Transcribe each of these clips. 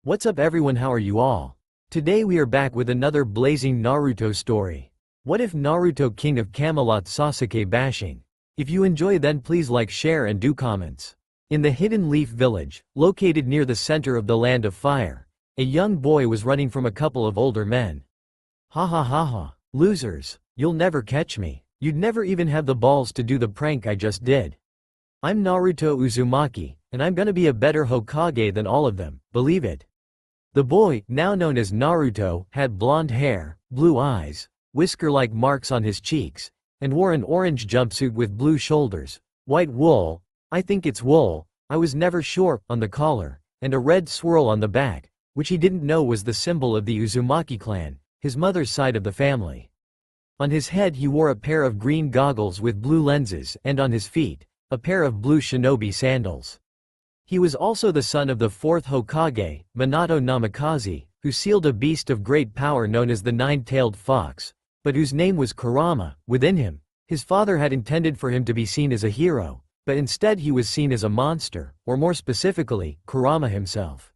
What's up everyone, how are you all? Today we are back with another blazing Naruto story. What if Naruto king of Camelot Sasuke bashing? If you enjoy then please like, share and do comments. In the Hidden Leaf village, located near the center of the Land of Fire, a young boy was running from a couple of older men. Ha ha ha ha, losers, you'll never catch me. You'd never even have the balls to do the prank I just did. I'm Naruto Uzumaki, and I'm gonna be a better Hokage than all of them, believe it. The boy, now known as Naruto, had blonde hair, blue eyes, whisker-like marks on his cheeks, and wore an orange jumpsuit with blue shoulders, white wool, I think it's wool, I was never sure, on the collar, and a red swirl on the back, which he didn't know was the symbol of the Uzumaki clan, his mother's side of the family. On his head he wore a pair of green goggles with blue lenses, and on his feet, a pair of blue shinobi sandals. He was also the son of the fourth Hokage, Minato Namikaze, who sealed a beast of great power known as the Nine-Tailed Fox, but whose name was Kurama. Within him, his father had intended for him to be seen as a hero, but instead he was seen as a monster, or more specifically, Kurama himself.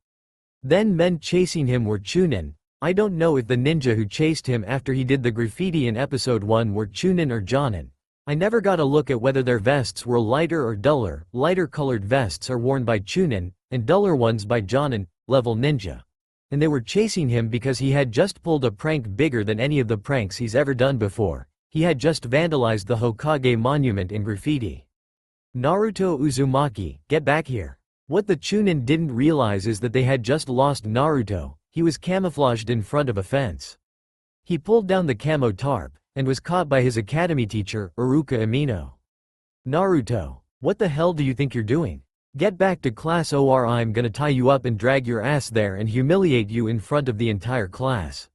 Then men chasing him were Chunin. I don't know if the ninja who chased him after he did the graffiti in episode 1 were Chunin or Jonin. I never got a look at whether their vests were lighter or duller. Lighter colored vests are worn by Chunin, and duller ones by Jonin, level ninja. And they were chasing him because he had just pulled a prank bigger than any of the pranks he's ever done before. He had just vandalized the Hokage monument in graffiti. Naruto Uzumaki, get back here. What the Chunin didn't realize is that they had just lost Naruto. He was camouflaged in front of a fence. He pulled down the camo tarp, and was caught by his academy teacher, Iruka Amino. Naruto, what the hell do you think you're doing? Get back to class or I'm gonna tie you up and drag your ass there and humiliate you in front of the entire class.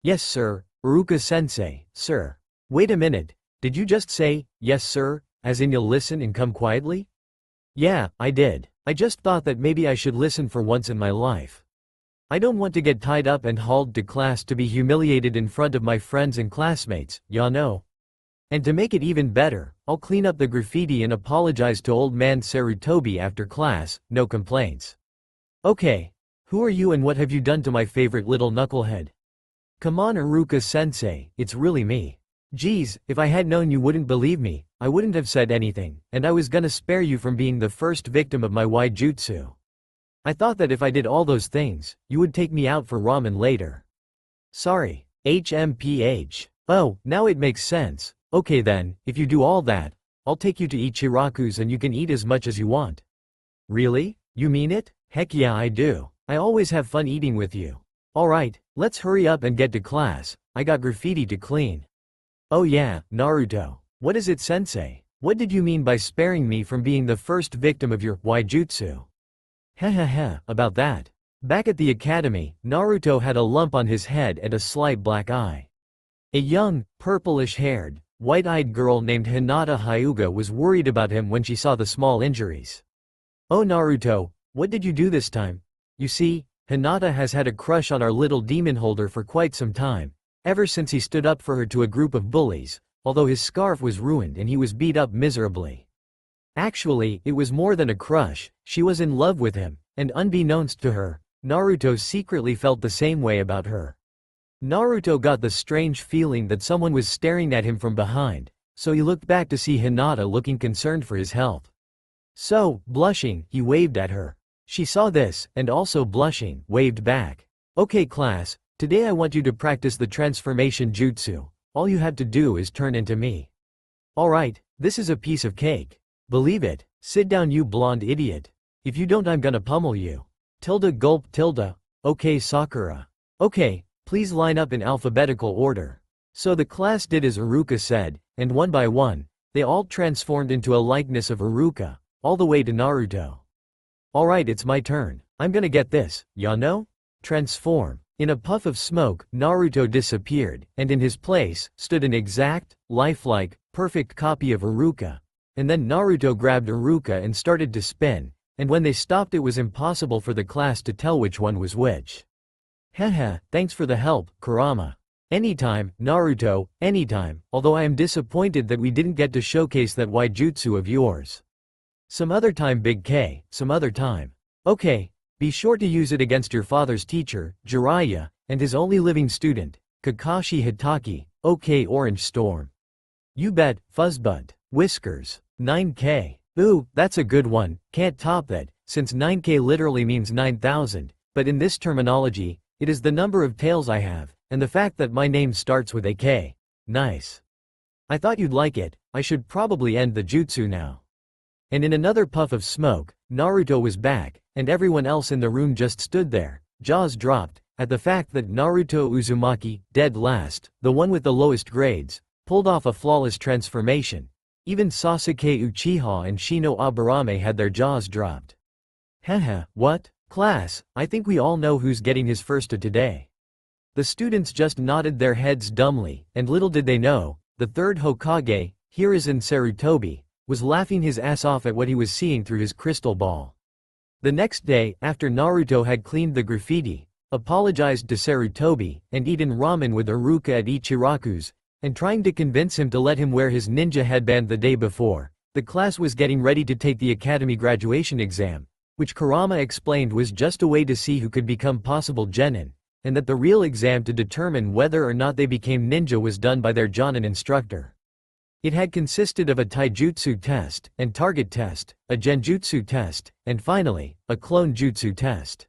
Yes sir, Iruka-sensei, sir. Wait a minute, did you just say, yes sir, as in you'll listen and come quietly? Yeah, I did. I just thought that maybe I should listen for once in my life. I don't want to get tied up and hauled to class to be humiliated in front of my friends and classmates, ya know. And to make it even better, I'll clean up the graffiti and apologize to old man Sarutobi after class, no complaints. Okay. Who are you and what have you done to my favorite little knucklehead? Come on Iruka-sensei, it's really me. Geez, if I had known you wouldn't believe me, I wouldn't have said anything, and I was gonna spare you from being the first victim of my waijutsu. I thought that if I did all those things, you would take me out for ramen later. Sorry. HMPH. Oh, now it makes sense. Okay then, if you do all that, I'll take you to Ichiraku's and you can eat as much as you want. Really? You mean it? Heck yeah I do. I always have fun eating with you. Alright, let's hurry up and get to class, I got graffiti to clean. Oh yeah, Naruto. What is it sensei? What did you mean by sparing me from being the first victim of your waijutsu? Heh, about that. Back at the academy, Naruto had a lump on his head and a slight black eye. A young, purplish-haired, white-eyed girl named Hinata Hyuga was worried about him when she saw the small injuries. Oh Naruto, what did you do this time? You see, Hinata has had a crush on our little demon holder for quite some time, ever since he stood up for her to a group of bullies, although his scarf was ruined and he was beat up miserably. Actually, it was more than a crush, she was in love with him, and unbeknownst to her, Naruto secretly felt the same way about her. Naruto got the strange feeling that someone was staring at him from behind, so he looked back to see Hinata looking concerned for his health. So, blushing, he waved at her. She saw this, and also blushing, waved back. Okay class, today I want you to practice the transformation jutsu. All you have to do is turn into me. Alright, this is a piece of cake. Believe it. Sit down you blonde idiot. If you don't I'm gonna pummel you. Tilde gulp tilde. Okay Sakura. Okay, please line up in alphabetical order. So the class did as Iruka said, and one by one, they all transformed into a likeness of Iruka, all the way to Naruto. Alright it's my turn. I'm gonna get this, ya know? Transform. In a puff of smoke, Naruto disappeared, and in his place, stood an exact, lifelike, perfect copy of Iruka. And then Naruto grabbed Iruka and started to spin, and when they stopped it was impossible for the class to tell which one was which. Heh, thanks for the help, Kurama. Anytime, Naruto, anytime, although I am disappointed that we didn't get to showcase that waijutsu of yours. Some other time Big K, some other time. Okay, Be sure to use it against your father's teacher, Jiraiya, and his only living student, Kakashi Hitaki, OK Orange Storm. You bet, Fuzzbutt. Whiskers. 9K. Ooh, that's a good one, can't top that, since 9K literally means 9,000, but in this terminology, it is the number of tails I have, and the fact that my name starts with a K. Nice. I thought you'd like it, I should probably end the jutsu now. And in another puff of smoke, Naruto was back, and everyone else in the room just stood there, jaws dropped, at the fact that Naruto Uzumaki, dead last, the one with the lowest grades, pulled off a flawless transformation. Even Sasuke Uchiha and Shino Aburame had their jaws dropped. Haha, what? Class, I think we all know who's getting his first of today. The students just nodded their heads dumbly, and little did they know, the third Hokage, Hiruzen Sarutobi, was laughing his ass off at what he was seeing through his crystal ball. The next day, after Naruto had cleaned the graffiti, apologized to Sarutobi, and eaten ramen with Iruka at Ichiraku's, and trying to convince him to let him wear his ninja headband the day before, the class was getting ready to take the academy graduation exam, which Kurama explained was just a way to see who could become possible genin, and that the real exam to determine whether or not they became ninja was done by their jonin instructor. It had consisted of a taijutsu test, and target test, a genjutsu test, and finally, a clone jutsu test.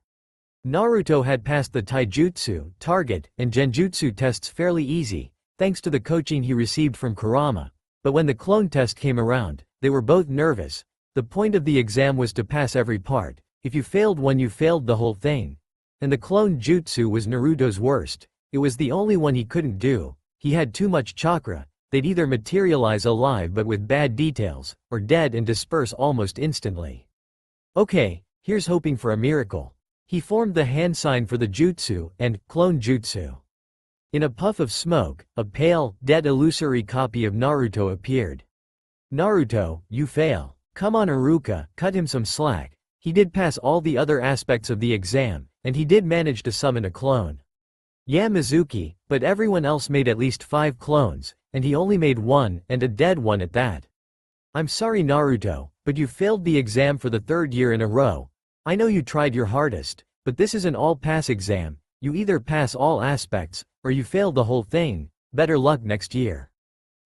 Naruto had passed the taijutsu, target, and genjutsu tests fairly easy, thanks to the coaching he received from Kurama, but when the clone test came around, they were both nervous. The point of the exam was to pass every part. If you failed one, you failed the whole thing. And the clone jutsu was Naruto's worst. It was the only one he couldn't do. He had too much chakra. They'd either materialize alive but with bad details, or dead and disperse almost instantly. Okay, here's hoping for a miracle. He formed the hand sign for the jutsu, and clone jutsu. In a puff of smoke, a pale, dead illusory copy of Naruto appeared. Naruto, you fail. Come on Iruka, cut him some slack. He did pass all the other aspects of the exam, and he did manage to summon a clone. Yeah Mizuki, but everyone else made at least 5 clones, and he only made one, and a dead one at that. I'm sorry Naruto, but you failed the exam for the 3rd year in a row. I know you tried your hardest, but this is an all-pass exam. You either pass all aspects, or you failed the whole thing. Better luck next year.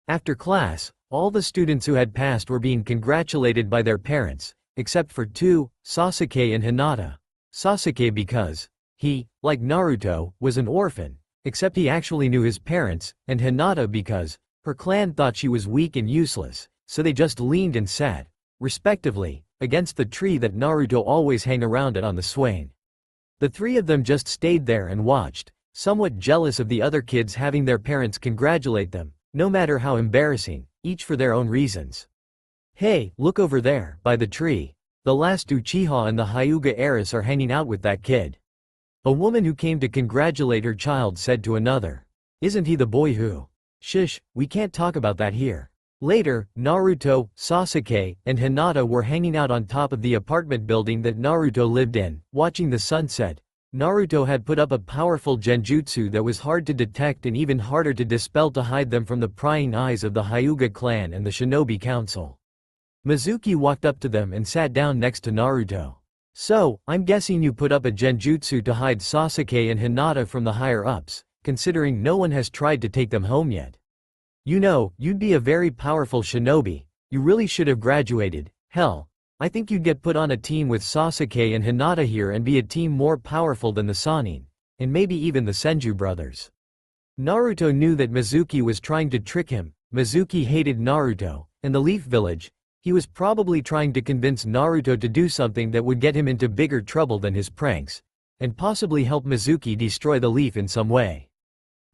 After class, all the students who had passed were being congratulated by their parents, except for 2, Sasuke and Hinata. Sasuke because he, like Naruto, was an orphan, except he actually knew his parents, and Hinata because her clan thought she was weak and useless, so they just leaned and sat, respectively, against the tree that Naruto always hang around at on the Swain. The 3 of them just stayed there and watched, somewhat jealous of the other kids having their parents congratulate them, no matter how embarrassing, each for their own reasons. Hey, look over there, by the tree. The last Uchiha and the Hyuga heiress are hanging out with that kid. A woman who came to congratulate her child said to another. Isn't he the boy who? Shush, we can't talk about that here. Later, Naruto, Sasuke, and Hinata were hanging out on top of the apartment building that Naruto lived in, watching the sunset. Naruto had put up a powerful genjutsu that was hard to detect and even harder to dispel to hide them from the prying eyes of the Hyuga clan and the Shinobi Council. Mizuki walked up to them and sat down next to Naruto. So, I'm guessing you put up a genjutsu to hide Sasuke and Hinata from the higher-ups, considering no one has tried to take them home yet. You know, you'd be a very powerful shinobi. You really should have graduated. Hell, I think you'd get put on a team with Sasuke and Hinata here and be a team more powerful than the Sannin, and maybe even the Senju brothers. Naruto knew that Mizuki was trying to trick him. Mizuki hated Naruto, and the Leaf Village. He was probably trying to convince Naruto to do something that would get him into bigger trouble than his pranks, and possibly help Mizuki destroy the leaf in some way.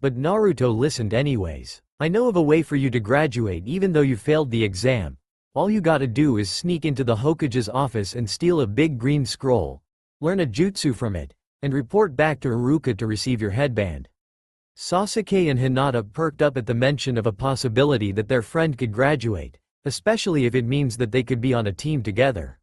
But Naruto listened anyways. I know of a way for you to graduate even though you failed the exam. All you gotta do is sneak into the Hokage's office and steal a big green scroll, learn a jutsu from it, and report back to Iruka to receive your headband. Sasuke and Hinata perked up at the mention of a possibility that their friend could graduate, especially if it means that they could be on a team together.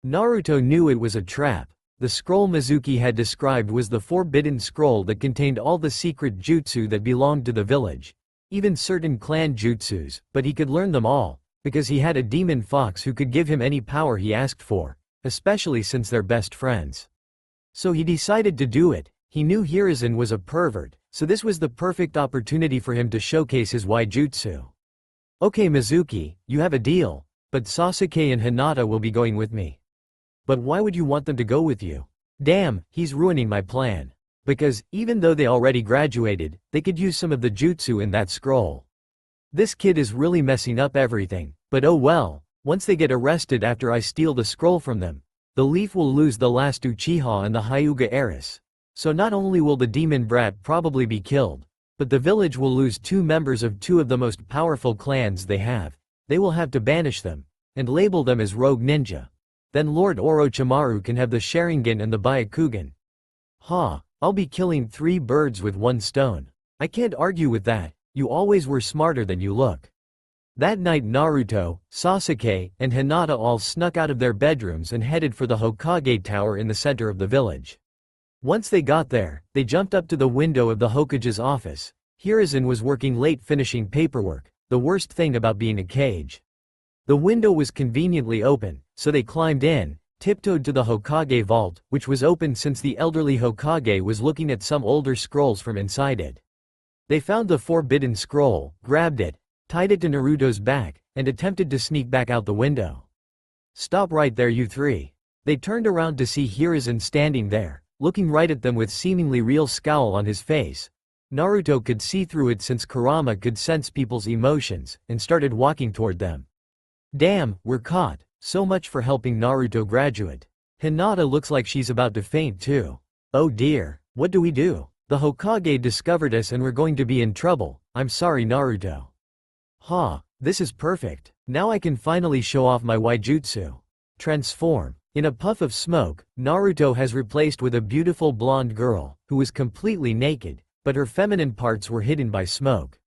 Naruto knew it was a trap. The scroll Mizuki had described was the forbidden scroll that contained all the secret jutsu that belonged to the village, even certain clan jutsus, but he could learn them all, because he had a demon fox who could give him any power he asked for, especially since they're best friends. So he decided to do it. He knew Hiruzen was a pervert, so this was the perfect opportunity for him to showcase his Waijutsu. Okay Mizuki, you have a deal, but Sasuke and Hinata will be going with me. But why would you want them to go with you? Damn, he's ruining my plan. Because, even though they already graduated, they could use some of the jutsu in that scroll. This kid is really messing up everything, but oh well, once they get arrested after I steal the scroll from them, the Leaf will lose the last Uchiha and the Hyuga heiress. So not only will the demon brat probably be killed, but the village will lose 2 members of 2 of the most powerful clans they have. They will have to banish them, and label them as rogue ninja. Then Lord Orochimaru can have the Sharingan and the Byakugan. Ha, I'll be killing 3 birds with 1 stone. I can't argue with that, you always were smarter than you look. That night Naruto, Sasuke, and Hinata all snuck out of their bedrooms and headed for the Hokage tower in the center of the village. Once they got there, they jumped up to the window of the Hokage's office. Hiruzen was working late finishing paperwork, the worst thing about being a cage. The window was conveniently open, so they climbed in, tiptoed to the Hokage vault, which was open since the elderly Hokage was looking at some older scrolls from inside it. They found the forbidden scroll, grabbed it, tied it to Naruto's back, and attempted to sneak back out the window. Stop right there you 3. They turned around to see Hiruzen standing there, looking right at them with seemingly real scowl on his face. Naruto could see through it since Kurama could sense people's emotions, and started walking toward them. Damn, we're caught, so much for helping Naruto graduate. Hinata looks like she's about to faint too. Oh dear, what do we do? The Hokage discovered us and we're going to be in trouble, I'm sorry Naruto. Ha, this is perfect, now I can finally show off my Waijutsu. Transform. In a puff of smoke, Naruto has replaced with a beautiful blonde girl, who was completely naked, but her feminine parts were hidden by smoke.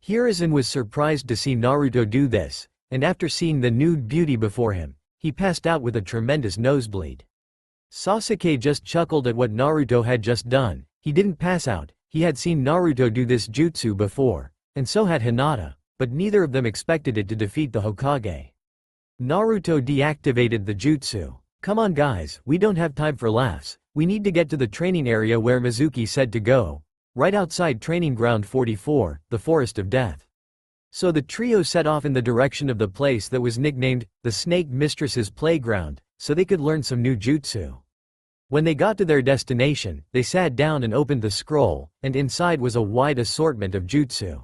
Hiruzen was surprised to see Naruto do this, and after seeing the nude beauty before him, he passed out with a tremendous nosebleed. Sasuke just chuckled at what Naruto had just done. He didn't pass out, he had seen Naruto do this jutsu before, and so had Hinata, but neither of them expected it to defeat the Hokage. Naruto deactivated the jutsu. Come on guys, we don't have time for laughs, we need to get to the training area where Mizuki said to go, right outside training ground 44, the Forest of Death. So the trio set off in the direction of the place that was nicknamed, the Snake Mistress's Playground, so they could learn some new jutsu. When they got to their destination, they sat down and opened the scroll, and inside was a wide assortment of jutsu.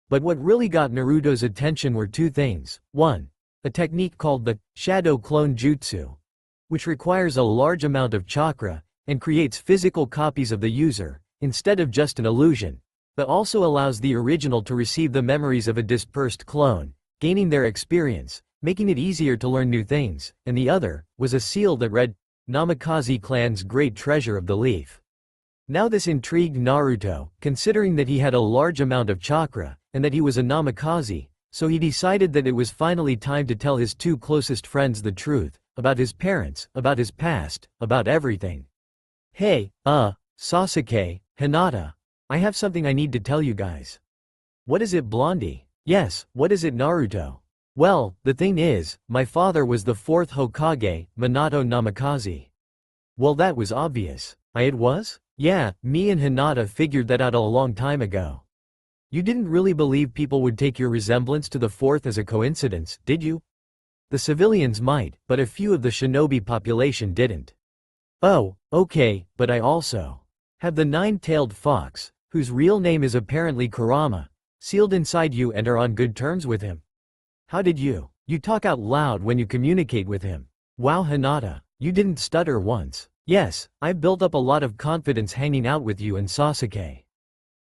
But what really got Naruto's attention were 2 things. 1. A technique called the Shadow Clone Jutsu, which requires a large amount of chakra, and creates physical copies of the user, instead of just an illusion, but also allows the original to receive the memories of a dispersed clone, gaining their experience, making it easier to learn new things, and the other, was a seal that read, Namikaze Clan's Great Treasure of the Leaf. Now this intrigued Naruto, considering that he had a large amount of chakra, and that he was a Namikaze, so he decided that it was finally time to tell his 2 closest friends the truth, about his parents, about his past, about everything. Hey, Sasuke, Hinata. I have something I need to tell you guys. What is it Blondie? Yes, what is it Naruto? Well, the thing is, my father was the 4th Hokage, Minato Namikaze. Well that was obvious. It was? Yeah, me and Hinata figured that out a long time ago. You didn't really believe people would take your resemblance to the 4th as a coincidence, did you? The civilians might, but a few of the shinobi population didn't. Oh, okay, but I also have the 9-tailed fox, whose real name is apparently Kurama, sealed inside you and are on good terms with him. How did you talk out loud when you communicate with him? Wow Hinata, you didn't stutter once. Yes, I've built up a lot of confidence hanging out with you and Sasuke.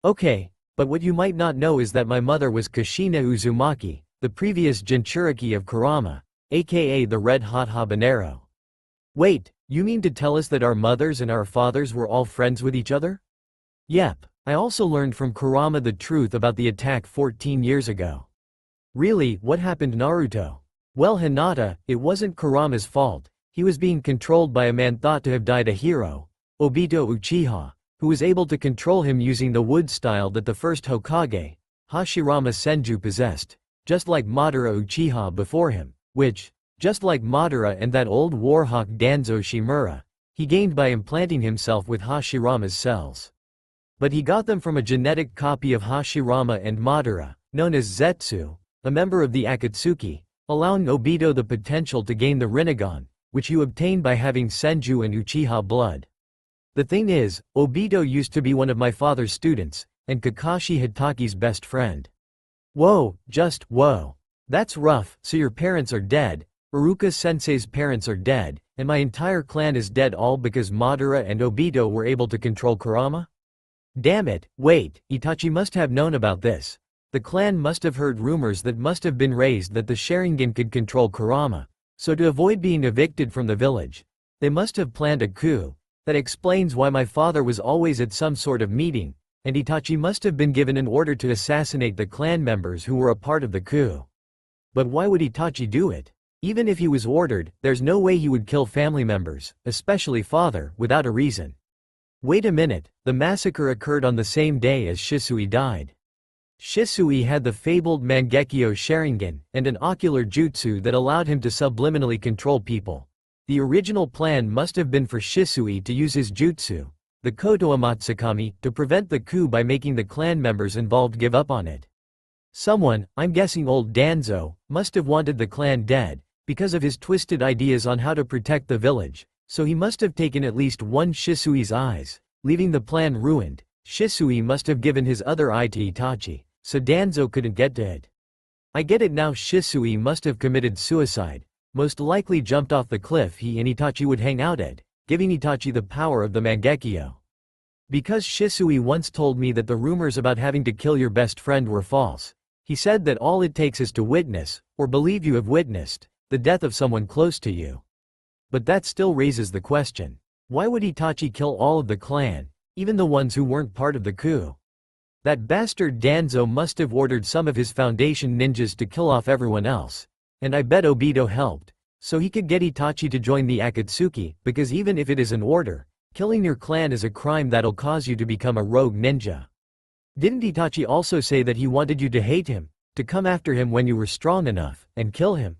Okay, but what you might not know is that my mother was Kushina Uzumaki, the previous Jinchuriki of Kurama, aka the Red Hot Habanero. Wait, you mean to tell us that our mothers and our fathers were all friends with each other? Yep, I also learned from Kurama the truth about the attack 14 years ago. Really, what happened Naruto? Well Hinata, it wasn't Kurama's fault, he was being controlled by a man thought to have died a hero, Obito Uchiha, who was able to control him using the wood style that the first Hokage, Hashirama Senju possessed, just like Madara Uchiha before him. Which, just like Madara and that old warhawk Danzo Shimura, he gained by implanting himself with Hashirama's cells. But he got them from a genetic copy of Hashirama and Madara, known as Zetsu, a member of the Akatsuki, allowing Obito the potential to gain the Rinnegan, which you obtain by having Senju and Uchiha blood. The thing is, Obito used to be one of my father's students, and Kakashi Hitachi's best friend. Whoa, just whoa. That's rough. So your parents are dead, Iruka-sensei's parents are dead, and my entire clan is dead, all because Madara and Obito were able to control Kurama? Damn it, wait, Itachi must have known about this. The clan must have heard rumors that must have been raised that the Sharingan could control Kurama. So to avoid being evicted from the village, they must have planned a coup. That explains why my father was always at some sort of meeting, and Itachi must have been given an order to assassinate the clan members who were a part of the coup. But why would Itachi do it? Even if he was ordered, there's no way he would kill family members, especially father, without a reason. Wait a minute, the massacre occurred on the same day as Shisui died. Shisui had the fabled Mangekyo Sharingan, and an ocular jutsu that allowed him to subliminally control people. The original plan must have been for Shisui to use his jutsu, the Koto Amatsukami, to prevent the coup by making the clan members involved give up on it. Someone, I'm guessing old Danzo, must have wanted the clan dead, because of his twisted ideas on how to protect the village, so he must have taken at least one Shisui's eyes, leaving the plan ruined. Shisui must have given his other eye to Itachi, so Danzo couldn't get to it. I get it now, Shisui must have committed suicide, most likely jumped off the cliff he and Itachi would hang out at, giving Itachi the power of the Mangekyo. Because Shisui once told me that the rumors about having to kill your best friend were false. He said that all it takes is to witness, or believe you have witnessed, the death of someone close to you. But that still raises the question. Why would Itachi kill all of the clan, even the ones who weren't part of the coup? That bastard Danzo must have ordered some of his Foundation ninjas to kill off everyone else. And I bet Obito helped, so he could get Itachi to join the Akatsuki, because even if it is an order, killing your clan is a crime that'll cause you to become a rogue ninja. Didn't Itachi also say that he wanted you to hate him, to come after him when you were strong enough, and kill him?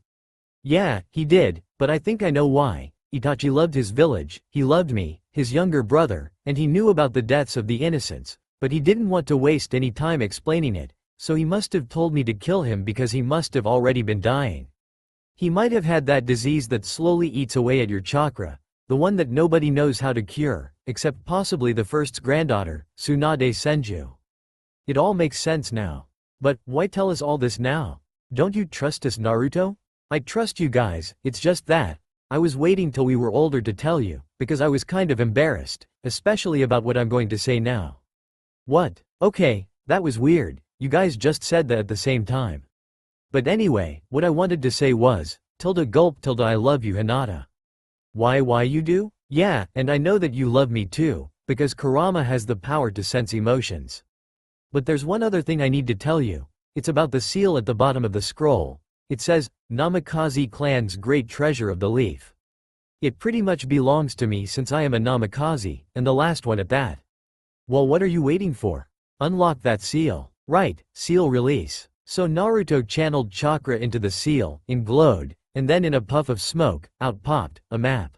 Yeah, he did, but I think I know why. Itachi loved his village, he loved me, his younger brother, and he knew about the deaths of the innocents, but he didn't want to waste any time explaining it, so he must have told me to kill him because he must have already been dying. He might have had that disease that slowly eats away at your chakra, the one that nobody knows how to cure, except possibly the first's granddaughter, Tsunade Senju. It all makes sense now. But, why tell us all this now? Don't you trust us, Naruto? I trust you guys, it's just that I was waiting till we were older to tell you, because I was kind of embarrassed, especially about what I'm going to say now. What? Okay, that was weird, you guys just said that at the same time. But anyway, what I wanted to say was, gulp I love you, Hinata. Why you do? Yeah, and I know that you love me too, because Kurama has the power to sense emotions. But there's one other thing I need to tell you. It's about the seal at the bottom of the scroll. It says, Namikaze clan's great treasure of the leaf. It pretty much belongs to me since I am a Namikaze, and the last one at that. Well, what are you waiting for? Unlock that seal. Right, seal release. So Naruto channeled chakra into the seal, and glowed, and then in a puff of smoke, out popped a map.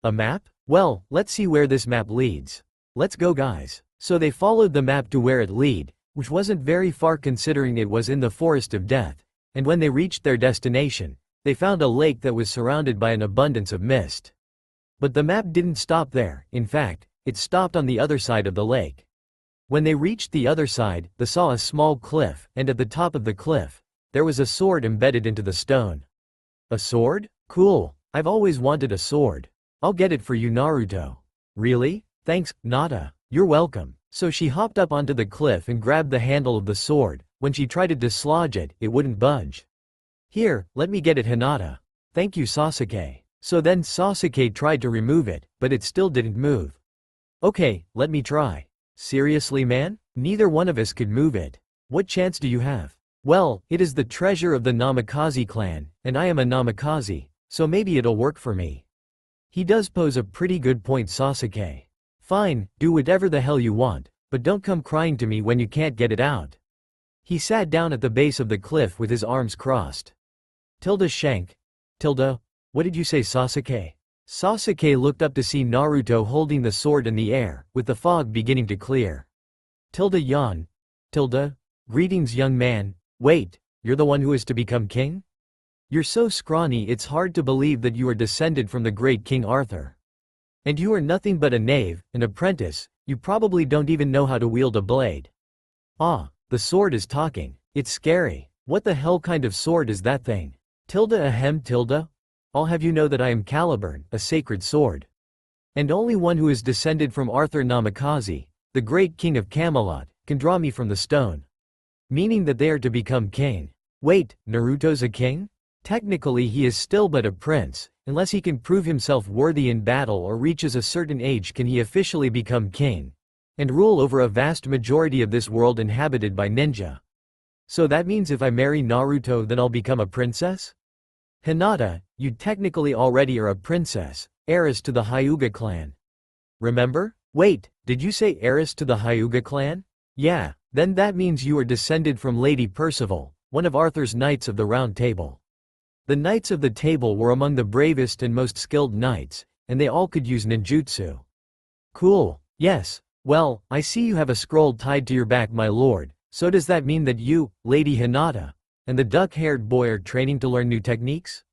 A map? Well, let's see where this map leads. Let's go, guys. So they followed the map to where it led, which wasn't very far considering it was in the Forest of Death, and when they reached their destination, they found a lake that was surrounded by an abundance of mist. But the map didn't stop there, in fact, it stopped on the other side of the lake. When they reached the other side, they saw a small cliff, and at the top of the cliff, there was a sword embedded into the stone. A sword? Cool, I've always wanted a sword. I'll get it for you, Naruto. Really? Thanks, Nata. You're welcome. So she hopped up onto the cliff and grabbed the handle of the sword. When she tried to dislodge it, it wouldn't budge. Here, let me get it, Hinata. Thank you, Sasuke. So then Sasuke tried to remove it, but it still didn't move. Okay, let me try. Seriously, man? Neither one of us could move it. What chance do you have? Well, it is the treasure of the Namikaze clan, and I am a Namikaze, so maybe it'll work for me. He does pose a pretty good point, Sasuke. Fine, do whatever the hell you want, but don't come crying to me when you can't get it out. He sat down at the base of the cliff with his arms crossed. Shank. What did you say, Sasuke? Sasuke looked up to see Naruto holding the sword in the air, with the fog beginning to clear. Tilda yawned. Tilda? Greetings, young man. Wait, you're the one who is to become king? You're so scrawny it's hard to believe that you are descended from the great King Arthur. And you are nothing but a knave, an apprentice, you probably don't even know how to wield a blade. Ah, the sword is talking. It's scary. What the hell kind of sword is that thing? Tilda ahem Tilda? I'll have you know that I am Caliburn, a sacred sword. And only one who is descended from Arthur Namikaze, the great king of Camelot, can draw me from the stone. Meaning that they are to become king. Wait, Naruto's a king? Technically he is still but a prince, unless he can prove himself worthy in battle or reaches a certain age can he officially become king. And rule over a vast majority of this world inhabited by ninja. So that means if I marry Naruto then I'll become a princess? Hinata, you technically already are a princess, heiress to the Hyuga clan. Remember? Wait, did you say heiress to the Hyuga clan? Yeah, then that means you are descended from Lady Percival, one of Arthur's knights of the Round Table. The knights of the table were among the bravest and most skilled knights, and they all could use ninjutsu. Cool, yes, well, I see you have a scroll tied to your back my lord, so does that mean that you, Lady Hinata, and the duck-haired boy are training to learn new techniques?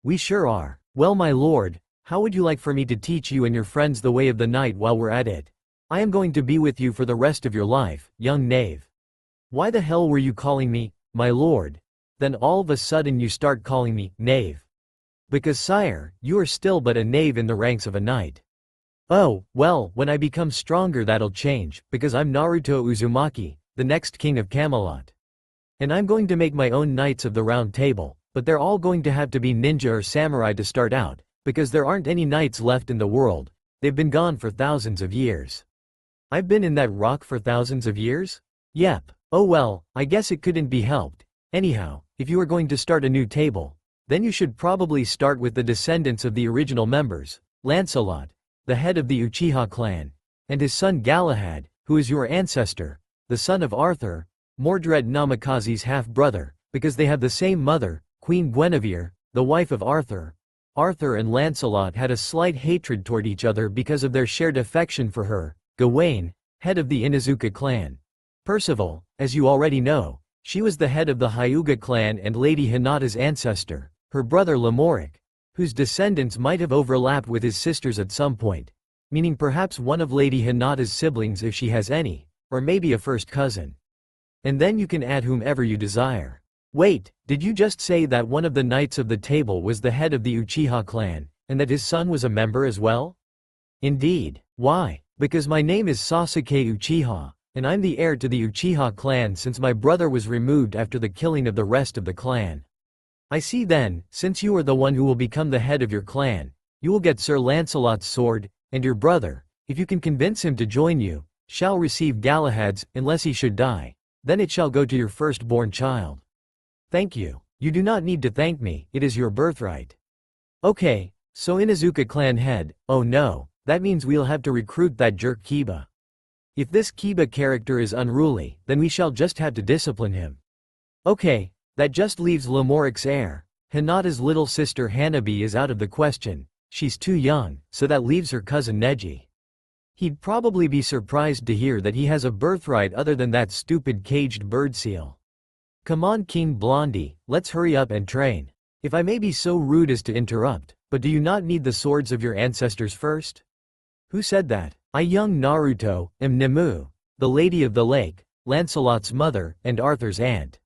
We sure are. Well my lord, how would you like for me to teach you and your friends the way of the night while we're at it? I am going to be with you for the rest of your life, young knave. Why the hell were you calling me, my lord? Then all of a sudden you start calling me, knave. Because sire, you are still but a knave in the ranks of a knight. Oh, well, when I become stronger that'll change, because I'm Naruto Uzumaki, the next king of Camelot. And I'm going to make my own knights of the Round Table, but they're all going to have to be ninja or samurai to start out, because there aren't any knights left in the world, they've been gone for thousands of years. I've been in that rock for thousands of years? Yep. Oh well, I guess it couldn't be helped. Anyhow, if you are going to start a new table, then you should probably start with the descendants of the original members, Lancelot, the head of the Uchiha clan, and his son Galahad, who is your ancestor, the son of Arthur, Mordred Namikaze's half-brother, because they have the same mother, Queen Guinevere, the wife of Arthur. Arthur and Lancelot had a slight hatred toward each other because of their shared affection for her, Gawain, head of the Inuzuka clan. Percival, as you already know, she was the head of the Hyuga clan and Lady Hinata's ancestor, her brother Lamoric, whose descendants might have overlapped with his sisters at some point, meaning perhaps one of Lady Hinata's siblings if she has any, or maybe a first cousin. And then you can add whomever you desire. Wait, did you just say that one of the knights of the table was the head of the Uchiha clan, and that his son was a member as well? Indeed. Why? Because my name is Sasuke Uchiha, and I'm the heir to the Uchiha clan since my brother was removed after the killing of the rest of the clan. I see then, since you are the one who will become the head of your clan, you will get Sir Lancelot's sword, and your brother, if you can convince him to join you, shall receive Galahad's, unless he should die, then it shall go to your firstborn child. Thank you. You do not need to thank me, it is your birthright. Okay, so Inuzuka clan head, oh no, that means we'll have to recruit that jerk Kiba. If this Kiba character is unruly, then we shall just have to discipline him. Okay, that just leaves Lamoric's heir. Hinata's little sister Hanabi is out of the question, she's too young, so that leaves her cousin Neji. He'd probably be surprised to hear that he has a birthright other than that stupid caged bird seal. Come on King Blondie, let's hurry up and train. If I may be so rude as to interrupt, but do you not need the swords of your ancestors first? Who said that? I young Naruto, am Nimue, the Lady of the Lake, Lancelot's mother, and Arthur's aunt.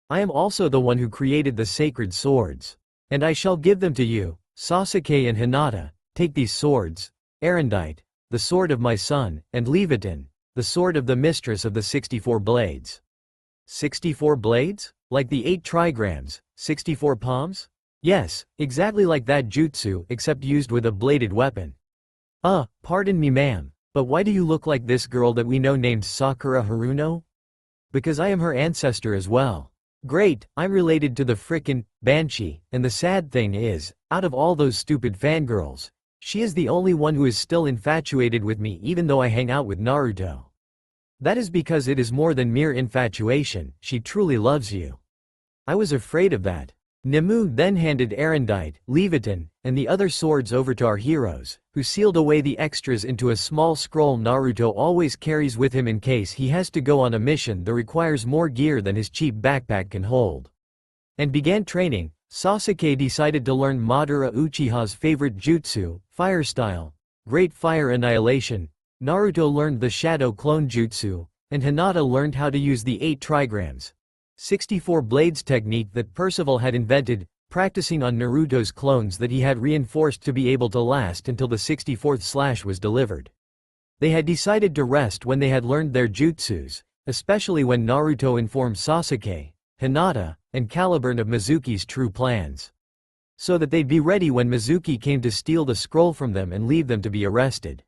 I am also the one who created the sacred swords. And I shall give them to you, Sasuke and Hinata, take these swords, Erendite, the sword of my son, and Levitin, the sword of the mistress of the 64 blades. 64 blades? Like the 8 trigrams, 64 palms? Yes, exactly like that jutsu except used with a bladed weapon. Pardon me ma'am, but why do you look like this girl that we know named Sakura Haruno? Because I am her ancestor as well. Great, I'm related to the frickin' Banshee, and the sad thing is, out of all those stupid fangirls, she is the only one who is still infatuated with me even though I hang out with Naruto. That is because it is more than mere infatuation, she truly loves you. I was afraid of that. Nemu then handed Erendite, Leviathan, and the other swords over to our heroes, who sealed away the extras into a small scroll Naruto always carries with him in case he has to go on a mission that requires more gear than his cheap backpack can hold. And began training. Sasuke decided to learn Madara Uchiha's favorite jutsu, Fire Style, Great Fire Annihilation. Naruto learned the Shadow Clone Jutsu, and Hinata learned how to use the 8 trigrams, 64 blades technique that Percival had invented, practicing on Naruto's clones that he had reinforced to be able to last until the 64th slash was delivered. They had decided to rest when they had learned their jutsus, especially when Naruto informed Sasuke, Hinata, and Caliburn of Mizuki's true plans, so that they'd be ready when Mizuki came to steal the scroll from them and leave them to be arrested.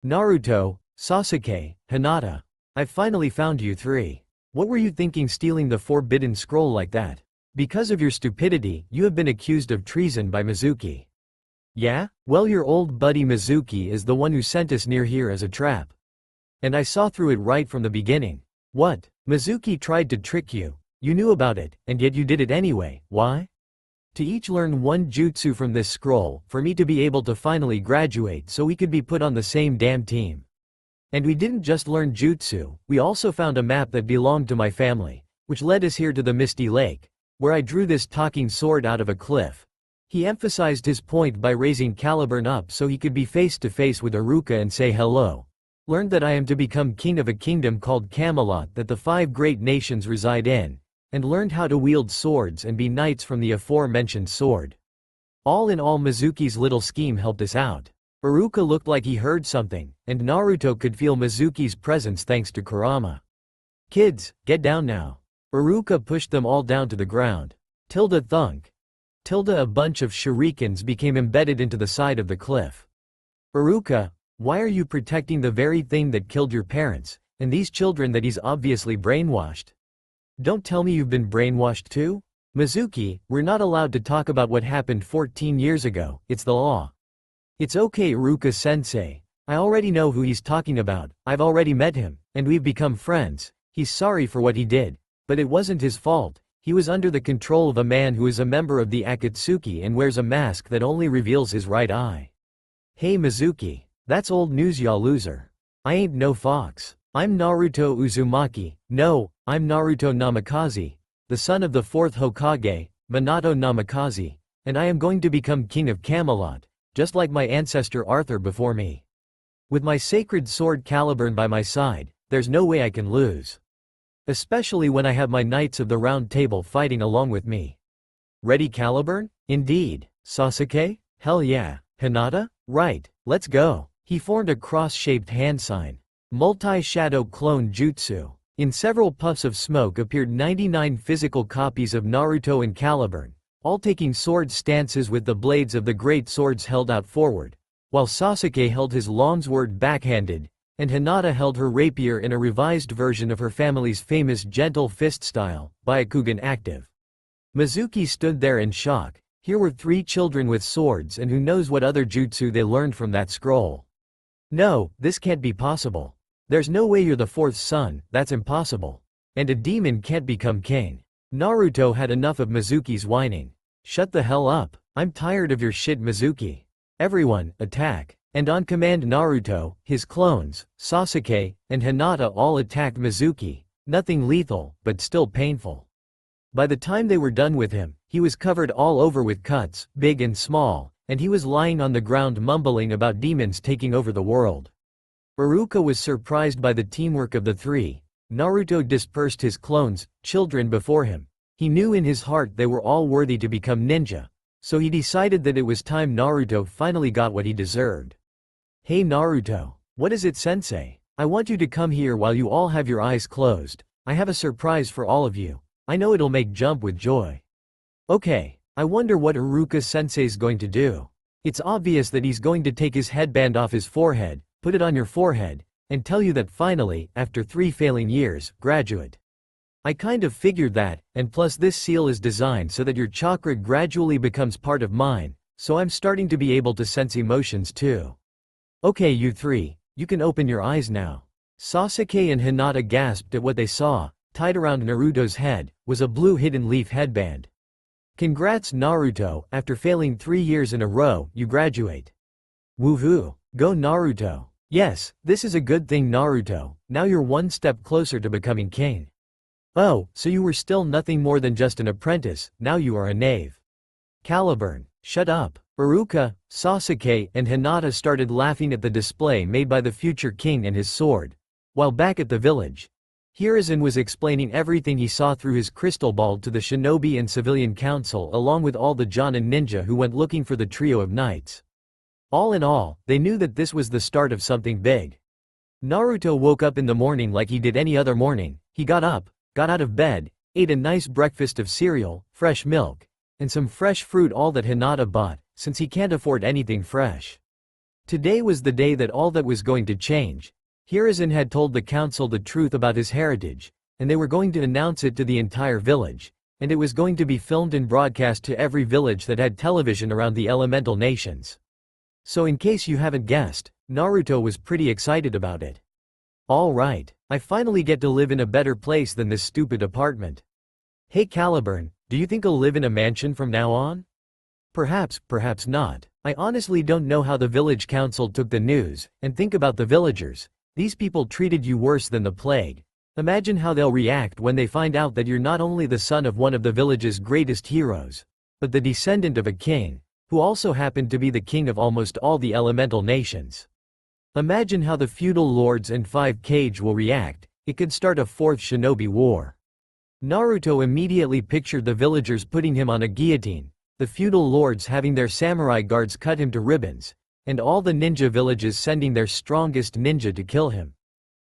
Naruto, Sasuke, Hinata. I've finally found you three. What were you thinking stealing the forbidden scroll like that? Because of your stupidity, you have been accused of treason by Mizuki. Yeah? Well, your old buddy Mizuki is the one who sent us near here as a trap. And I saw through it right from the beginning. What? Mizuki tried to trick you. You knew about it, and yet you did it anyway. Why? To each learn one jutsu from this scroll, for me to be able to finally graduate so we could be put on the same damn team. And we didn't just learn jutsu, we also found a map that belonged to my family, which led us here to the Misty Lake, where I drew this talking sword out of a cliff. He emphasized his point by raising Caliburn up so he could be face to face with Iruka and say hello. Learned that I am to become king of a kingdom called Camelot that the 5 great nations reside in, and learned how to wield swords and be knights from the aforementioned sword. All in all, Mizuki's little scheme helped us out. Iruka looked like he heard something, and Naruto could feel Mizuki's presence thanks to Kurama. Kids, get down now. Iruka pushed them all down to the ground. Tilda thunk. Tilda, a bunch of shurikens became embedded into the side of the cliff. Iruka, why are you protecting the very thing that killed your parents, and these children that he's obviously brainwashed? Don't tell me you've been brainwashed too? Mizuki, we're not allowed to talk about what happened 14 years ago, it's the law. It's okay, Iruka-sensei. I already know who he's talking about, I've already met him, and we've become friends. He's sorry for what he did. But it wasn't his fault. He was under the control of a man who is a member of the Akatsuki and wears a mask that only reveals his right eye. Hey Mizuki, that's old news, ya loser. I ain't no fox. I'm Naruto Uzumaki. No, I'm Naruto Namikaze, the son of the 4th Hokage, Minato Namikaze, and I am going to become king of Camelot, just like my ancestor Arthur before me. With my sacred sword Caliburn by my side, there's no way I can lose. Especially when I have my Knights of the Round Table fighting along with me. Ready, Caliburn? Indeed. Sasuke? Hell yeah. Hinata? Right, let's go. He formed a cross-shaped hand sign. Multi-shadow clone jutsu. In several puffs of smoke appeared 99 physical copies of Naruto and Caliburn, all taking sword stances with the blades of the great swords held out forward, while Sasuke held his longsword backhanded, and Hinata held her rapier in a revised version of her family's famous gentle fist style, Byakugan active. Mizuki stood there in shock. Here were 3 children with swords, and who knows what other jutsu they learned from that scroll. No, this can't be possible. There's no way you're the 4th son, that's impossible. And a demon can't become king. Naruto had enough of Mizuki's whining. Shut the hell up. I'm tired of your shit, Mizuki. Everyone, attack. And on command Naruto, his clones, Sasuke, and Hinata all attacked Mizuki. Nothing lethal, but still painful. By the time they were done with him, he was covered all over with cuts, big and small, and he was lying on the ground mumbling about demons taking over the world. Iruka was surprised by the teamwork of the 3. Naruto dispersed his clones, children before him. He knew in his heart they were all worthy to become ninja, so he decided that it was time Naruto finally got what he deserved. Hey Naruto. What is it, sensei? I want you to come here while you all have your eyes closed. I have a surprise for all of you. I know it'll make jump with joy. Okay, I wonder what Iruka-sensei's going to do. It's obvious that he's going to take his headband off his forehead, put it on your forehead, and tell you that finally, after 3 failing years, graduate. I kind of figured that, and plus this seal is designed so that your chakra gradually becomes part of mine, so I'm starting to be able to sense emotions too. Okay, you 3, you can open your eyes now. Sasuke and Hinata gasped at what they saw. Tied around Naruto's head was a blue hidden leaf headband. Congrats Naruto, after failing 3 years in a row, you graduate. Woohoo! Go Naruto! Yes, this is a good thing Naruto, now you're one step closer to becoming king. Oh, so you were still nothing more than just an apprentice, now you are a knave. Caliburn, shut up. Iruka, Sasuke, and Hinata started laughing at the display made by the future king and his sword. While back at the village, Hiruzen was explaining everything he saw through his crystal ball to the shinobi and civilian council along with all the Jonin ninja who went looking for the trio of knights. All in all, they knew that this was the start of something big. Naruto woke up in the morning like he did any other morning. He got up, got out of bed, ate a nice breakfast of cereal, fresh milk, and some fresh fruit, all that Hinata bought, since he can't afford anything fresh. Today was the day that all that was going to change. Hiruzen had told the council the truth about his heritage, and they were going to announce it to the entire village, and it was going to be filmed and broadcast to every village that had television around the elemental nations. So in case you haven't guessed, Naruto was pretty excited about it. Alright, I finally get to live in a better place than this stupid apartment. Hey Caliburn, do you think I'll live in a mansion from now on? Perhaps, perhaps not. I honestly don't know how the village council took the news, and think about the villagers. These people treated you worse than the plague. Imagine how they'll react when they find out that you're not only the son of one of the village's greatest heroes, but the descendant of a king, who also happened to be the king of almost all the elemental nations. Imagine how the feudal lords and 5 Kage will react. It could start a fourth shinobi war. Naruto immediately pictured the villagers putting him on a guillotine, the feudal lords having their samurai guards cut him to ribbons, and all the ninja villages sending their strongest ninja to kill him.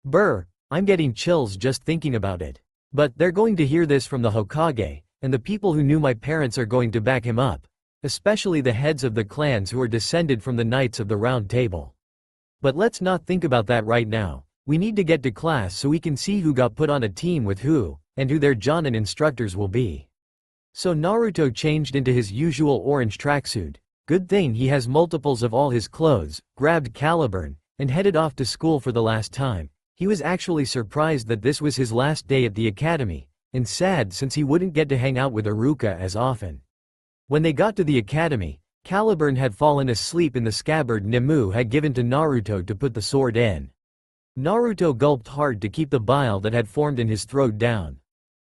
Brr, I'm getting chills just thinking about it. But they're going to hear this from the Hokage, and the people who knew my parents are going to back him up, especially the heads of the clans who are descended from the Knights of the Round Table. But let's not think about that right now. We need to get to class so we can see who got put on a team with who, and who their Jonin instructors will be. So Naruto changed into his usual orange tracksuit. Good thing he has multiples of all his clothes, grabbed Caliburn, and headed off to school for the last time. He was actually surprised that this was his last day at the academy, and sad since he wouldn't get to hang out with Iruka as often. When they got to the academy, Caliburn had fallen asleep in the scabbard Nimue had given to Naruto to put the sword in. Naruto gulped hard to keep the bile that had formed in his throat down.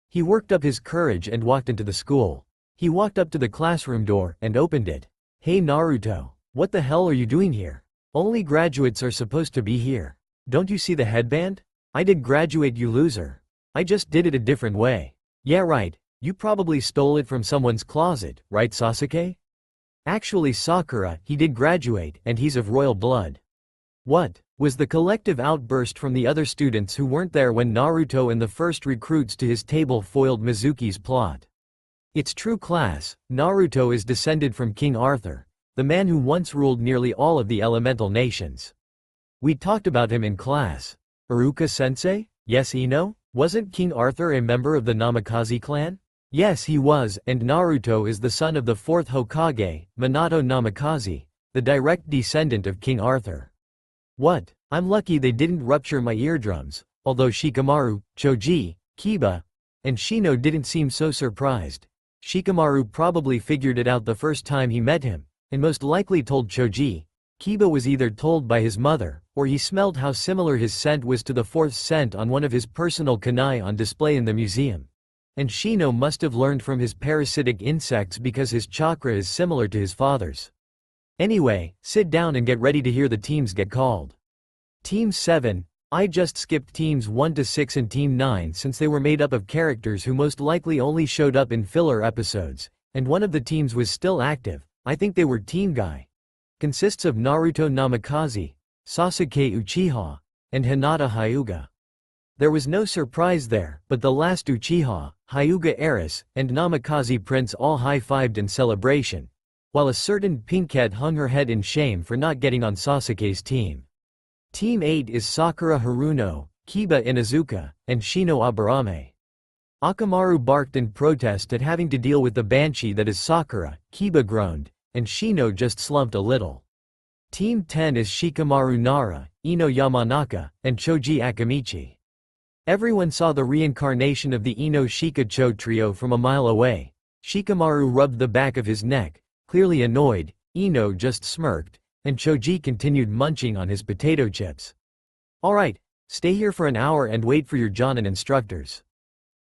He worked up his courage and walked into the school. He walked up to the classroom door and opened it. Hey Naruto, what the hell are you doing here? Only graduates are supposed to be here. Don't you see the headband? I did graduate, you loser. I just did it a different way. Yeah right, you probably stole it from someone's closet, right Sasuke? Actually Sakura, he did graduate, and he's of royal blood. What? Was the collective outburst from the other students who weren't there when Naruto and the first recruits to his table foiled Mizuki's plot. It's true class, Naruto is descended from King Arthur, the man who once ruled nearly all of the elemental nations. We talked about him in class. Iruka-sensei? Yes Ino? Wasn't King Arthur a member of the Namikaze clan? Yes he was, and Naruto is the son of the 4th Hokage, Minato Namikaze, the direct descendant of King Arthur. What? I'm lucky they didn't rupture my eardrums, although Shikamaru, Choji, Kiba, and Shino didn't seem so surprised. Shikamaru probably figured it out the first time he met him, and most likely told Choji. Kiba was either told by his mother, or he smelled how similar his scent was to the 4th scent on one of his personal kunai on display in the museum. And Shino must have learned from his parasitic insects because his chakra is similar to his father's. Anyway, sit down and get ready to hear the teams get called. Team 7, I just skipped teams 1 to 6 and team 9 since they were made up of characters who most likely only showed up in filler episodes, and one of the teams was still active. I think they were Team Guy. Consists of Naruto Namikaze, Sasuke Uchiha, and Hinata Hyuga. There was no surprise there, but the last Uchiha, Hyuga heiress, and Namikaze prince all high-fived in celebration, while a certain pinkhead hung her head in shame for not getting on Sasuke's team. Team 8 is Sakura Haruno, Kiba Inuzuka, and Shino Aburame. Akamaru barked in protest at having to deal with the banshee that is Sakura, Kiba groaned, and Shino just slumped a little. Team 10 is Shikamaru Nara, Ino Yamanaka, and Choji Akamichi. Everyone saw the reincarnation of the Ino Shikacho trio from a mile away. Shikamaru rubbed the back of his neck, clearly annoyed. Ino just smirked, and Choji continued munching on his potato chips. Alright, stay here for an hour and wait for your Jonin instructors.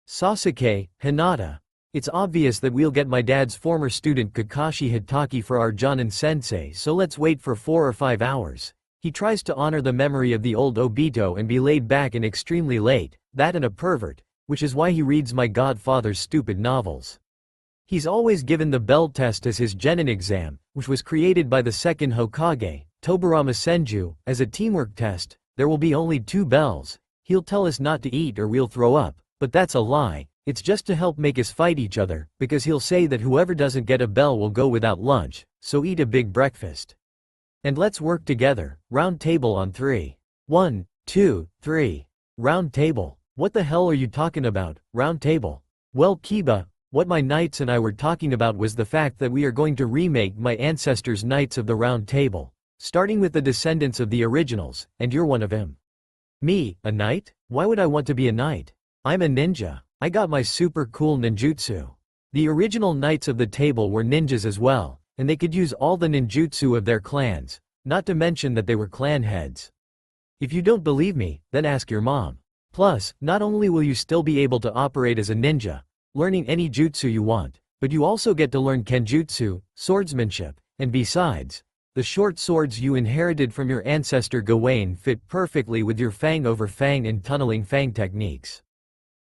Sasuke, Hinata. It's obvious that we'll get my dad's former student Kakashi Hitaki for our Jonin sensei, so let's wait for 4 or 5 hours. He tries to honor the memory of the old Obito and be laid back and extremely late, that and a pervert, which is why he reads my godfather's stupid novels. He's always given the bell test as his Genin exam, which was created by the second Hokage, Tobirama Senju, as a teamwork test. There will be only 2 bells. He'll tell us not to eat or we'll throw up, but that's a lie. It's just to help make us fight each other, because he'll say that whoever doesn't get a bell will go without lunch, so eat a big breakfast. And let's work together, round table on 3. 1, 2, 3. Round table. What the hell are you talking about, round table? Well, Kiba, what my knights and I were talking about was the fact that we are going to remake my ancestors' Knights of the Round Table, starting with the descendants of the originals, and you're one of them. Me, a knight? Why would I want to be a knight? I'm a ninja. I got my super cool ninjutsu. The original Knights of the Table were ninjas as well, and they could use all the ninjutsu of their clans, not to mention that they were clan heads. If you don't believe me, then ask your mom. Plus, not only will you still be able to operate as a ninja, learning any jutsu you want, but you also get to learn kenjutsu, swordsmanship, and besides, the short swords you inherited from your ancestor Gawain fit perfectly with your fang over fang and tunneling fang techniques.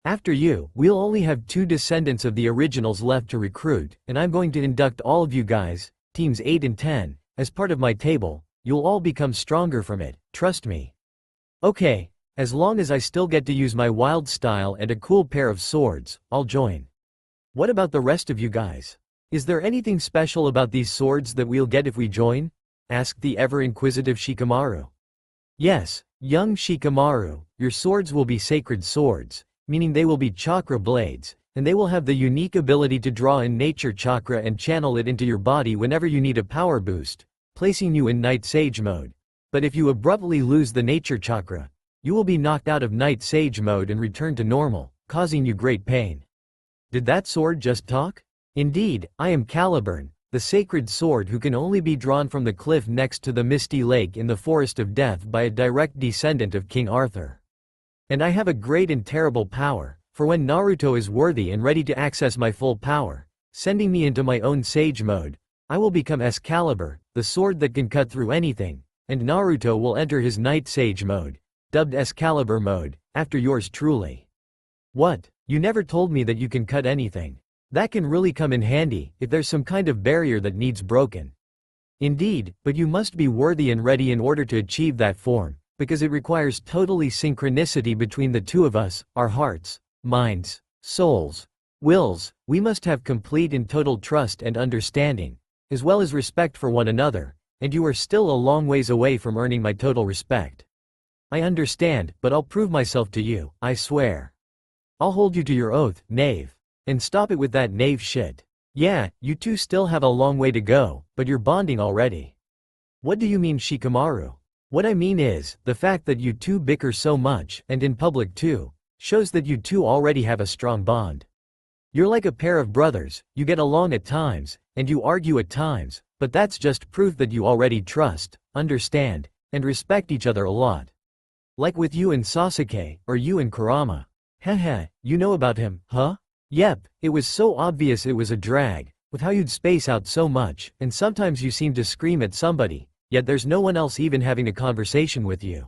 After you, we'll only have 2 descendants of the originals left to recruit, and I'm going to induct all of you guys, teams 8 and 10, as part of my table. You'll all become stronger from it, trust me. Okay. As long as I still get to use my wild style and a cool pair of swords, I'll join. What about the rest of you guys? Is there anything special about these swords that we'll get if we join? Asked the ever-inquisitive Shikamaru. Yes, young Shikamaru, your swords will be sacred swords, meaning they will be chakra blades, and they will have the unique ability to draw in nature chakra and channel it into your body whenever you need a power boost, placing you in Night Sage mode. But if you abruptly lose the nature chakra, you will be knocked out of Night Sage mode and return to normal, causing you great pain. Did that sword just talk? Indeed, I am Caliburn, the sacred sword who can only be drawn from the cliff next to the Misty Lake in the Forest of Death by a direct descendant of King Arthur. And I have a great and terrible power, for when Naruto is worthy and ready to access my full power, sending me into my own Sage mode, I will become Excalibur, the sword that can cut through anything, and Naruto will enter his Night Sage mode, dubbed Excalibur mode, after yours truly. What? You never told me that you can cut anything. That can really come in handy, if there's some kind of barrier that needs broken. Indeed, but you must be worthy and ready in order to achieve that form, because it requires totally synchronicity between the two of us, our hearts, minds, souls, wills. We must have complete and total trust and understanding, as well as respect for one another, and you are still a long ways away from earning my total respect. I understand, but I'll prove myself to you, I swear. I'll hold you to your oath, knave. And stop it with that knave shit. Yeah, you two still have a long way to go, but you're bonding already. What do you mean, Shikamaru? What I mean is, the fact that you two bicker so much, and in public too, shows that you two already have a strong bond. You're like a pair of brothers, you get along at times, and you argue at times, but that's just proof that you already trust, understand, and respect each other a lot. Like with you and Sasuke, or you and Kurama. Heh, you know about him, huh? Yep, it was so obvious it was a drag, with how you'd space out so much, and sometimes you seem to scream at somebody, yet there's no one else even having a conversation with you.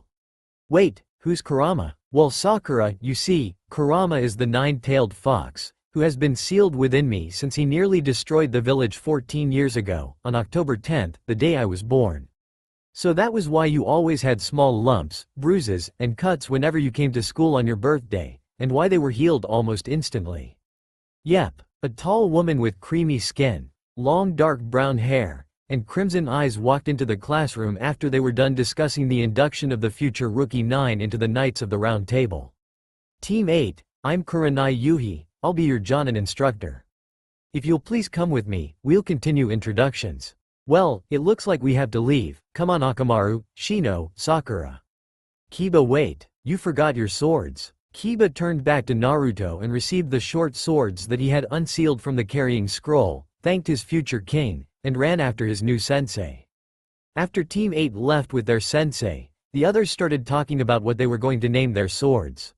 Wait, who's Kurama? Well, Sakura, you see, Kurama is the 9-tailed fox, who has been sealed within me since he nearly destroyed the village 14 years ago, on October 10th, the day I was born. So that was why you always had small lumps, bruises, and cuts whenever you came to school on your birthday, and why they were healed almost instantly. Yep, a tall woman with creamy skin, long dark brown hair, and crimson eyes walked into the classroom after they were done discussing the induction of the future Rookie 9 into the Knights of the Round Table. Team 8, I'm Kurenai Yuhi, I'll be your Jonin instructor. If you'll please come with me, we'll continue introductions. Well, it looks like we have to leave. Come on Akamaru, Shino, Sakura. Kiba, wait, you forgot your swords. Kiba turned back to Naruto and received the short swords that he had unsealed from the carrying scroll, thanked his future king, and ran after his new sensei. After Team 8 left with their sensei, the others started talking about what they were going to name their swords.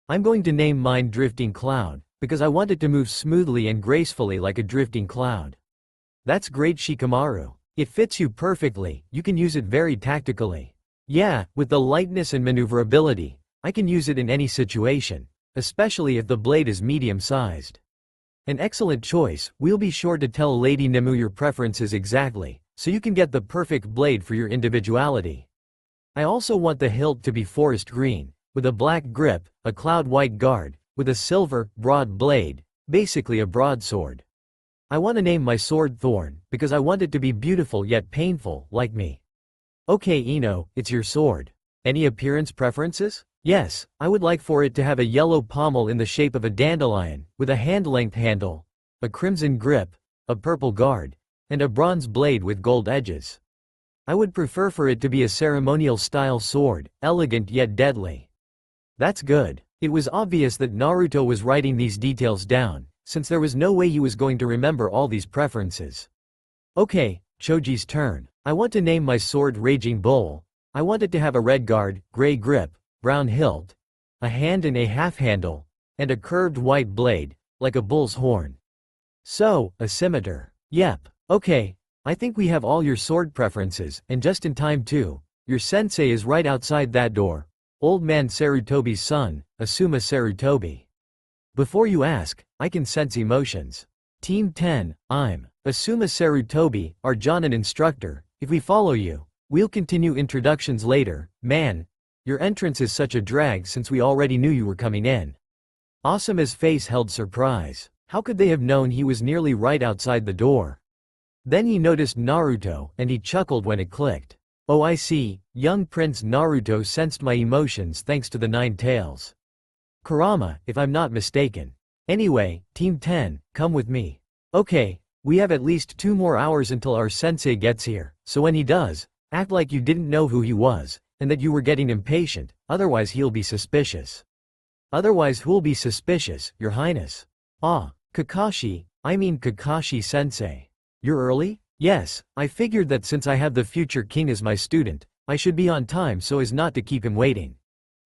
I'm going to name mine Drifting Cloud, because I want it to move smoothly and gracefully like a drifting cloud. That's great, Shikamaru. It fits you perfectly, you can use it very tactically. Yeah, with the lightness and maneuverability, I can use it in any situation, especially if the blade is medium-sized. An excellent choice. We'll be sure to tell Lady Nemu your preferences exactly, so you can get the perfect blade for your individuality. I also want the hilt to be forest green, with a black grip, a cloud white guard, with a silver, broad blade, basically a broadsword. I want to name my sword Thorn, because I want it to be beautiful yet painful, like me. Okay Ino, it's your sword. Any appearance preferences? Yes, I would like for it to have a yellow pommel in the shape of a dandelion, with a hand-length handle, a crimson grip, a purple guard, and a bronze blade with gold edges. I would prefer for it to be a ceremonial-style sword, elegant yet deadly. That's good. It was obvious that Naruto was writing these details down, since there was no way he was going to remember all these preferences. Okay, Choji's turn. I want to name my sword Raging Bull. I want it to have a red guard, gray grip, brown hilt, a hand and a half handle, and a curved white blade, like a bull's horn. So, a scimitar. Yep. Okay, I think we have all your sword preferences, and just in time too. Your sensei is right outside that door. Old man Sarutobi's son, Asuma Sarutobi. Before you ask, I can sense emotions. Team 10, I'm Asuma Sarutobi, our Jonin instructor. If we follow you, we'll continue introductions later. Man, your entrance is such a drag since we already knew you were coming in. Asuma's face held surprise. How could they have known he was nearly right outside the door? Then he noticed Naruto, and he chuckled when it clicked. Oh I see, young Prince Naruto sensed my emotions thanks to the 9 tails. Kurama, if I'm not mistaken. Anyway, Team 10, come with me. Okay, we have at least 2 more hours until our sensei gets here, so when he does, act like you didn't know who he was, and that you were getting impatient, otherwise he'll be suspicious. Otherwise who'll be suspicious, your highness? Ah, Kakashi, I mean Kakashi-sensei. You're early? Yes, I figured that since I have the future king as my student, I should be on time so as not to keep him waiting.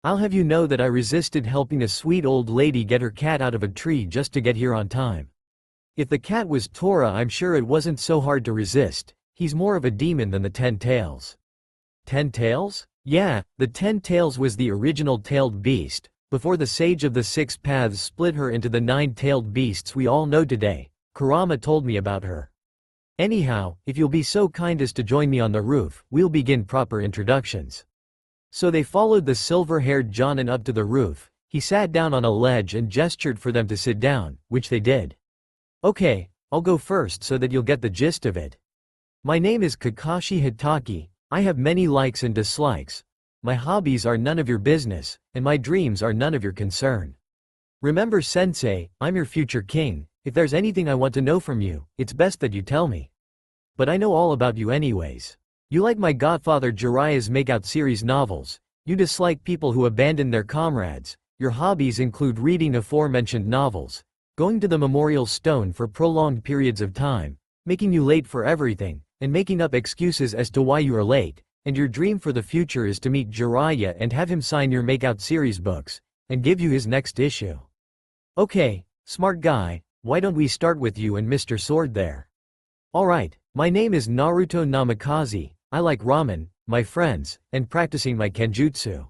I'll have you know that I resisted helping a sweet old lady get her cat out of a tree just to get here on time. If the cat was Tora, I'm sure it wasn't so hard to resist. He's more of a demon than the 10 tails. 10 tails? Yeah, the 10 tails was the original tailed beast, before the sage of the 6 paths split her into the 9 tailed beasts we all know today. Kurama told me about her. Anyhow, if you'll be so kind as to join me on the roof, we'll begin proper introductions. So they followed the silver-haired Jonin up to the roof. He sat down on a ledge and gestured for them to sit down, which they did. Okay, I'll go first so that you'll get the gist of it. My name is Kakashi Hitaki. I have many likes and dislikes. My hobbies are none of your business, and my dreams are none of your concern. Remember sensei, I'm your future king. If there's anything I want to know from you, it's best that you tell me. But I know all about you anyways. You like my Godfather Jiraiya's Makeout series novels. You dislike people who abandon their comrades. Your hobbies include reading aforementioned novels, going to the memorial stone for prolonged periods of time, making you late for everything, and making up excuses as to why you are late. And your dream for the future is to meet Jiraiya and have him sign your Makeout series books, and give you his next issue. Okay, smart guy. Why don't we start with you and Mr. Sword there? Alright, my name is Naruto Namikaze. I like ramen, my friends, and practicing my kenjutsu.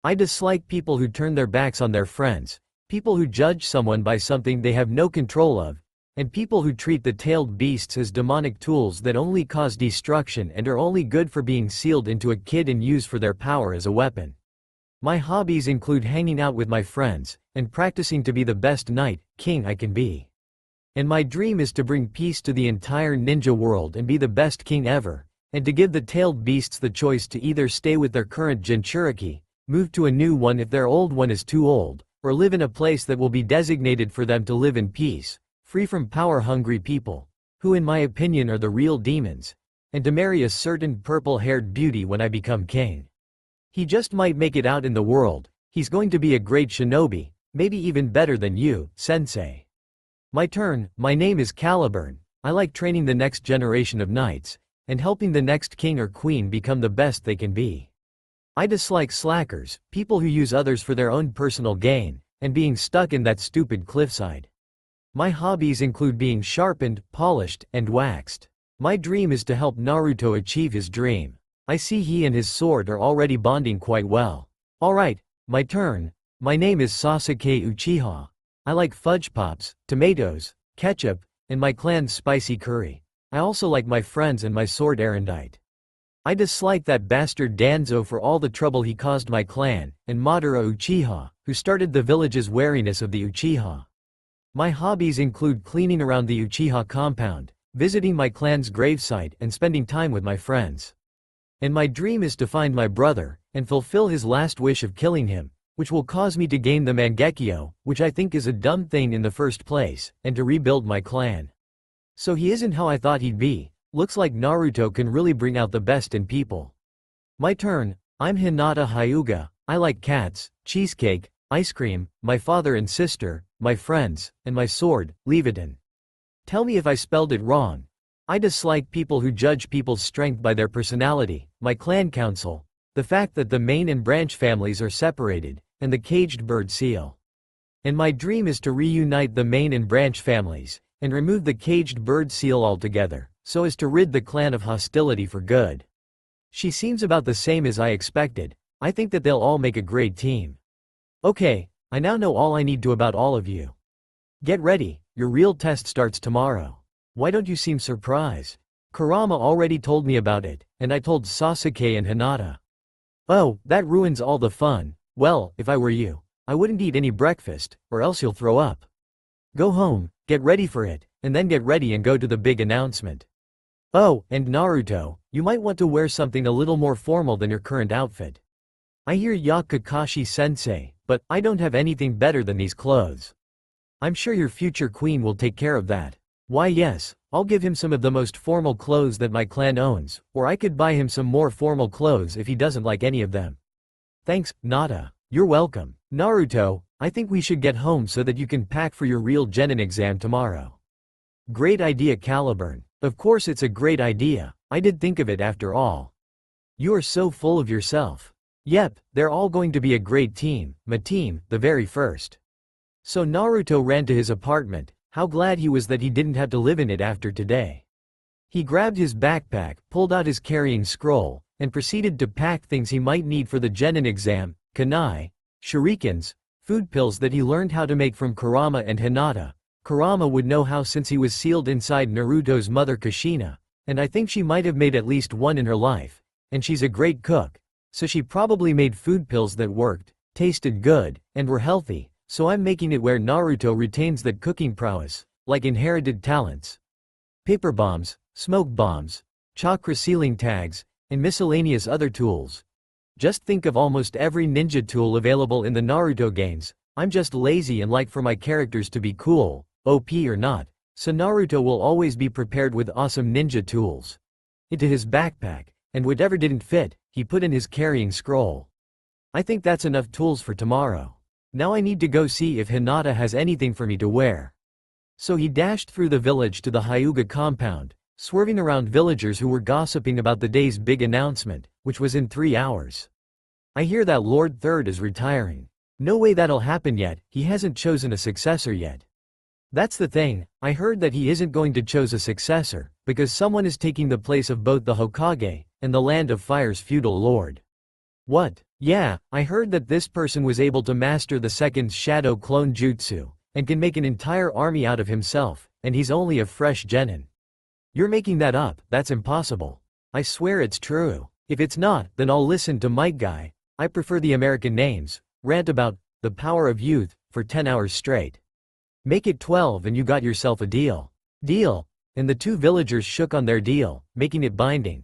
I dislike people who turn their backs on their friends, people who judge someone by something they have no control of, and people who treat the tailed beasts as demonic tools that only cause destruction and are only good for being sealed into a kid and used for their power as a weapon. My hobbies include hanging out with my friends, and practicing to be the best knight, king I can be. And my dream is to bring peace to the entire ninja world and be the best king ever, and to give the tailed beasts the choice to either stay with their current Jinchuriki, move to a new one if their old one is too old, or live in a place that will be designated for them to live in peace, free from power-hungry people, who in my opinion are the real demons, and to marry a certain purple-haired beauty when I become king. He just might make it out in the world, He's going to be a great shinobi, maybe even better than you, sensei. My turn. My name is Caliburn. I like training the next generation of knights, and helping the next king or queen become the best they can be. I dislike slackers, people who use others for their own personal gain, and being stuck in that stupid cliffside. My hobbies include being sharpened, polished, and waxed. My dream is to help Naruto achieve his dream. I see he and his sword are already bonding quite well. Alright, my turn. My name is Sasuke Uchiha. I like fudge pops, tomatoes, ketchup, and my clan's spicy curry. I also like my friends and my sword erudite. I dislike that bastard Danzo for all the trouble he caused my clan, and Madara Uchiha, who started the village's wariness of the Uchiha. My hobbies include cleaning around the Uchiha compound, visiting my clan's gravesite and spending time with my friends. And my dream is to find my brother, and fulfill his last wish of killing him, which will cause me to gain the Mangekyo, which I think is a dumb thing in the first place, and to rebuild my clan. So he isn't how I thought he'd be. Looks like Naruto can really bring out the best in people. My turn. I'm Hinata Hyuga. I like cats, cheesecake, ice cream, my father and sister, my friends, and my sword, Leviathan. Tell me if I spelled it wrong. I dislike people who judge people's strength by their personality, my clan council, the fact that the main and branch families are separated, and the caged bird seal. And my dream is to reunite the main and branch families, and remove the caged bird seal altogether, so as to rid the clan of hostility for good. She seems about the same as I expected. I think that they'll all make a great team. Okay, I now know all I need to about all of you. Get ready, your real test starts tomorrow. Why don't you seem surprised? Kurama already told me about it, and I told Sasuke and Hinata. Oh, that ruins all the fun. Well, if I were you, I wouldn't eat any breakfast, or else you'll throw up. Go home, get ready for it, and then get ready and go to the big announcement. Oh, and Naruto, you might want to wear something a little more formal than your current outfit. I hear ya Kakashi-sensei, but I don't have anything better than these clothes. I'm sure your future queen will take care of that. Why yes, I'll give him some of the most formal clothes that my clan owns, or I could buy him some more formal clothes if he doesn't like any of them. Thanks, Nata. You're welcome. Naruto, I think we should get home so that you can pack for your real genin exam tomorrow. Great idea, Caliburn. Of course it's a great idea, I did think of it after all. You are so full of yourself. Yep, they're all going to be a great team, my team, the very first. So Naruto ran to his apartment. How glad he was that he didn't have to live in it after today. He grabbed his backpack, pulled out his carrying scroll, and proceeded to pack things he might need for the genin exam, kunai, shurikens, food pills that he learned how to make from Kurama and Hinata. Kurama would know how since he was sealed inside Naruto's mother Kushina, and I think she might have made at least one in her life, and she's a great cook, so she probably made food pills that worked, tasted good, and were healthy. So I'm making it where Naruto retains that cooking prowess, like inherited talents. Paper bombs, smoke bombs, chakra sealing tags, and miscellaneous other tools. Just think of almost every ninja tool available in the Naruto games. I'm just lazy and like for my characters to be cool, OP or not, so Naruto will always be prepared with awesome ninja tools. Into his backpack, and whatever didn't fit, he put in his carrying scroll. I think that's enough tools for tomorrow. Now I need to go see if Hinata has anything for me to wear. So he dashed through the village to the Hyuga compound, swerving around villagers who were gossiping about the day's big announcement, which was in 3 hours. I hear that Lord Third is retiring. No way that'll happen yet, he hasn't chosen a successor yet. That's the thing, I heard that he isn't going to choose a successor, because someone is taking the place of both the Hokage, and the Land of Fire's feudal lord. What? Yeah, I heard that this person was able to master the second shadow clone jutsu, and can make an entire army out of himself, and he's only a fresh genin. You're making that up, that's impossible. I swear it's true. If it's not, then I'll listen to Mike Guy, I prefer the American names, rant about the power of youth for 10 hours straight. Make it 12 and you got yourself a deal. Deal. And the two villagers shook on their deal, making it binding.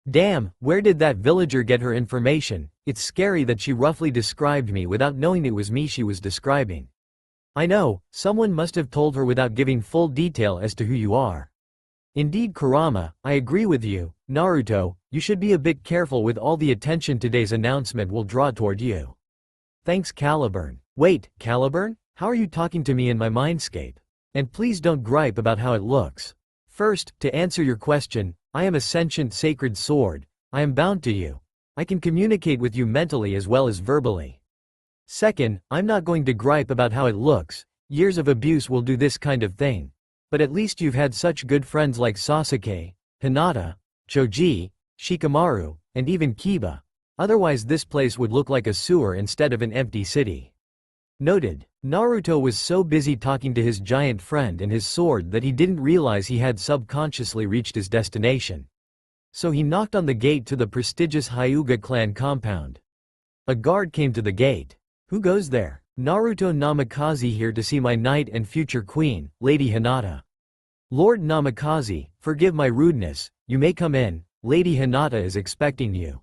Damn, where did that villager get her information? It's scary that she roughly described me without knowing it was me she was describing. I know, someone must have told her without giving full detail as to who you are. Indeed, Kurama, I agree with you. Naruto, you should be a bit careful with all the attention today's announcement will draw toward you. Thanks Caliburn. Wait, Caliburn? How are you talking to me in my mindscape? And please don't gripe about how it looks. First, to answer your question, I am a sentient sacred sword. I am bound to you. I can communicate with you mentally as well as verbally. Second, I'm not going to gripe about how it looks. Years of abuse will do this kind of thing. But at least you've had such good friends like Sasuke, Hinata, Choji, Shikamaru, and even Kiba. Otherwise this place would look like a sewer instead of an empty city. Noted. Naruto was so busy talking to his giant friend and his sword that he didn't realize he had subconsciously reached his destination. So he knocked on the gate to the prestigious Hyuga clan compound. A guard came to the gate. Who goes there? Naruto Namikaze here to see my knight and future queen, Lady Hinata. Lord Namikaze, forgive my rudeness, you may come in, Lady Hinata is expecting you.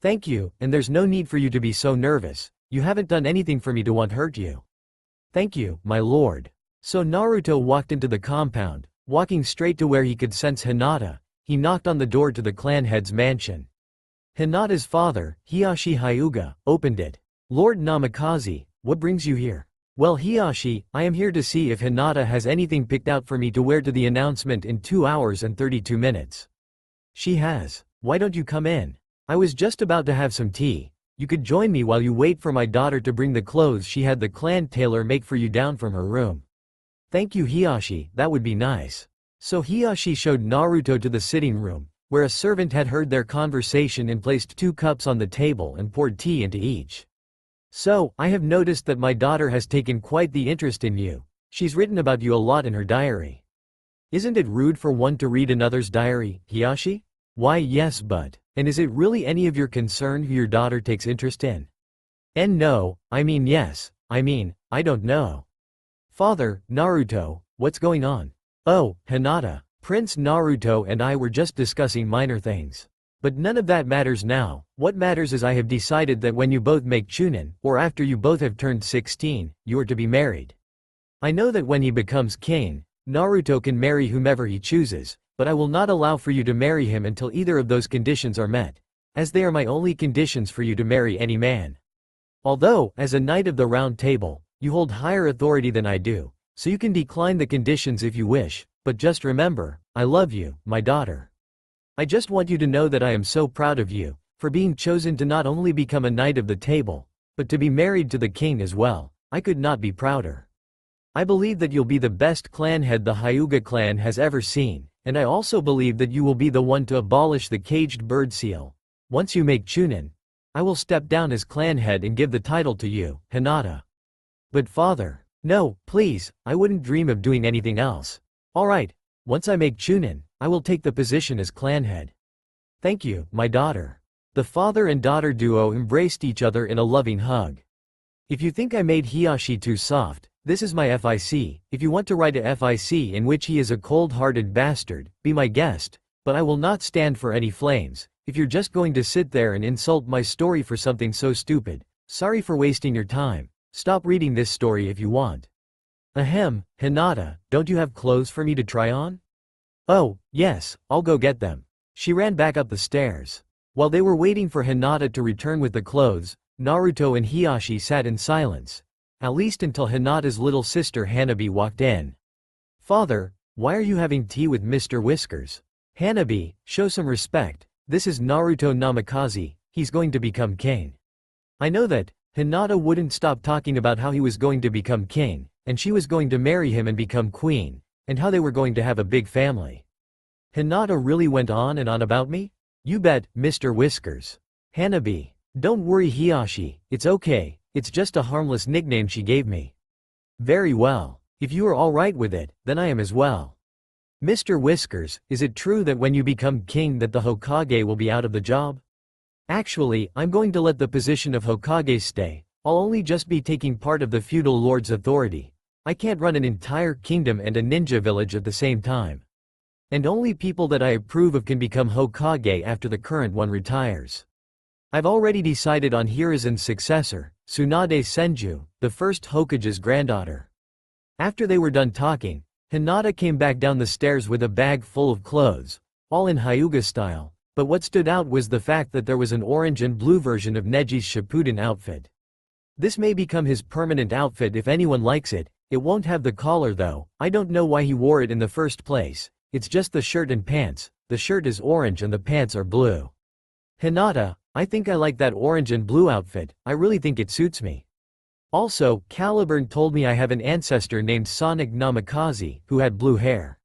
Thank you, and there's no need for you to be so nervous, you haven't done anything for me to want hurt you. Thank you, my lord. So Naruto walked into the compound, walking straight to where he could sense Hinata. He knocked on the door to the clan head's mansion. Hinata's father, Hiyashi Hyuga, opened it. Lord Namikaze, what brings you here? Well Hiyashi, I am here to see if Hinata has anything picked out for me to wear to the announcement in 2 hours and 32 minutes. She has. Why don't you come in? I was just about to have some tea. You could join me while you wait for my daughter to bring the clothes she had the clan tailor make for you down from her room. Thank you Hiyashi, that would be nice. So Hiyashi showed Naruto to the sitting room, where a servant had heard their conversation and placed 2 cups on the table and poured tea into each. So, I have noticed that my daughter has taken quite the interest in you. She's written about you a lot in her diary. Isn't it rude for one to read another's diary, Hiyashi? Why yes but, and is it really any of your concern who your daughter takes interest in? And no, I mean yes, I don't know. Father, Naruto, what's going on? Oh, Hinata, Prince Naruto and I were just discussing minor things. But none of that matters now. What matters is I have decided that when you both make Chunin, or after you both have turned 16, you are to be married. I know that when he becomes king, Naruto can marry whomever he chooses, but I will not allow for you to marry him until either of those conditions are met, as they are my only conditions for you to marry any man. Although, as a knight of the Round Table, you hold higher authority than I do, so you can decline the conditions if you wish, but just remember, I love you, my daughter. I just want you to know that I am so proud of you, for being chosen to not only become a knight of the table, but to be married to the king as well. I could not be prouder. I believe that you'll be the best clan head the Hyuga clan has ever seen, and I also believe that you will be the one to abolish the caged bird seal. Once you make Chunin, I will step down as clan head and give the title to you, Hinata. But father, no, please, I wouldn't dream of doing anything else. Alright, once I make Chunin, I will take the position as clan head. Thank you, my daughter. The father and daughter duo embraced each other in a loving hug. If you think I made Hiyashi too soft, this is my FIC. If you want to write a FIC in which he is a cold-hearted bastard, be my guest, but I will not stand for any flames. If you're just going to sit there and insult my story for something so stupid, sorry for wasting your time. Stop reading this story if you want. Ahem, Hinata, don't you have clothes for me to try on? Oh, yes, I'll go get them. She ran back up the stairs. While they were waiting for Hinata to return with the clothes, Naruto and Hiyashi sat in silence. At least until Hinata's little sister Hanabi walked in. Father, why are you having tea with Mr. Whiskers? Hanabi, show some respect. This is Naruto Namikaze, he's going to become king. I know that. Hinata wouldn't stop talking about how he was going to become king, and she was going to marry him and become queen, and how they were going to have a big family. Hinata really went on and on about me? You bet, Mr. Whiskers. Hanabi. Don't worry Hiyashi, it's okay, it's just a harmless nickname she gave me. Very well. If you are alright with it, then I am as well. Mr. Whiskers, is it true that when you become king that the Hokage will be out of the job? Actually, I'm going to let the position of Hokage stay. I'll only just be taking part of the feudal lord's authority. I can't run an entire kingdom and a ninja village at the same time. And only people that I approve of can become Hokage after the current one retires. I've already decided on Hiruzen's successor, Tsunade Senju, the first Hokage's granddaughter. After they were done talking, Hinata came back down the stairs with a bag full of clothes, all in Hyuga style, but what stood out was the fact that there was an orange and blue version of Neji's Shippuden outfit. This may become his permanent outfit if anyone likes it. It won't have the collar though. I don't know why he wore it in the first place. It's just the shirt and pants. The shirt is orange and the pants are blue. Hinata, I think I like that orange and blue outfit. I really think it suits me. Also, Caliburn told me I have an ancestor named Sonic Namikaze, who had blue hair.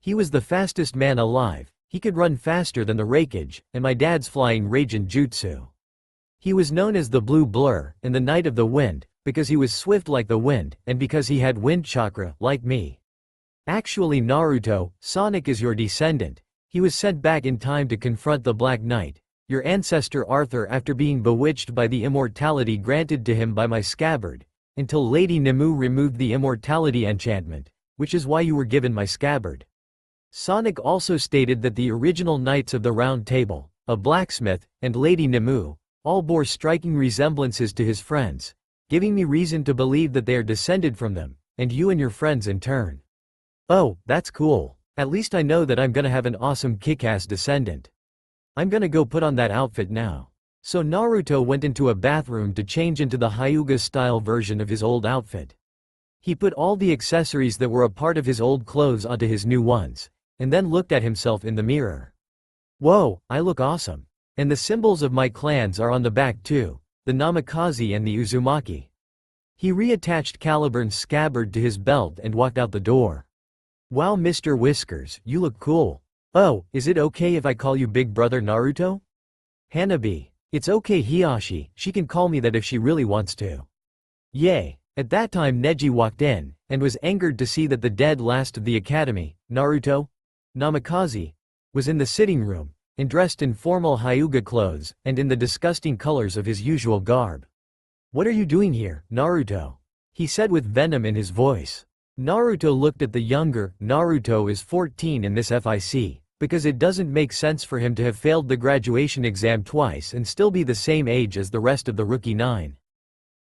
He was the fastest man alive. He could run faster than the Raikage, and my dad's flying Raijin Jutsu. He was known as the Blue Blur, and the Knight of the Wind, because he was swift like the wind, and because he had wind chakra, like me. Actually Naruto, Sonic is your descendant. He was sent back in time to confront the Black Knight, your ancestor Arthur, after being bewitched by the immortality granted to him by my scabbard, until Lady Nimue removed the immortality enchantment, which is why you were given my scabbard. Sonic also stated that the original Knights of the Round Table, a blacksmith, and Lady Nimue, all bore striking resemblances to his friends, giving me reason to believe that they are descended from them, and you and your friends in turn. Oh, that's cool. At least I know that I'm gonna have an awesome kick-ass descendant. I'm gonna go put on that outfit now. So Naruto went into a bathroom to change into the Hyuga-style version of his old outfit. He put all the accessories that were a part of his old clothes onto his new ones, and then looked at himself in the mirror. Whoa, I look awesome. And the symbols of my clans are on the back too, the Namikaze and the Uzumaki. He reattached Caliburn's scabbard to his belt and walked out the door. Wow, Mr. Whiskers, you look cool. Oh, is it okay if I call you Big Brother Naruto? Hanabi. It's okay Hiyashi, she can call me that if she really wants to. Yay. At that time Neji walked in, and was angered to see that the dead last of the academy, Naruto, Namikaze, was in the sitting room, and dressed in formal Hyuga clothes, and in the disgusting colors of his usual garb. What are you doing here, Naruto? He said with venom in his voice. Naruto looked at the younger. Naruto is 14 in this FIC, because it doesn't make sense for him to have failed the graduation exam twice and still be the same age as the rest of the Rookie 9.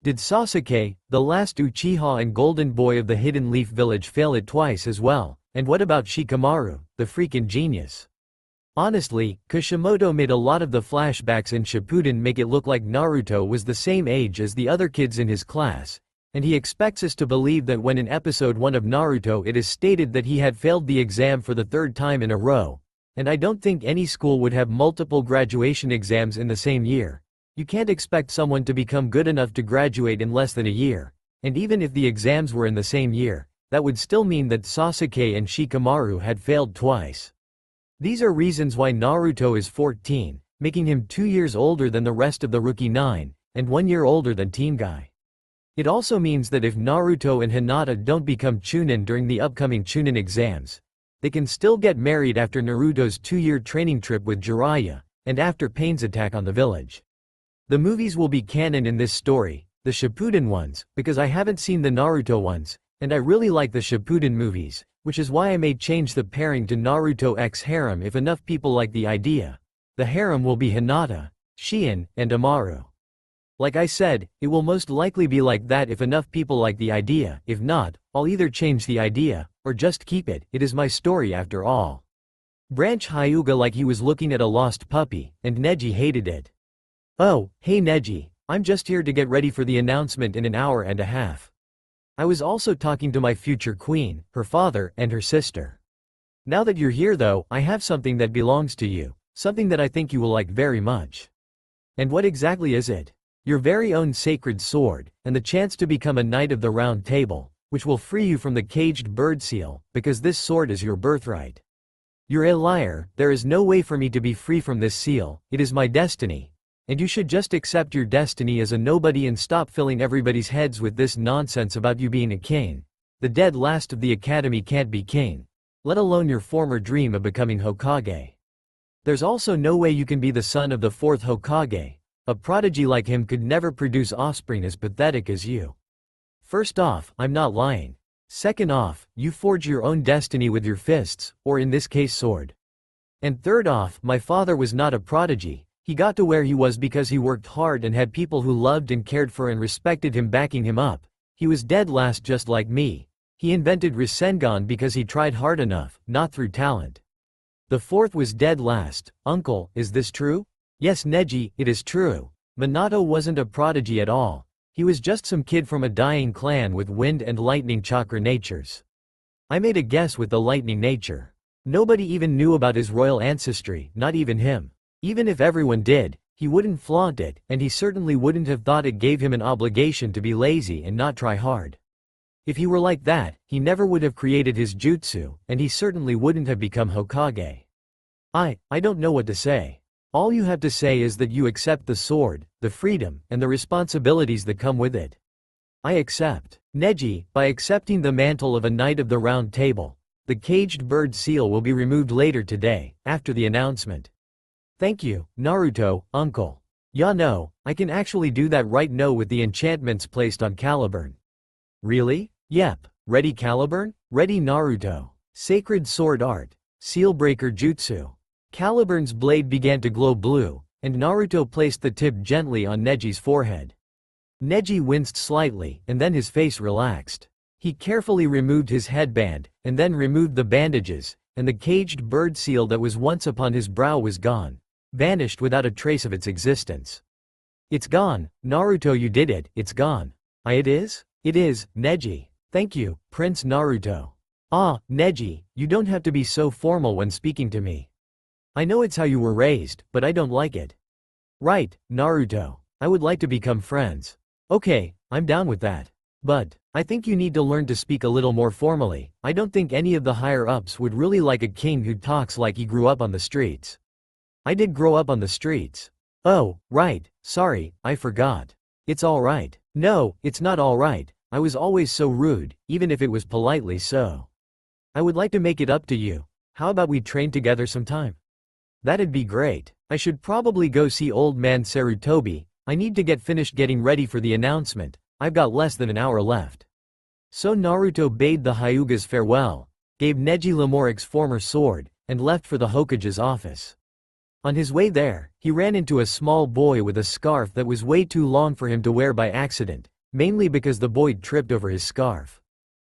Did Sasuke, the last Uchiha and golden boy of the Hidden Leaf Village, fail it twice as well? And what about Shikamaru, the freaking genius? Honestly, Kishimoto made a lot of the flashbacks in Shippuden make it look like Naruto was the same age as the other kids in his class, and he expects us to believe that when in episode 1 of Naruto it is stated that he had failed the exam for the third time in a row, and I don't think any school would have multiple graduation exams in the same year. You can't expect someone to become good enough to graduate in less than a year, and even if the exams were in the same year, that would still mean that Sasuke and Shikamaru had failed twice. These are reasons why Naruto is 14, making him 2 years older than the rest of the Rookie 9, and 1 year older than Team Guy. It also means that if Naruto and Hinata don't become Chunin during the upcoming Chunin exams, they can still get married after Naruto's 2-year training trip with Jiraiya, and after Pain's attack on the village. The movies will be canon in this story, the Shippuden ones, because I haven't seen the Naruto ones, and I really like the Shippuden movies, which is why I may change the pairing to Naruto x Harem if enough people like the idea. The harem will be Hinata, Shien, and Amaru. Like I said, it will most likely be like that if enough people like the idea. If not, I'll either change the idea, or just keep it. It is my story after all. Branch Hyuga like he was looking at a lost puppy, and Neji hated it. Oh, hey Neji, I'm just here to get ready for the announcement in an hour and a half. I was also talking to my future queen, her father, and her sister. Now that you're here though, I have something that belongs to you, something that I think you will like very much. And what exactly is it? Your very own sacred sword, and the chance to become a Knight of the Round Table, which will free you from the caged bird seal, because this sword is your birthright. You're a liar, there is no way for me to be free from this seal, it is my destiny. And you should just accept your destiny as a nobody and stop filling everybody's heads with this nonsense about you being a king. The dead last of the academy can't be king, let alone your former dream of becoming Hokage. There's also no way you can be the son of the 4th Hokage. A prodigy like him could never produce offspring as pathetic as you. First off, I'm not lying. Second off, you forge your own destiny with your fists, or in this case sword. And third off, my father was not a prodigy. He got to where he was because he worked hard and had people who loved and cared for and respected him backing him up. He was dead last just like me. He invented Rasengan because he tried hard enough, not through talent. The 4th was dead last. Uncle, is this true? Yes Neji, it is true. Minato wasn't a prodigy at all. He was just some kid from a dying clan with wind and lightning chakra natures. I made a guess with the lightning nature. Nobody even knew about his royal ancestry, not even him. Even if everyone did, he wouldn't flaunt it, and he certainly wouldn't have thought it gave him an obligation to be lazy and not try hard. If he were like that, he never would have created his jutsu, and he certainly wouldn't have become Hokage. I don't know what to say. All you have to say is that you accept the sword, the freedom, and the responsibilities that come with it. I accept. Neji, by accepting the mantle of a Knight of the Round Table, the caged bird seal will be removed later today, after the announcement. Thank you, Naruto, uncle. Yeah, no, I can actually do that right now with the enchantments placed on Caliburn. Really? Yep. Ready Caliburn? Ready Naruto. Sacred sword art. Sealbreaker jutsu. Caliburn's blade began to glow blue, and Naruto placed the tip gently on Neji's forehead. Neji winced slightly, and then his face relaxed. He carefully removed his headband, and then removed the bandages, and the caged bird seal that was once upon his brow was gone, vanished without a trace of its existence. It's gone, Naruto, you did it, it's gone. It is? It is, Neji. Thank you, Prince Naruto. Ah, Neji, you don't have to be so formal when speaking to me. I know it's how you were raised, but I don't like it. Right, Naruto. I would like to become friends. Okay, I'm down with that. But I think you need to learn to speak a little more formally. I don't think any of the higher-ups would really like a king who talks like he grew up on the streets. I did grow up on the streets. Oh, right, sorry, I forgot. It's all right. No, it's not all right. I was always so rude, even if it was politely so. I would like to make it up to you. How about we train together sometime? That'd be great. I should probably go see old man Sarutobi. I need to get finished getting ready for the announcement. I've got less than an hour left. So Naruto bade the Hyugas farewell, gave Neji Lamoric's former sword, and left for the Hokage's office. On his way there, he ran into a small boy with a scarf that was way too long for him to wear by accident, mainly because the boy tripped over his scarf.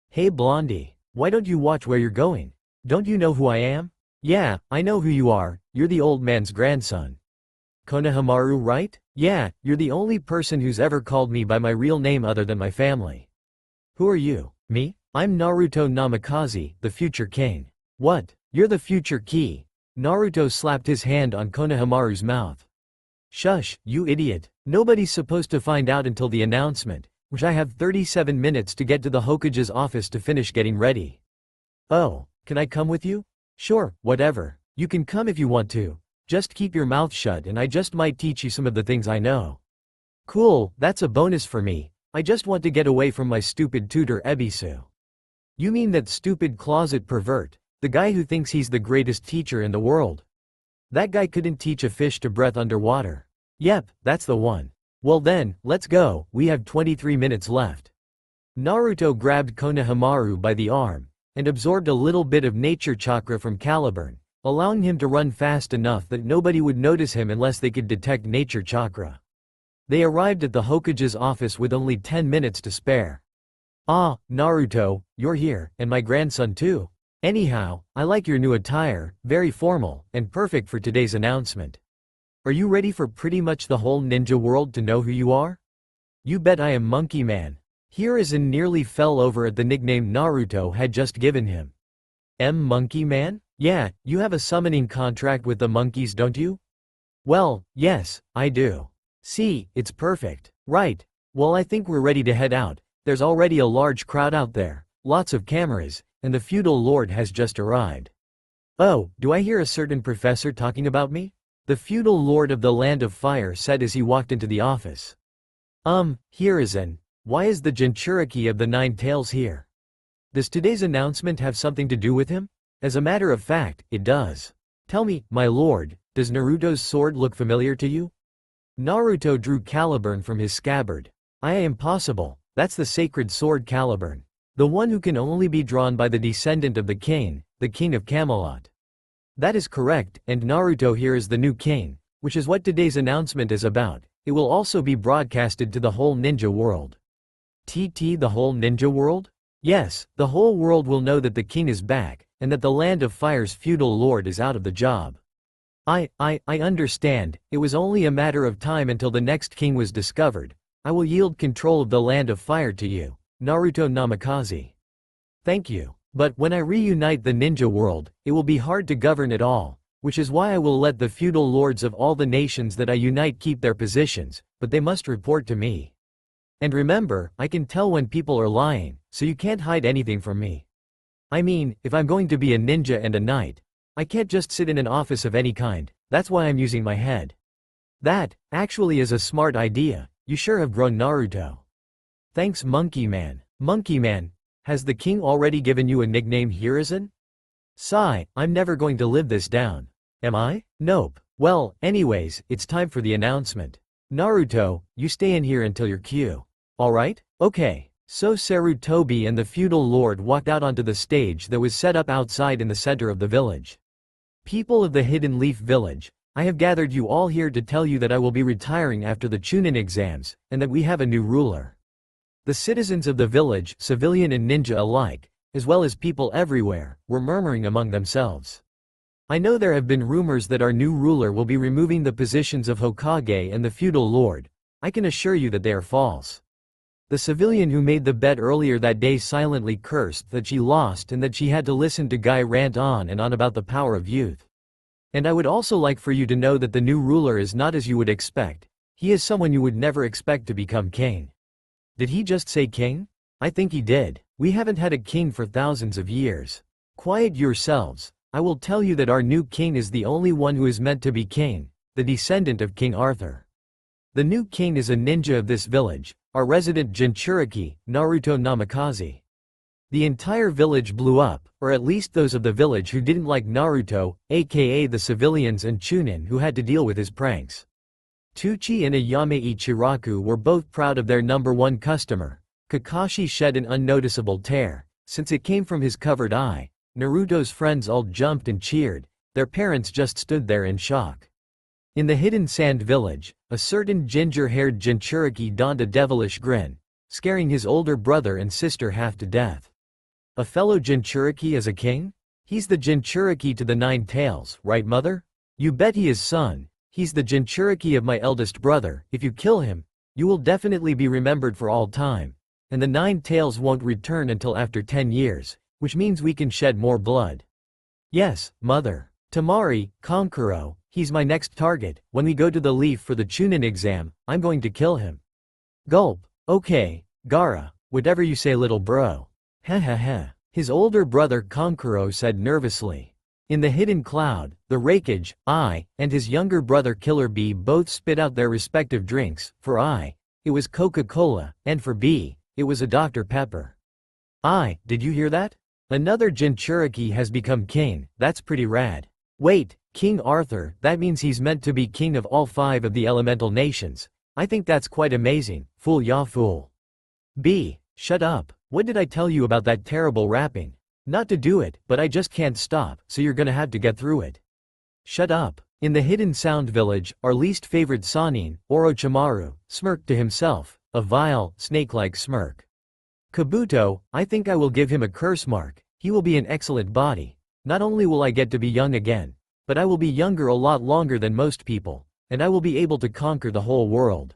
Hey Blondie, why don't you watch where you're going? Don't you know who I am? Yeah, I know who you are, you're the old man's grandson. Konohamaru, right? Yeah, you're the only person who's ever called me by my real name other than my family. Who are you? Me? I'm Naruto Namikaze, the future king. What? You're the future key. Naruto slapped his hand on Konohamaru's mouth. Shush, you idiot. Nobody's supposed to find out until the announcement, which I have 37 minutes to get to the Hokage's office to finish getting ready. Oh, can I come with you? Sure, whatever. You can come if you want to. Just keep your mouth shut and I just might teach you some of the things I know. Cool, that's a bonus for me. I just want to get away from my stupid tutor Ebisu. You mean that stupid closet pervert, the guy who thinks he's the greatest teacher in the world? That guy couldn't teach a fish to breathe underwater. Yep, that's the one. Well then, let's go, we have 23 minutes left. Naruto grabbed Konohamaru by the arm, and absorbed a little bit of nature chakra from Caliburn, allowing him to run fast enough that nobody would notice him unless they could detect nature chakra. They arrived at the Hokage's office with only 10 minutes to spare. Ah, Naruto, you're here, and my grandson too. Anyhow, I like your new attire, very formal, and perfect for today's announcement. Are you ready for pretty much the whole ninja world to know who you are? You bet I am Monkey Man. Hiruzen nearly fell over at the nickname Naruto had just given him. Monkey Man? Yeah, you have a summoning contract with the monkeys, don't you? Well, yes, I do. See, it's perfect. Right. Well, I think we're ready to head out. There's already a large crowd out there, lots of cameras, and the feudal lord has just arrived. Oh, do I hear a certain professor talking about me? The feudal lord of the Land of Fire said as he walked into the office. Hiruzen, why is the Jinchuriki of the Nine Tails here? Does today's announcement have something to do with him? As a matter of fact, it does. Tell me, my lord, does Naruto's sword look familiar to you? Naruto drew Caliburn from his scabbard. Impossible, that's the sacred sword Caliburn. The one who can only be drawn by the descendant of the king of Camelot. That is correct, and Naruto here is the new king, which is what today's announcement is about. It will also be broadcasted to the whole ninja world. The whole ninja world? Yes, the whole world will know that the king is back, and that the Land of Fire's feudal lord is out of the job. I understand, it was only a matter of time until the next king was discovered, I will yield control of the land of fire to you, Naruto Namikaze. Thank you. But when I reunite the ninja world, it will be hard to govern it all, which is why I will let the feudal lords of all the nations that I unite keep their positions, but they must report to me. And remember, I can tell when people are lying, so you can't hide anything from me. I mean, if I'm going to be a ninja and a knight, I can't just sit in an office of any kind, that's why I'm using my head. That, actually is a smart idea, you sure have grown Naruto. Thanks Monkey Man. Monkey Man, has the king already given you a nickname Hiruzen? Sigh, I'm never going to live this down. Am I? Nope. Well, anyways, it's time for the announcement. Naruto, you stay in here until your cue. Alright? Okay. So Sarutobi and the feudal lord walked out onto the stage that was set up outside in the center of the village. People of the Hidden Leaf Village, I have gathered you all here to tell you that I will be retiring after the Chunin exams, and that we have a new ruler. The citizens of the village, civilian and ninja alike, as well as people everywhere, were murmuring among themselves. I know there have been rumors that our new ruler will be removing the positions of Hokage and the feudal lord. I can assure you that they are false. The civilian who made the bet earlier that day silently cursed that she lost and that she had to listen to Guy rant on and on about the power of youth. And I would also like for you to know that the new ruler is not as you would expect. He is someone you would never expect to become king. Did he just say king? I think he did. We haven't had a king for thousands of years. Quiet yourselves. I will tell you that our new king is the only one who is meant to be king, the descendant of King Arthur. The new king is a ninja of this village, our resident Jinchuriki, Naruto Namikaze. The entire village blew up, or at least those of the village who didn't like Naruto, aka the civilians and Chunin who had to deal with his pranks. Tuchi and Ayame Ichiraku were both proud of their #1 customer. Kakashi shed an unnoticeable tear, since it came from his covered eye. Naruto's friends all jumped and cheered, their parents just stood there in shock. In the Hidden Sand Village, a certain ginger-haired Jinchuriki donned a devilish grin, scaring his older brother and sister half to death. A fellow Jinchuriki as a king? He's the Jinchuriki to the 9 tails, right mother? You bet he is son. He's the Jinchuriki of my eldest brother. If you kill him, you will definitely be remembered for all time. And the 9 tails won't return until after 10 years, which means we can shed more blood. Yes, mother. Tamari, Kankuro, he's my next target. When we go to the leaf for the Chunin exam, I'm going to kill him. Gulp. Okay, Gaara, whatever you say little bro. Heh heh heh. His older brother Kankuro said nervously. In the hidden cloud, the Raikage, I, and his younger brother Killer B both spit out their respective drinks. For I, it was Coca-Cola, and for B, it was a Dr. Pepper. Did you hear that? Another Jinchuriki has become king, that's pretty rad. Wait, King Arthur, that means he's meant to be king of all 5 of the elemental nations. I think that's quite amazing, fool ya fool. B, shut up, what did I tell you about that terrible rapping? Not to do it, but I just can't stop, so you're gonna have to get through it. Shut up. In the Hidden Sound Village, our least favorite Sannin, Orochimaru, smirked to himself, a vile, snake-like smirk. Kabuto, I think I will give him a curse mark. He will be an excellent body. Not only will I get to be young again, but I will be younger a lot longer than most people, and I will be able to conquer the whole world.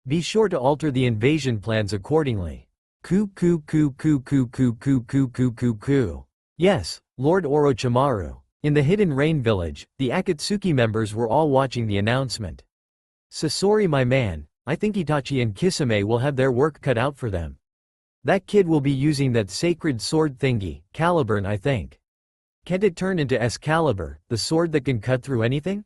Be sure to alter the invasion plans accordingly. Coo. Yes, Lord Orochimaru. In the Hidden Rain Village, the Akatsuki members were all watching the announcement. Sasori my man, I think Itachi and Kisame will have their work cut out for them. That kid will be using that sacred sword thingy, Caliburn I think. Can't it turn into Excalibur, the sword that can cut through anything?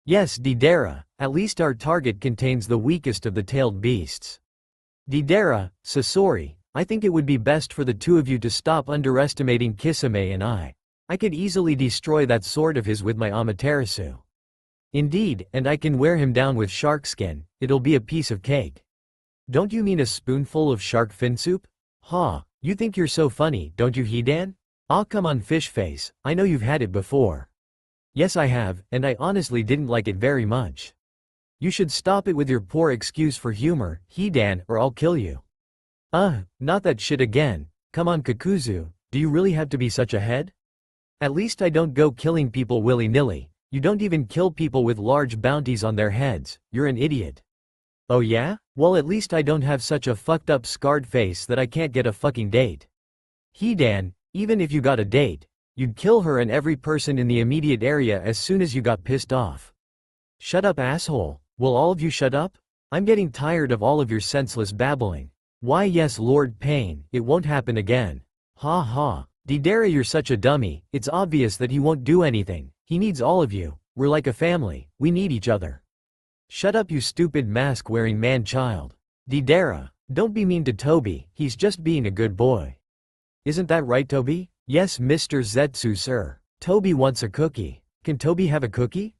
Yes Deidara, at least our target contains the weakest of the tailed beasts. Deidara, Sasori, I think it would be best for the two of you to stop underestimating Kisame and I could easily destroy that sword of his with my Amaterasu. Indeed, and I can wear him down with shark skin, it'll be a piece of cake. Don't you mean a spoonful of shark fin soup? Ha, you think you're so funny, don't you Hidan? Ah come on fish face, I know you've had it before. Yes I have, and I honestly didn't like it very much. You should stop it with your poor excuse for humor, Hidan, or I'll kill you. Not that shit again. Come on Kakuzu, do you really have to be such a head? At least I don't go killing people willy-nilly. You don't even kill people with large bounties on their heads, you're an idiot. Oh yeah? Well, at least I don't have such a fucked up scarred face that I can't get a fucking date. Hidan, even if you got a date, you'd kill her and every person in the immediate area as soon as you got pissed off. Shut up, asshole. Will all of you shut up? I'm getting tired of all of your senseless babbling. Why yes, Lord Payne, it won't happen again. Ha ha. Deidara, you're such a dummy, it's obvious that he won't do anything. He needs all of you. We're like a family, we need each other. Shut up, you stupid mask-wearing man-child. Deidara, don't be mean to Toby, he's just being a good boy. Isn't that right, Toby? Yes, Mr. Zetsu, sir. Toby wants a cookie. Can Toby have a cookie?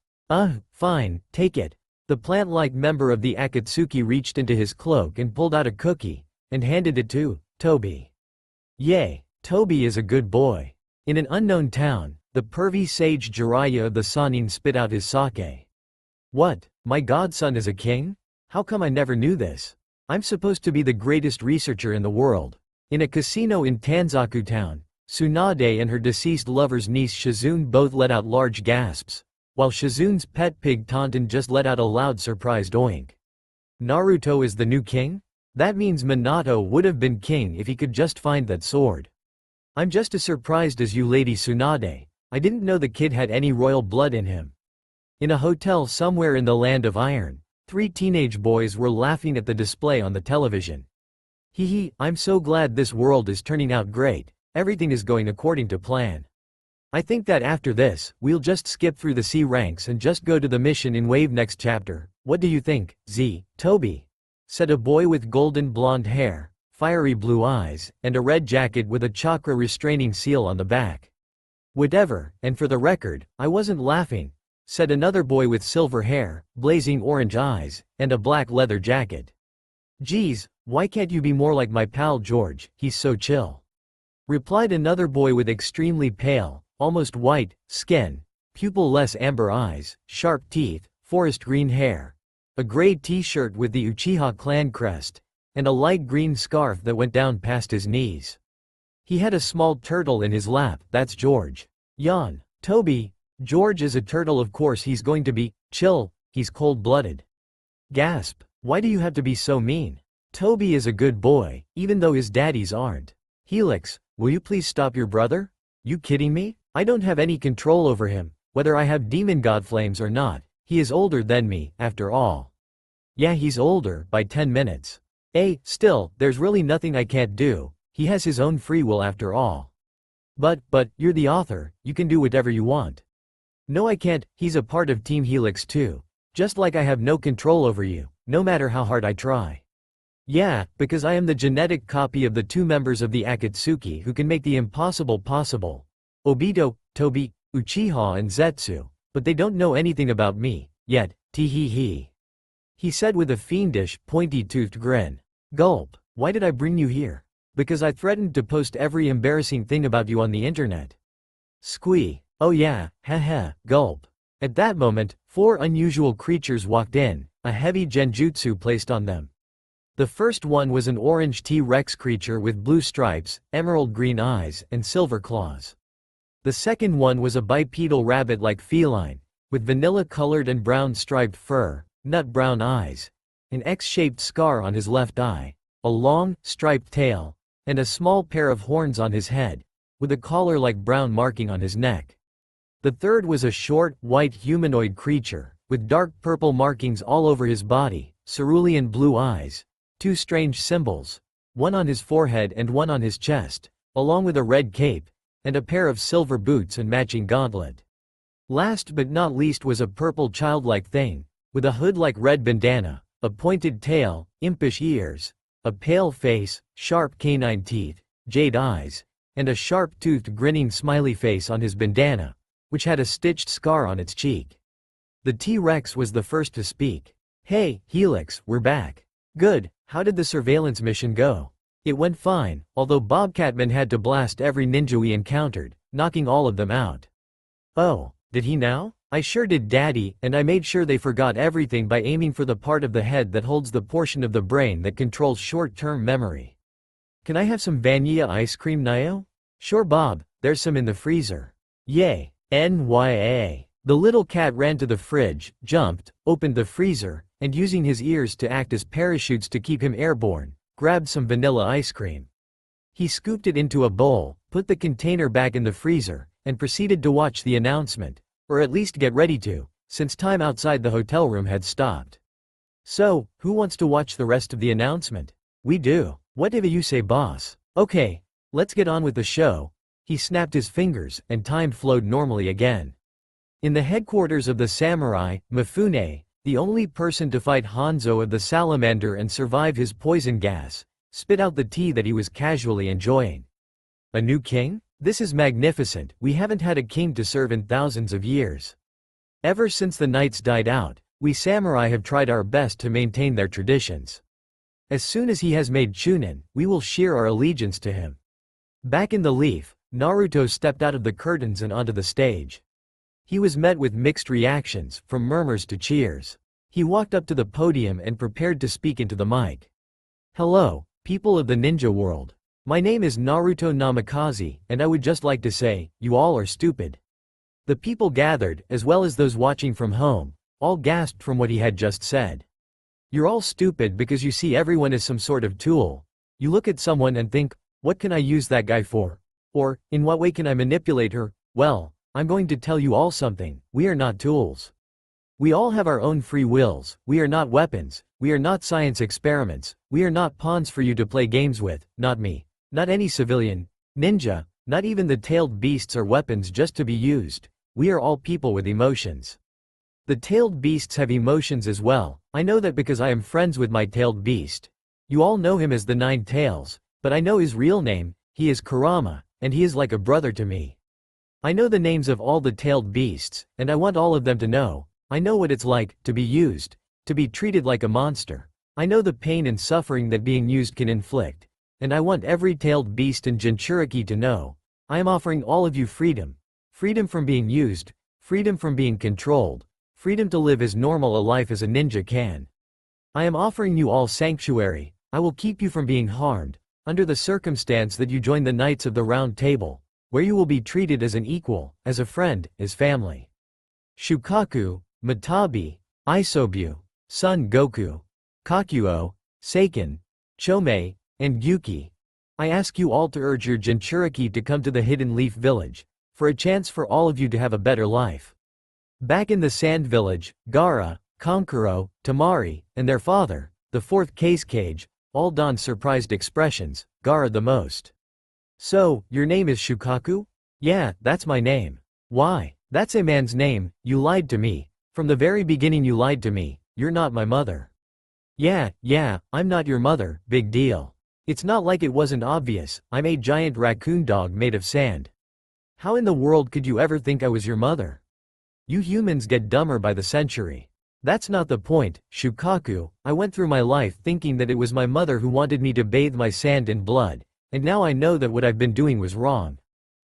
Fine, take it. The plant-like member of the Akatsuki reached into his cloak and pulled out a cookie, and handed it to Toby. Yay, Toby is a good boy. In an unknown town, the pervy sage Jiraiya of the Sannin spit out his sake. What? My godson is a king? How come I never knew this? I'm supposed to be the greatest researcher in the world. In a casino in Tanzaku town, Tsunade and her deceased lover's niece Shizune both let out large gasps, while Shizune's pet pig Taunton just let out a loud surprised oink. Naruto is the new king? That means Minato would have been king if he could just find that sword. I'm just as surprised as you, Lady Tsunade. I didn't know the kid had any royal blood in him. In a hotel somewhere in the Land of Iron, 3 teenage boys were laughing at the display on the television. Hee hee, I'm so glad this world is turning out great. Everything is going according to plan. I think that after this, we'll just skip through the C ranks and just go to the mission in Wave next chapter. What do you think, Z, Toby? Said a boy with golden blonde hair, fiery blue eyes, and a red jacket with a chakra restraining seal on the back. Whatever, and for the record, I wasn't laughing, said another boy with silver hair, blazing orange eyes, and a black leather jacket. Geez, why can't you be more like my pal George, he's so chill. Replied another boy with extremely pale, almost white, skin, pupil-less amber eyes, sharp teeth, forest green hair, a gray t-shirt with the Uchiha clan crest, and a light green scarf that went down past his knees. He had a small turtle in his lap. That's George. Yawn. Toby, George is a turtle, of course he's going to be chill, he's cold-blooded. Gasp. Why do you have to be so mean? Toby is a good boy, even though his daddies aren't. Helix, will you please stop your brother? You kidding me? I don't have any control over him, whether I have demon god flames or not. He is older than me, after all. Yeah, he's older, by 10 minutes. Still, there's really nothing I can't do. He has his own free will after all. But, you're the author, you can do whatever you want. No, I can't, he's a part of Team Helix too. Just like I have no control over you, no matter how hard I try. Yeah, because I am the genetic copy of the 2 members of the Akatsuki who can make the impossible possible. Obito, Toby, Uchiha and Zetsu, but they don't know anything about me, yet, tee-hee-hee. He said with a fiendish, pointy-toothed grin. Gulp, why did I bring you here? Because I threatened to post every embarrassing thing about you on the internet. Squee, oh yeah, heh, gulp. At that moment, 4 unusual creatures walked in, a heavy genjutsu placed on them. The first one was an orange T-Rex creature with blue stripes, emerald green eyes, and silver claws. The second one was a bipedal rabbit-like feline, with vanilla-colored and brown-striped fur, nut-brown eyes, an X-shaped scar on his left eye, a long, striped tail, and a small pair of horns on his head, with a collar-like brown marking on his neck. The third was a short, white humanoid creature, with dark purple markings all over his body, cerulean blue eyes, 2 strange symbols, one on his forehead and one on his chest, along with a red cape, and a pair of silver boots and matching gauntlet. Last but not least was a purple childlike thing, with a hood-like red bandana, a pointed tail, impish ears, a pale face, sharp canine teeth, jade eyes, and a sharp-toothed grinning smiley face on his bandana, which had a stitched scar on its cheek. The T-Rex was the first to speak. Hey, Helix, we're back. Good, how did the surveillance mission go? It went fine, although Bobcatman had to blast every ninja we encountered, knocking all of them out. Oh, did he now? I sure did, Daddy, and I made sure they forgot everything by aiming for the part of the head that holds the portion of the brain that controls short-term memory. Can I have some vanilla ice cream, Nio? Sure, Bob, there's some in the freezer. Yay, NYA. The little cat ran to the fridge, jumped, opened the freezer, and using his ears to act as parachutes to keep him airborne, grabbed some vanilla ice cream. He scooped it into a bowl, put the container back in the freezer, and proceeded to watch the announcement, or at least get ready to, since time outside the hotel room had stopped. So, who wants to watch the rest of the announcement? We do. Whatever you say, boss. Okay, let's get on with the show. He snapped his fingers, and time flowed normally again. In the headquarters of the samurai, Mifune, the only person to fight Hanzo of the salamander and survive his poison gas, spit out the tea that he was casually enjoying. A new king? This is magnificent. We haven't had a king to serve in thousands of years. Ever since the knights died out, we samurai have tried our best to maintain their traditions. As soon as he has made Chunin, we will sheer our allegiance to him. Back in the Leaf, Naruto stepped out of the curtains and onto the stage. He was met with mixed reactions, from murmurs to cheers. He walked up to the podium and prepared to speak into the mic. Hello, people of the ninja world. My name is Naruto Namikaze, and I would just like to say, you all are stupid. The people gathered, as well as those watching from home, all gasped from what he had just said. You're all stupid because you see everyone as some sort of tool. You look at someone and think, what can I use that guy for? Or, in what way can I manipulate her? Well, I'm going to tell you all something. We are not tools. We all have our own free wills. We are not weapons. We are not science experiments. We are not pawns for you to play games with. Not me. Not any civilian. Ninja. Not even the tailed beasts are weapons just to be used. We are all people with emotions. The tailed beasts have emotions as well. I know that because I am friends with my tailed beast. You all know him as the Nine Tails, but I know his real name. He is Kurama, and he is like a brother to me. I know the names of all the tailed beasts, and I want all of them to know. I know what it's like, to be used, to be treated like a monster. I know the pain and suffering that being used can inflict, and I want every tailed beast in Jinchuriki to know. I am offering all of you freedom. Freedom from being used, freedom from being controlled, freedom to live as normal a life as a ninja can. I am offering you all sanctuary. I will keep you from being harmed, under the circumstance that you join the Knights of the Round Table, where you will be treated as an equal, as a friend, as family. Shukaku, Matabi, Isobu, Son Goku, Kakuo, Seiken, Chomei, and Gyuki. I ask you all to urge your Jinchuriki to come to the Hidden Leaf Village, for a chance for all of you to have a better life. Back in the Sand Village, Gaara, Kankuro, Tamari, and their father, the fourth case cage, all donned surprised expressions, Gaara the most. So, your name is Shukaku? Yeah, that's my name. Why? That's a man's name. You lied to me. From the very beginning you lied to me. You're not my mother. Yeah, I'm not your mother, big deal. It's not like it wasn't obvious. I'm a giant raccoon dog made of sand. How in the world could you ever think I was your mother? You humans get dumber by the century. That's not the point, Shukaku. I went through my life thinking that it was my mother who wanted me to bathe my sand in blood. And now I know that what I've been doing was wrong.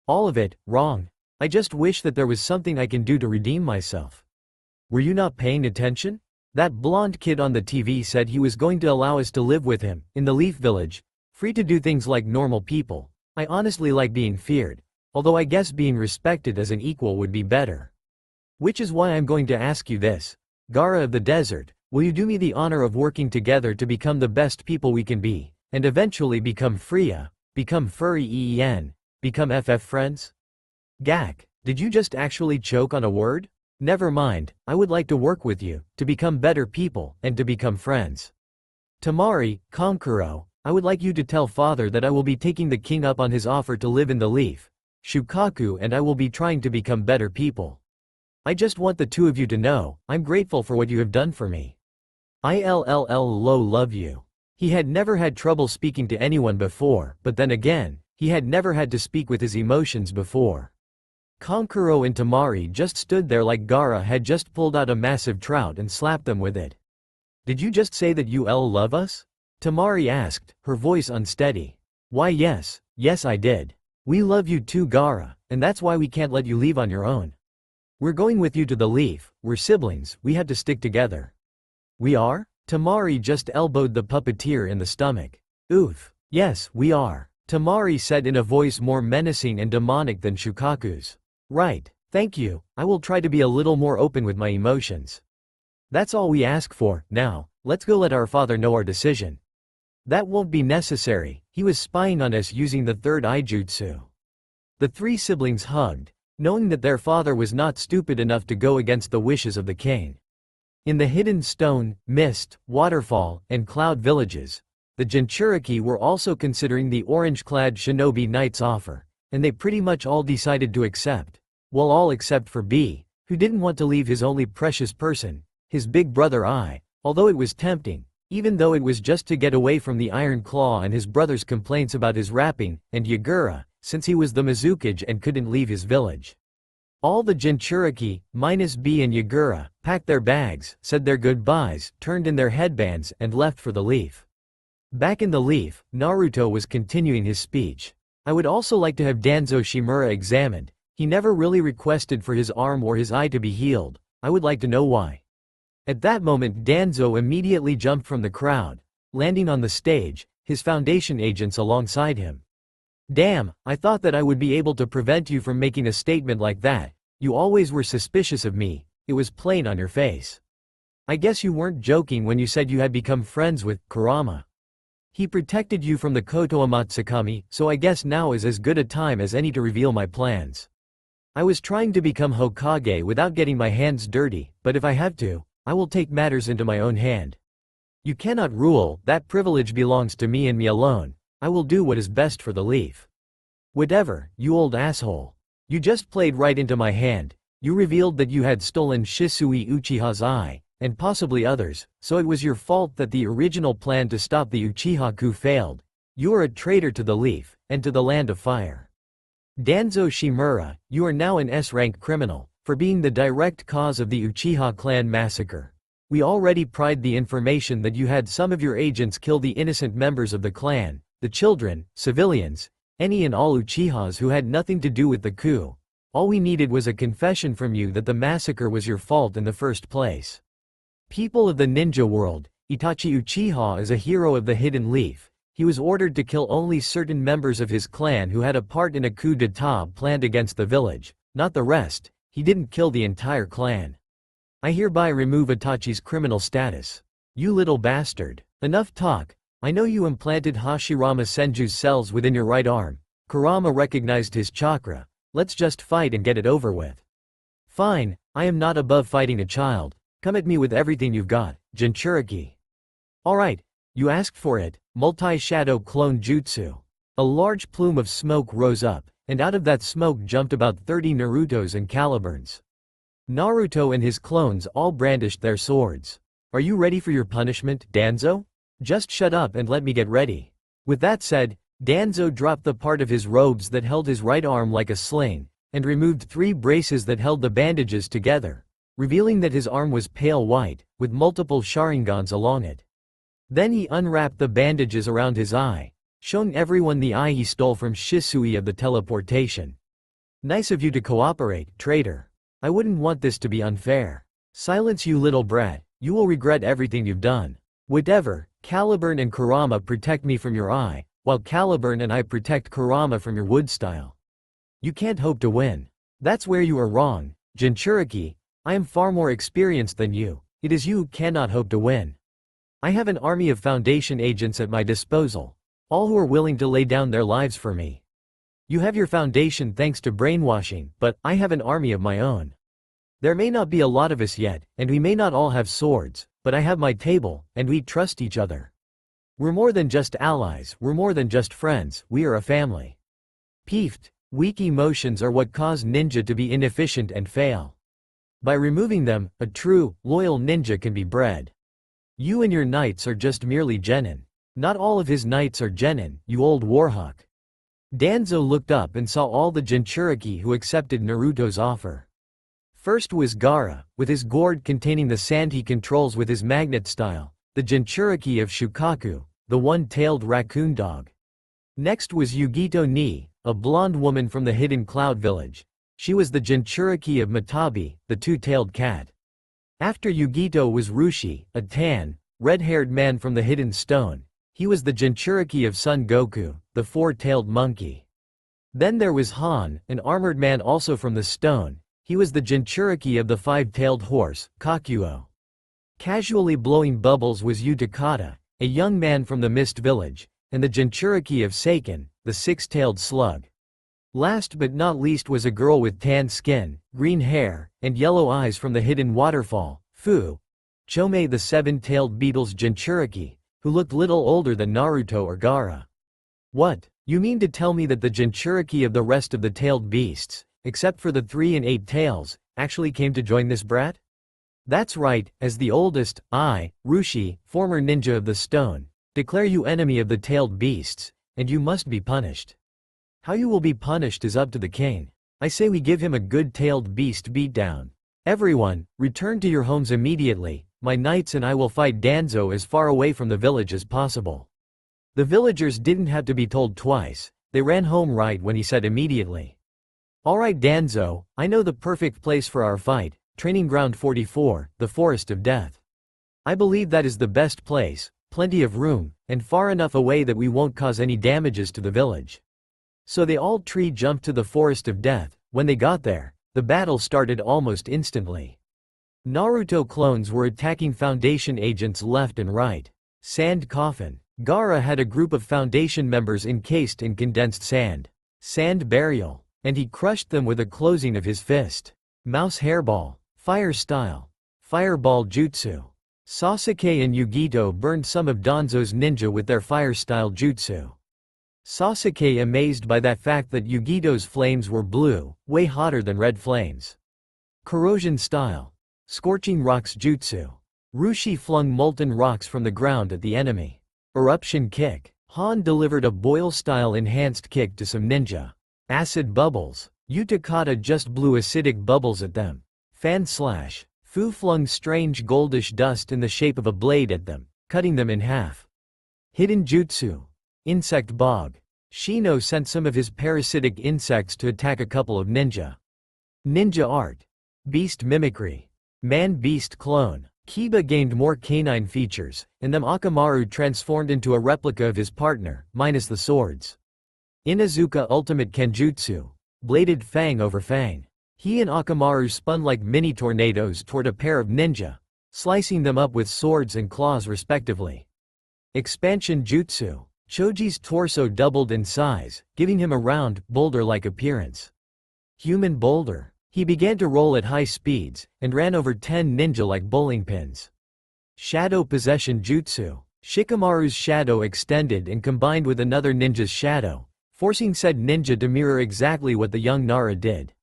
All of it, wrong. I just wish that there was something I can do to redeem myself. Were you not paying attention? That blonde kid on the TV said he was going to allow us to live with him, in the Leaf Village, free to do things like normal people. I honestly like being feared, although I guess being respected as an equal would be better. Which is why I'm going to ask you this. Gaara of the Desert, will you do me the honor of working together to become the best people we can be? And eventually become Freya, become Furry EEN, become FF friends? Gak, did you just actually choke on a word? Never mind, I would like to work with you, to become better people, and to become friends. Tamari, Kankuro, I would like you to tell father that I will be taking the king up on his offer to live in the leaf. Shukaku and I will be trying to become better people. I just want the two of you to know, I'm grateful for what you have done for me. Love you. He had never had trouble speaking to anyone before, but then again, he had never had to speak with his emotions before. Kankuro and Tamari just stood there like Gaara had just pulled out a massive trout and slapped them with it. Did you just say that you love us? Tamari asked, her voice unsteady. Why yes I did. We love you too Gaara, and that's why we can't let you leave on your own. We're going with you to the leaf, we're siblings, we had to stick together. We are? Tamari just elbowed the puppeteer in the stomach. Oof. Yes, we are. Tamari said in a voice more menacing and demonic than Shukaku's. Right. Thank you, I will try to be a little more open with my emotions. That's all we ask for. Now, let's go let our father know our decision. That won't be necessary, he was spying on us using the third eye jutsu. The three siblings hugged, knowing that their father was not stupid enough to go against the wishes of the king. In the hidden stone, mist, waterfall, and cloud villages, the Jinchuriki were also considering the orange-clad shinobi knight's offer, and they pretty much all decided to accept. Well, all except for B, who didn't want to leave his only precious person, his big brother I, although it was tempting, even though it was just to get away from the Iron Claw and his brother's complaints about his rapping, and Yagura, since he was the Mizukage and couldn't leave his village. All the Jinchuriki, minus B and Yagura, packed their bags, said their goodbyes, turned in their headbands, and left for the leaf. Back in the leaf, Naruto was continuing his speech. I would also like to have Danzo Shimura examined. He never really requested for his arm or his eye to be healed. I would like to know why. At that moment Danzo immediately jumped from the crowd, landing on the stage, his Foundation agents alongside him. Damn, I thought that I would be able to prevent you from making a statement like that. You always were suspicious of me, it was plain on your face. I guess you weren't joking when you said you had become friends with Kurama. He protected you from the Kotoa Matsukami, so I guess now is as good a time as any to reveal my plans. I was trying to become Hokage without getting my hands dirty, but if I have to, I will take matters into my own hand. You cannot rule, that privilege belongs to me and me alone. I will do what is best for the leaf. Whatever, you old asshole. You just played right into my hand. You revealed that you had stolen Shisui Uchiha's eye, and possibly others, so it was your fault that the original plan to stop the Uchiha coup failed. You are a traitor to the leaf, and to the land of fire. Danzo Shimura, you are now an S-rank criminal, for being the direct cause of the Uchiha clan massacre. We already pried the information that you had some of your agents kill the innocent members of the clan, the children, civilians, any and all Uchihas who had nothing to do with the coup. All we needed was a confession from you that the massacre was your fault in the first place. People of the ninja world, Itachi Uchiha is a hero of the Hidden Leaf. He was ordered to kill only certain members of his clan who had a part in a coup d'etat planned against the village, not the rest. He didn't kill the entire clan. I hereby remove Itachi's criminal status. You little bastard. Enough talk. I know you implanted Hashirama Senju's cells within your right arm. Kurama recognized his chakra. Let's just fight and get it over with. Fine, I am not above fighting a child. Come at me with everything you've got, Jinchuriki. Alright, you asked for it, multi-shadow clone jutsu. A large plume of smoke rose up, and out of that smoke jumped about 30 Narutos and Caliburns. Naruto and his clones all brandished their swords. Are you ready for your punishment, Danzo? Just shut up and let me get ready. With that said, Danzo dropped the part of his robes that held his right arm like a sling, and removed 3 braces that held the bandages together, revealing that his arm was pale white, with multiple Sharingans along it. Then he unwrapped the bandages around his eye, showing everyone the eye he stole from Shisui of the teleportation. Nice of you to cooperate, traitor. I wouldn't want this to be unfair. Silence, you little brat, you will regret everything you've done. Whatever, Caliburn and Kurama protect me from your eye, while Caliburn and I protect Kurama from your wood style. You can't hope to win. That's where you are wrong, Jinchuriki. I am far more experienced than you. It is you who cannot hope to win. I have an army of Foundation agents at my disposal, all who are willing to lay down their lives for me. You have your Foundation thanks to brainwashing, but I have an army of my own. There may not be a lot of us yet, and we may not all have swords, but I have my table, and we trust each other. We're more than just allies, we're more than just friends, we are a family. Peeved, weak emotions are what cause ninja to be inefficient and fail. By removing them, a true, loyal ninja can be bred. You and your knights are just merely genin. Not all of his knights are genin, you old warhawk. Danzo looked up and saw all the Jinchuriki who accepted Naruto's offer. First was Gaara, with his gourd containing the sand he controls with his magnet style, the Jinchuriki of Shukaku, the one-tailed raccoon dog. Next was Yugito Ni, a blonde woman from the hidden cloud village. She was the Jinchuriki of Matabi, the two-tailed cat. After Yugito was Rushi, a tan, red-haired man from the hidden stone. He was the Jinchuriki of Son Goku, the four-tailed monkey. Then there was Han, an armored man also from the stone. He was the Jinchuriki of the five-tailed horse, Kakuo. Casually blowing bubbles was Utakata, a young man from the Mist Village, and the Jinchuriki of Seiken, the six-tailed slug. Last but not least was a girl with tan skin, green hair, and yellow eyes from the hidden waterfall, Fu Chome, the seven-tailed beetle's Jinchuriki, who looked little older than Naruto or Gaara. What? You mean to tell me that the Jinchuriki of the rest of the tailed beasts, except for the 3 and 8 tails, actually came to join this brat? That's right, as the oldest, I, Rushi, former ninja of the stone, declare you enemy of the tailed beasts, and you must be punished. How you will be punished is up to the king. I say we give him a good tailed beast beatdown. Everyone, return to your homes immediately. My knights and I will fight Danzo as far away from the village as possible. The villagers didn't have to be told twice, they ran home right when he said immediately. Alright Danzo, I know the perfect place for our fight, Training Ground 44, the Forest of Death. I believe that is the best place, plenty of room, and far enough away that we won't cause any damages to the village. So they all three jumped to the Forest of Death. When they got there, the battle started almost instantly. Naruto clones were attacking Foundation agents left and right. Sand Coffin. Gaara had a group of Foundation members encased in condensed sand. Sand Burial. And he crushed them with a closing of his fist. Mouse Hairball. Fire Style. Fireball Jutsu. Sasuke and Yugito burned some of Danzo's ninja with their Fire Style Jutsu. Sasuke amazed by that fact that Yugito's flames were blue, way hotter than red flames. Corrosion Style. Scorching Rocks Jutsu. Rushi flung molten rocks from the ground at the enemy. Eruption Kick. Han delivered a boil-style enhanced kick to some ninja. Acid Bubbles. Utakata just blew acidic bubbles at them. Fan Slash. Fu flung strange goldish dust in the shape of a blade at them, cutting them in half. Hidden Jutsu. Insect Bog. Shino sent some of his parasitic insects to attack a couple of ninja. Ninja Art. Beast Mimicry. Man-Beast Clone. Kiba gained more canine features, and then Akamaru transformed into a replica of his partner, minus the swords. Inazuka Ultimate Kenjutsu. Bladed Fang over Fang. He and Akamaru spun like mini-tornadoes toward a pair of ninja, slicing them up with swords and claws respectively. Expansion Jutsu. Choji's torso doubled in size, giving him a round, boulder-like appearance. Human Boulder. He began to roll at high speeds, and ran over 10 ninja like bowling pins. Shadow Possession Jutsu. Shikamaru's shadow extended and combined with another ninja's shadow, forcing said ninja to mirror exactly what the young Nara did.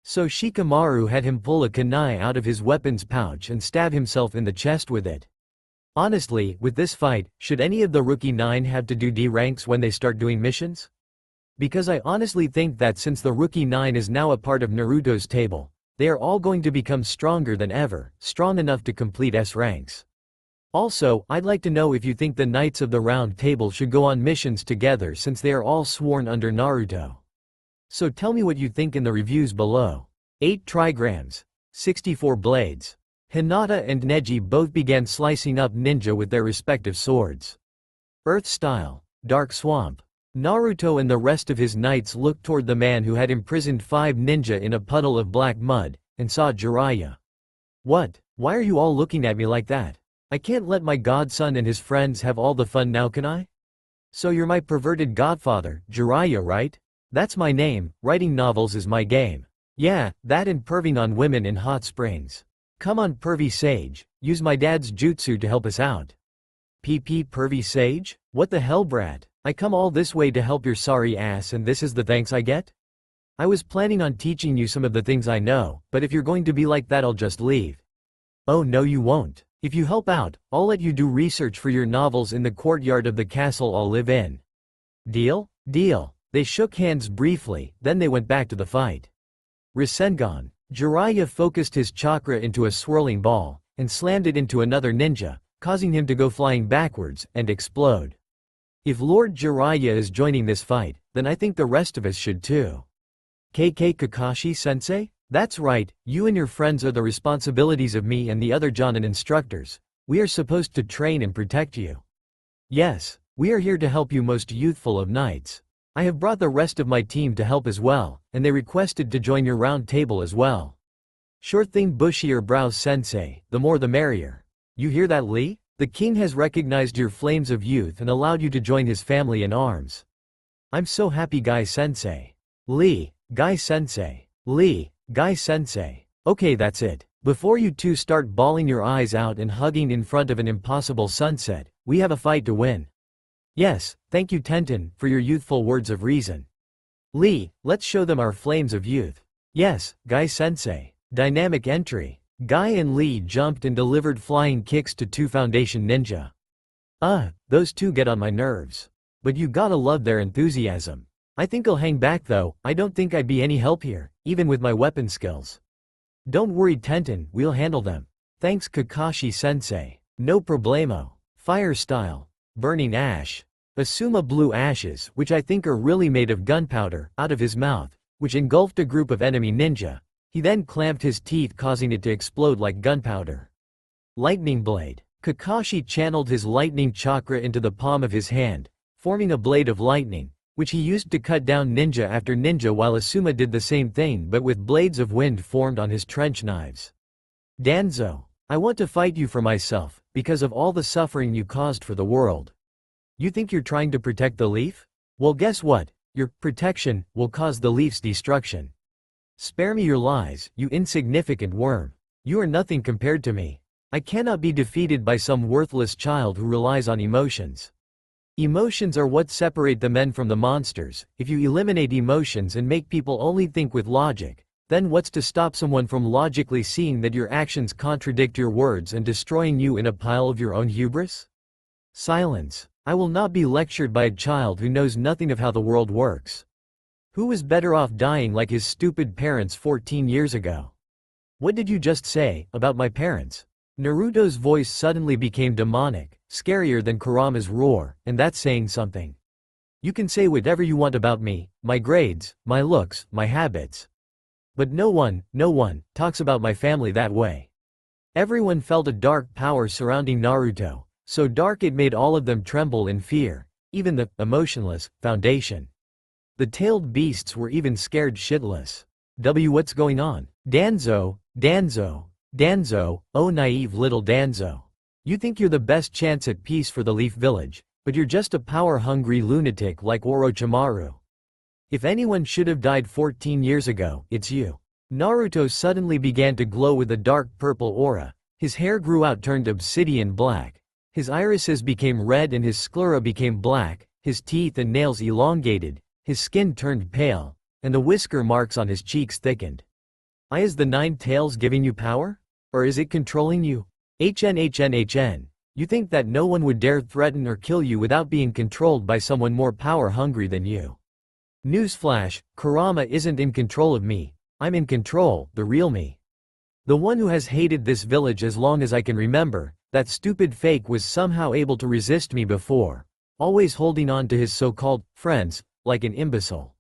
So Shikamaru had him pull a kunai out of his weapons pouch and stab himself in the chest with it. Honestly, with this fight, should any of the Rookie 9 have to do D ranks when they start doing missions? Because I honestly think that since the Rookie 9 is now a part of Naruto's table, they are all going to become stronger than ever, strong enough to complete S ranks. Also, I'd like to know if you think the Knights of the Round Table should go on missions together since they are all sworn under Naruto. So tell me what you think in the reviews below. 8 trigrams. 64 blades. Hinata and Neji both began slicing up ninja with their respective swords. Earth Style. Dark Swamp. Naruto and the rest of his knights looked toward the man who had imprisoned 5 ninja in a puddle of black mud, and saw Jiraiya. What? Why are you all looking at me like that? I can't let my godson and his friends have all the fun now, can I? So you're my perverted godfather, Jiraiya, right? That's my name. Writing novels is my game. Yeah, that and perving on women in hot springs. Come on pervy sage, use my dad's jutsu to help us out. PP pervy sage? What the hell brat? I come all this way to help your sorry ass and this is the thanks I get? I was planning on teaching you some of the things I know, but if you're going to be like that I'll just leave. Oh no you won't. If you help out, I'll let you do research for your novels in the courtyard of the castle I'll live in. Deal? Deal. They shook hands briefly, then they went back to the fight. Rasengan. Jiraiya focused his chakra into a swirling ball, and slammed it into another ninja, causing him to go flying backwards and explode. If Lord Jiraiya is joining this fight, then I think the rest of us should too. KK Kakashi-sensei? That's right, you and your friends are the responsibilities of me and the other Jonin instructors. We are supposed to train and protect you. Yes, we are here to help you, most youthful of knights. I have brought the rest of my team to help as well, and they requested to join your round table as well. Sure thing, bushier brows sensei, the more the merrier. You hear that, Lee? The king has recognized your flames of youth and allowed you to join his family in arms. I'm so happy, Guy sensei. Lee, Guy sensei. Lee, Guy sensei. Okay, that's it. Before you two start bawling your eyes out and hugging in front of an impossible sunset, we have a fight to win. Yes, thank you Tenten, for your youthful words of reason. Lee, let's show them our flames of youth. Yes, Guy sensei. Dynamic entry. Guy and Lee jumped and delivered flying kicks to two Foundation ninja. Those two get on my nerves. But you gotta love their enthusiasm. I think I'll hang back though, I don't think I'd be any help here, even with my weapon skills. Don't worry Tenten, we'll handle them. Thanks Kakashi sensei. No problemo. Fire style. Burning ash. Asuma blew ashes, which I think are really made of gunpowder, out of his mouth, which engulfed a group of enemy ninja. He then clamped his teeth, causing it to explode like gunpowder. Lightning blade. Kakashi channeled his lightning chakra into the palm of his hand, forming a blade of lightning, which he used to cut down ninja after ninja, while Asuma did the same thing but with blades of wind formed on his trench knives. Danzo, I want to fight you for myself, because of all the suffering you caused for the world. You think you're trying to protect the leaf? Well, guess what? Your protection will cause the leaf's destruction. Spare me your lies, you insignificant worm. You are nothing compared to me. I cannot be defeated by some worthless child who relies on emotions. Emotions are what separate the men from the monsters. If you eliminate emotions and make people only think with logic, then what's to stop someone from logically seeing that your actions contradict your words and destroying you in a pile of your own hubris? Silence. I will not be lectured by a child who knows nothing of how the world works. Who was better off dying like his stupid parents 14 years ago? What did you just say about my parents? Naruto's voice suddenly became demonic, scarier than Kurama's roar, and that's saying something. You can say whatever you want about me, my grades, my looks, my habits. But no one talks about my family that way. Everyone felt a dark power surrounding Naruto, so dark it made all of them tremble in fear, even the emotionless Foundation. The tailed beasts were even scared shitless. What's going on? Danzo, oh naive little Danzo. You think you're the best chance at peace for the Leaf Village, but you're just a power-hungry lunatic like Orochimaru. If anyone should have died 14 years ago, it's you. Naruto suddenly began to glow with a dark purple aura. His hair grew out, turned obsidian black. His irises became red and his sclera became black, his teeth and nails elongated. His skin turned pale, and the whisker marks on his cheeks thickened. Is the Nine Tails giving you power? Or is it controlling you? HN. You think that no one would dare threaten or kill you without being controlled by someone more power-hungry than you. Newsflash, Kurama isn't in control of me, I'm in control, the real me. The one who has hated this village as long as I can remember, that stupid fake was somehow able to resist me before, always holding on to his so-called friends, like an imbecile.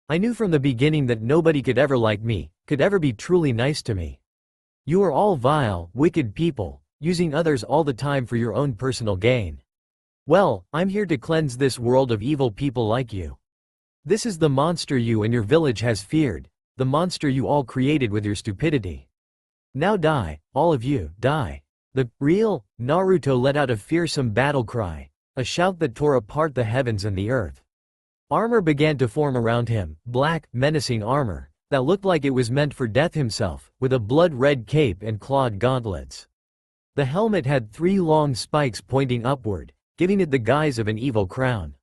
I knew from the beginning that nobody could ever like me, could ever be truly nice to me. You are all vile, wicked people, using others all the time for your own personal gain. Well, I'm here to cleanse this world of evil people like you. This is the monster you and your village has feared, the monster you all created with your stupidity. Now die, all of you, die. The real Naruto let out a fearsome battle cry, a shout that tore apart the heavens and the earth. Armor began to form around him, black, menacing armor, that looked like it was meant for Death himself, with a blood-red cape and clawed gauntlets. The helmet had 3 long spikes pointing upward, giving it the guise of an evil crown.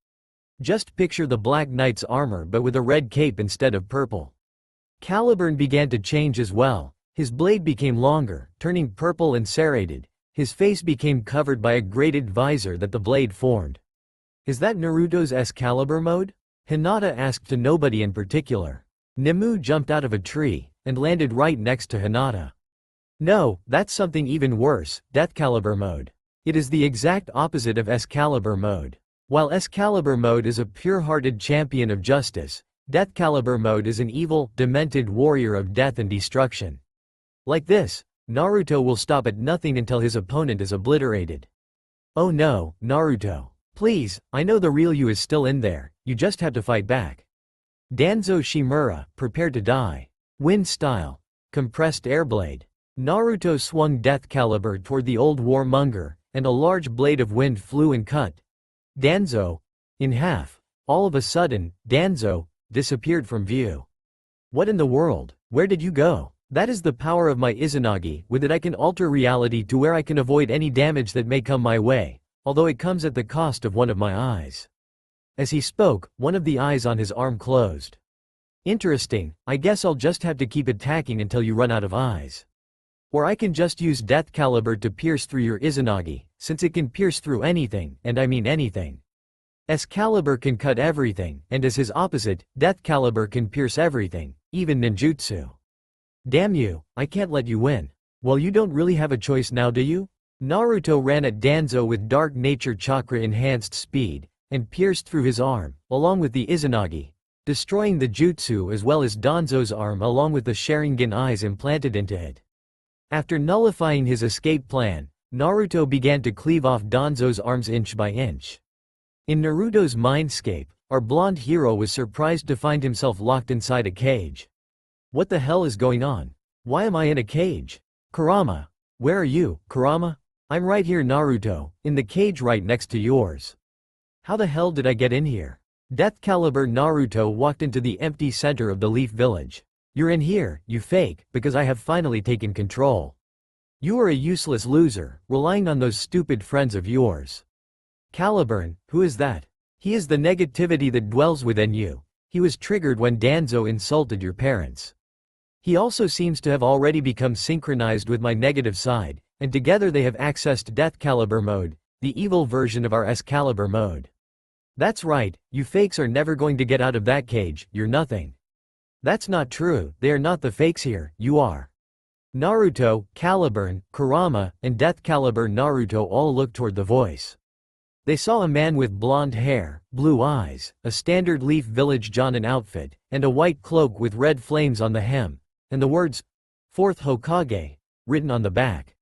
Just picture the Black Knight's armor but with a red cape instead of purple. Caliburn began to change as well, his blade became longer, turning purple and serrated, his face became covered by a grated visor that the blade formed. Is that Naruto's Excalibur mode? Hinata asked to nobody in particular. Nemu jumped out of a tree, and landed right next to Hinata. No, that's something even worse, Deathcalibur mode. It is the exact opposite of Excalibur mode. While Excalibur mode is a pure-hearted champion of justice, Deathcalibur mode is an evil, demented warrior of death and destruction. Like this, Naruto will stop at nothing until his opponent is obliterated. Oh no, Naruto. Please, I know the real you is still in there, you just have to fight back. Danzo Shimura, prepare to die. Wind style. compressed airblade. Naruto swung Death Caliber toward the old warmonger, and a large blade of wind flew and cut Danzo in half. All of a sudden, Danzo disappeared from view. What in the world? Where did you go? That is the power of my Izanagi. With it I can alter reality to where I can avoid any damage that may come my way, although it comes at the cost of one of my eyes. As he spoke, one of the eyes on his arm closed. Interesting, I guess I'll just have to keep attacking until you run out of eyes. Or I can just use Death Caliber to pierce through your Izanagi, since it can pierce through anything, and I mean anything. Excalibur can cut everything, and as his opposite, Death Caliber can pierce everything, even ninjutsu. Damn you, I can't let you win. Well, you don't really have a choice now, do you? Naruto ran at Danzo with Dark Nature Chakra enhanced speed, and pierced through his arm, along with the Izanagi, destroying the jutsu as well as Danzo's arm along with the Sharingan eyes implanted into it. After nullifying his escape plan, Naruto began to cleave off Danzo's arms inch by inch. In Naruto's mindscape, our blonde hero was surprised to find himself locked inside a cage. What the hell is going on? Why am I in a cage? Kurama. Where are you, Kurama? I'm right here, Naruto, in the cage right next to yours. How the hell did I get in here? Death Caliber Naruto walked into the empty center of the Leaf Village. You're in here, you fake, because I have finally taken control. You are a useless loser, relying on those stupid friends of yours. Caliburn, who is that? He is the negativity that dwells within you. He was triggered when Danzo insulted your parents. He also seems to have already become synchronized with my negative side, and together they have accessed Death Caliber mode, the evil version of our Excalibur mode. That's right, you fakes are never going to get out of that cage, you're nothing. That's not true, they are not the fakes here, you are. Naruto, Caliburn, Kurama, and Death Caliber Naruto all looked toward the voice. They saw a man with blonde hair, blue eyes, a standard Leaf Village Jonin outfit, and a white cloak with red flames on the hem, and the words, "Fourth Hokage," written on the back.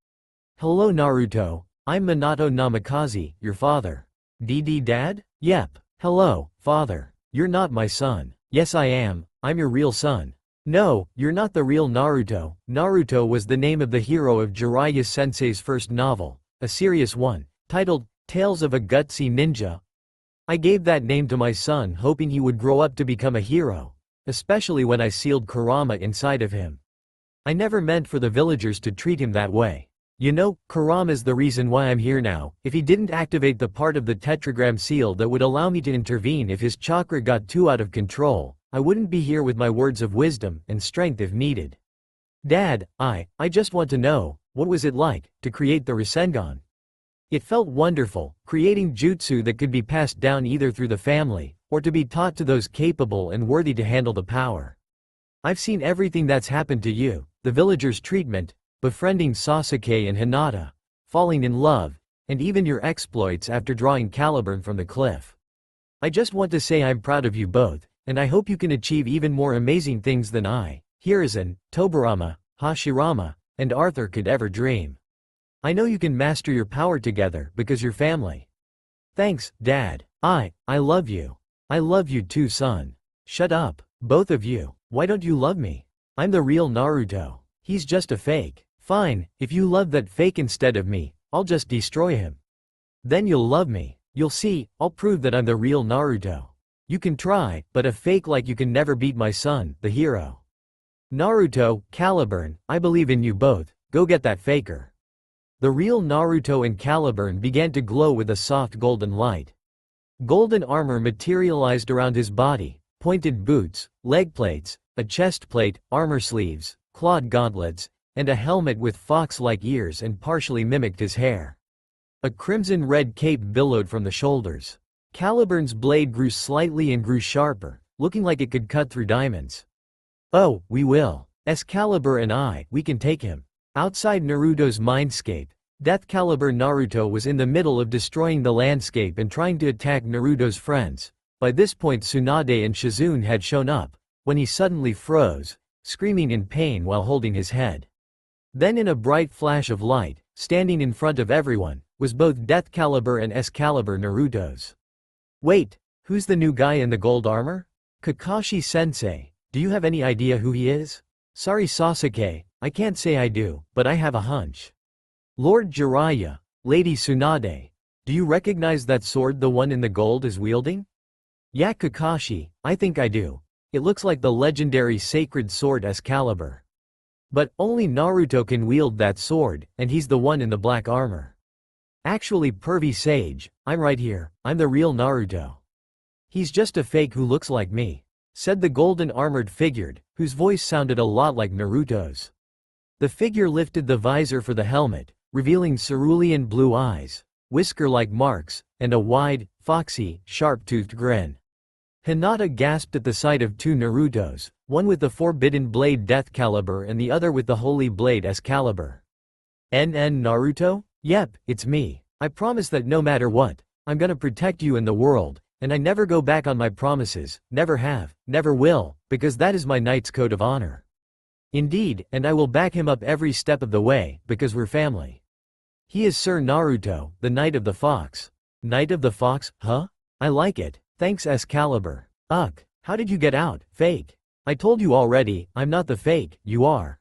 Hello Naruto, I'm Minato Namikaze, your father. DD Dad? Yep. Hello, father. You're not my son. Yes I am, I'm your real son. No, you're not the real Naruto. Naruto was the name of the hero of Jiraiya Sensei's first novel, a serious one, titled, Tales of a Gutsy Ninja. I gave that name to my son hoping he would grow up to become a hero, especially when I sealed Kurama inside of him. I never meant for the villagers to treat him that way. You know, Kurama's the reason why I'm here now. If he didn't activate the part of the tetragram seal that would allow me to intervene if his chakra got too out of control, I wouldn't be here with my words of wisdom and strength if needed. Dad, I just want to know, what was it like, to create the Rasengan? It felt wonderful, creating jutsu that could be passed down either through the family, or to be taught to those capable and worthy to handle the power. I've seen everything that's happened to you, the villagers' treatment, befriending Sasuke and Hinata, falling in love, and even your exploits after drawing Caliburn from the cliff. I just want to say I'm proud of you both, and I hope you can achieve even more amazing things than I, Hiruzen, Tobirama, Hashirama, and Arthur could ever dream. I know you can master your power together because you're family. Thanks, Dad. I love you. I love you too, son. Shut up, both of you. Why don't you love me? I'm the real Naruto. He's just a fake. Fine, if you love that fake instead of me, I'll just destroy him. Then you'll love me. You'll see, I'll prove that I'm the real Naruto. You can try, but a fake like you can never beat my son, the hero. Naruto, Caliburn, I believe in you both, go get that faker. The real Naruto and Caliburn began to glow with a soft golden light. Golden armor materialized around his body, pointed boots, leg plates, a chest plate, armor sleeves, clawed gauntlets, and a helmet with fox-like ears and partially mimicked his hair. A crimson-red cape billowed from the shoulders. Caliburn's blade grew slightly and grew sharper, looking like it could cut through diamonds. Oh, we will. Excalibur and we can take him. Outside Naruto's mindscape, Death Caliber Naruto was in the middle of destroying the landscape and trying to attack Naruto's friends. By this point Tsunade and Shizune had shown up, when he suddenly froze, screaming in pain while holding his head. Then in a bright flash of light, standing in front of everyone, was both Death Caliber and Excalibur Naruto's. Wait, who's the new guy in the gold armor? Kakashi Sensei, do you have any idea who he is? Sorry Sasuke, I can't say I do, but I have a hunch. Lord Jiraiya, Lady Tsunade. Do you recognize that sword the one in the gold is wielding? Yeah Kakashi, I think I do. It looks like the legendary sacred sword Excalibur. But only Naruto can wield that sword, and he's the one in the black armor. Actually pervy sage, I'm right here, I'm the real Naruto. He's just a fake who looks like me, said the golden armored figure, whose voice sounded a lot like Naruto's. The figure lifted the visor for the helmet, revealing cerulean blue eyes, whisker-like marks, and a wide, foxy, sharp-toothed grin. Hinata gasped at the sight of two Narutos, one with the forbidden blade Deathcalibur and the other with the holy blade Excalibur. Naruto? Yep, it's me. I promise that no matter what, I'm gonna protect you and the world, and I never go back on my promises, never have, never will, because that is my knight's code of honor. Indeed, and I will back him up every step of the way, because we're family. He is Sir Naruto, the Knight of the Fox. Knight of the Fox, huh? I like it, thanks Excalibur. Ugh, how did you get out, fake? I told you already, I'm not the fake, you are.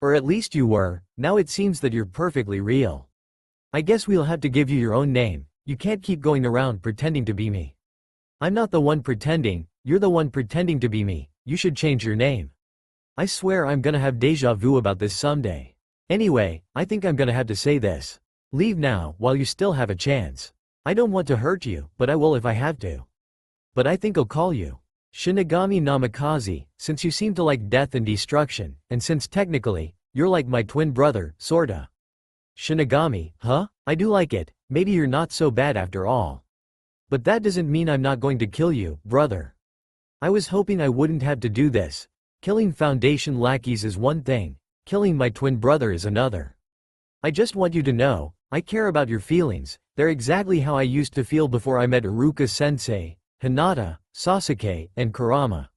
Or at least you were, now it seems that you're perfectly real. I guess we'll have to give you your own name, you can't keep going around pretending to be me. I'm not the one pretending, you're the one pretending to be me, you should change your name. I swear I'm gonna have déjà vu about this someday. Anyway, I think I'm gonna have to say this. Leave now, while you still have a chance. I don't want to hurt you, but I will if I have to. But I think I'll call you Shinigami Namikaze, since you seem to like death and destruction, and since technically, you're like my twin brother, sorta. Shinigami, huh? I do like it, maybe you're not so bad after all. But that doesn't mean I'm not going to kill you, brother. I was hoping I wouldn't have to do this. Killing Foundation lackeys is one thing, killing my twin brother is another. I just want you to know, I care about your feelings, they're exactly how I used to feel before I met Iruka-sensei, Hinata, Sasuke, and Kurama.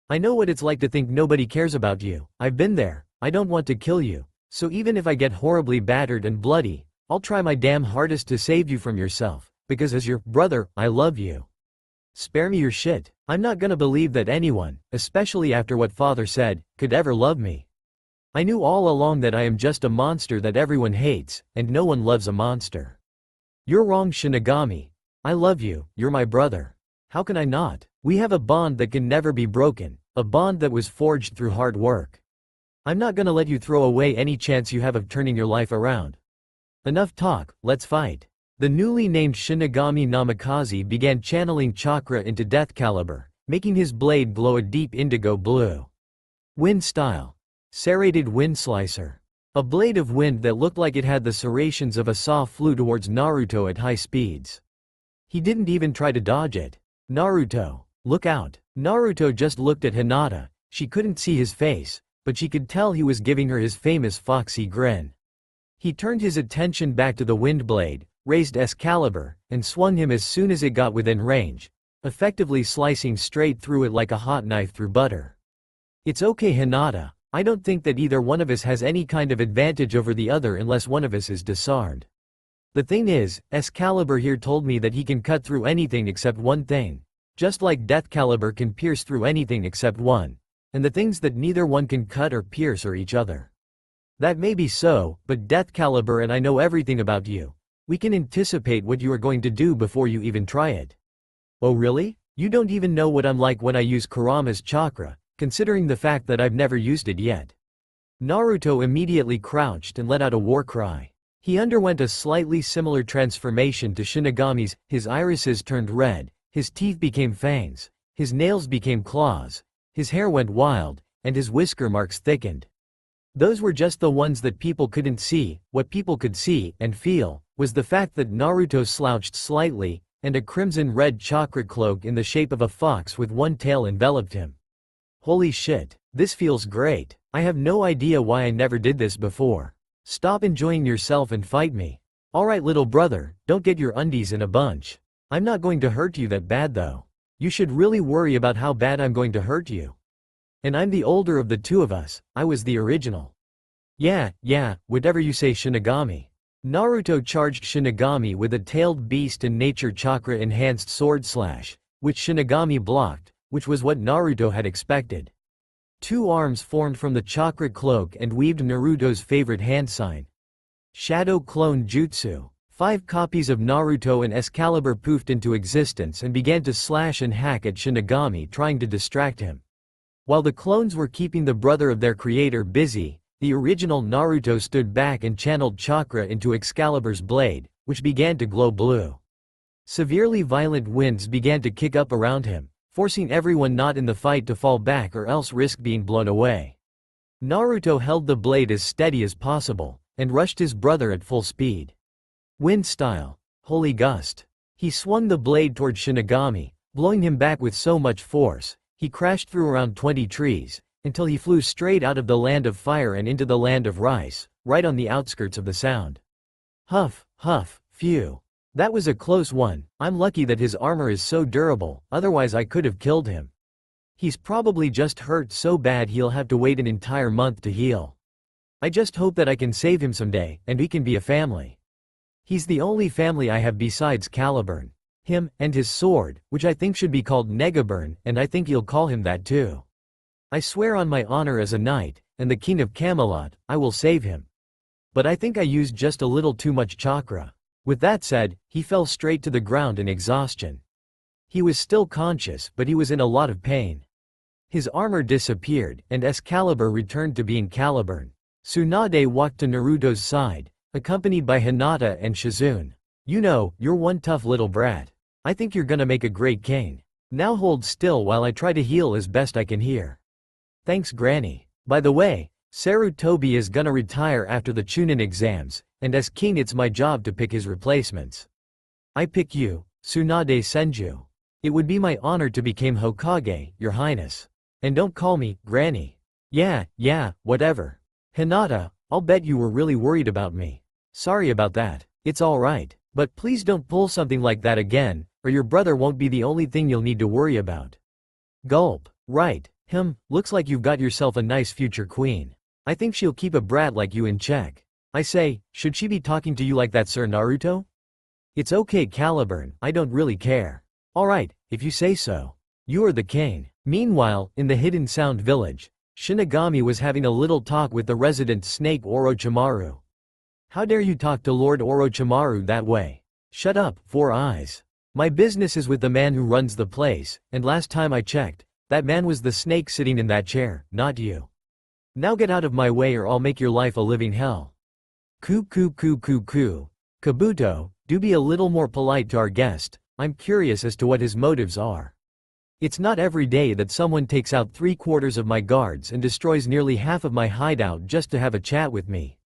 I know what it's like to think nobody cares about you, I've been there, I don't want to kill you, so even if I get horribly battered and bloody, I'll try my damn hardest to save you from yourself, because as your brother, I love you. Spare me your shit, I'm not gonna believe that anyone, especially after what father said, could ever love me. I knew all along that I am just a monster that everyone hates, and no one loves a monster. You're wrong Shinigami. I love you, you're my brother. How can I not? We have a bond that can never be broken, a bond that was forged through hard work. I'm not gonna let you throw away any chance you have of turning your life around. Enough talk, let's fight. The newly named Shinigami Namikaze began channeling chakra into Deathcalibur, making his blade glow a deep indigo blue. Wind style. Serrated wind slicer. A blade of wind that looked like it had the serrations of a saw flew towards Naruto at high speeds. He didn't even try to dodge it. Naruto, look out. Naruto just looked at Hinata, she couldn't see his face, but she could tell he was giving her his famous foxy grin. He turned his attention back to the wind blade, raised Excalibur, and swung him as soon as it got within range, effectively slicing straight through it like a hot knife through butter. It's okay Hinata, I don't think that either one of us has any kind of advantage over the other unless one of us is disarmed. The thing is, Excalibur here told me that he can cut through anything except one thing. Just like Deathcalibur can pierce through anything except one. And the things that neither one can cut or pierce are each other. That may be so, but Deathcalibur and I know everything about you. We can anticipate what you are going to do before you even try it. Oh really? You don't even know what I'm like when I use Kurama's chakra, considering the fact that I've never used it yet. Naruto immediately crouched and let out a war cry. He underwent a slightly similar transformation to Shinigami's, his irises turned red, his teeth became fangs, his nails became claws, his hair went wild, and his whisker marks thickened. Those were just the ones that people couldn't see. What people could see, and feel, was the fact that Naruto slouched slightly, and a crimson-red chakra cloak in the shape of a fox with one tail enveloped him. Holy shit, this feels great. I have no idea why I never did this before. Stop enjoying yourself and fight me. Alright little brother, don't get your undies in a bunch. I'm not going to hurt you that bad though. You should really worry about how bad I'm going to hurt you. And I'm the older of the two of us, I was the original. Yeah, whatever you say Shinigami. Naruto charged Shinigami with a tailed beast and nature chakra enhanced sword slash, which Shinigami blocked, which was what Naruto had expected. Two arms formed from the chakra cloak and weaved Naruto's favorite hand sign. Shadow Clone Jutsu. 5 copies of Naruto and Excalibur poofed into existence and began to slash and hack at Shinigami, trying to distract him. While the clones were keeping the brother of their creator busy, the original Naruto stood back and channeled chakra into Excalibur's blade, which began to glow blue. Severely violent winds began to kick up around him, forcing everyone not in the fight to fall back or else risk being blown away. Naruto held the blade as steady as possible, and rushed his brother at full speed. Wind style. Holy gust. He swung the blade toward Shinigami, blowing him back with so much force, he crashed through around 20 trees, until he flew straight out of the land of fire and into the land of rice, right on the outskirts of the sound. Huff, huff, phew. That was a close one. I'm lucky that his armor is so durable, otherwise I could have killed him. He's probably just hurt so bad he'll have to wait an entire month to heal. I just hope that I can save him someday, and we can be a family. He's the only family I have besides Caliburn. Him, and his sword, which I think should be called Negaburn, and I think you'll call him that too. I swear on my honor as a knight, and the king of Camelot, I will save him. But I think I used just a little too much chakra. With that said, he fell straight to the ground in exhaustion. He was still conscious, but he was in a lot of pain. His armor disappeared, and Excalibur returned to being Caliburn. Tsunade walked to Naruto's side, accompanied by Hinata and Shizune. You know, you're one tough little brat. I think you're gonna make a great king. Now hold still while I try to heal as best I can here. Thanks, Granny. By the way, Sarutobi is gonna retire after the Chunin exams, and as king it's my job to pick his replacements. I pick you, Tsunade Senju. It would be my honor to become Hokage, your highness. And don't call me, Granny. Yeah, whatever. Hinata, I'll bet you were really worried about me. Sorry about that. It's alright. But please don't pull something like that again, or your brother won't be the only thing you'll need to worry about. Gulp. Right. Looks like you've got yourself a nice future queen. I think she'll keep a brat like you in check. I say, should she be talking to you like that, Sir Naruto? It's okay, Caliburn, I don't really care. Alright, if you say so. You're the king. Meanwhile, in the Hidden Sound village, Shinigami was having a little talk with the resident snake Orochimaru. How dare you talk to Lord Orochimaru that way? Shut up, Four Eyes. My business is with the man who runs the place, and last time I checked, that man was the snake sitting in that chair, not you. Now get out of my way or I'll make your life a living hell. Kabuto, do be a little more polite to our guest, I'm curious as to what his motives are. It's not every day that someone takes out 3/4 of my guards and destroys nearly half of my hideout just to have a chat with me.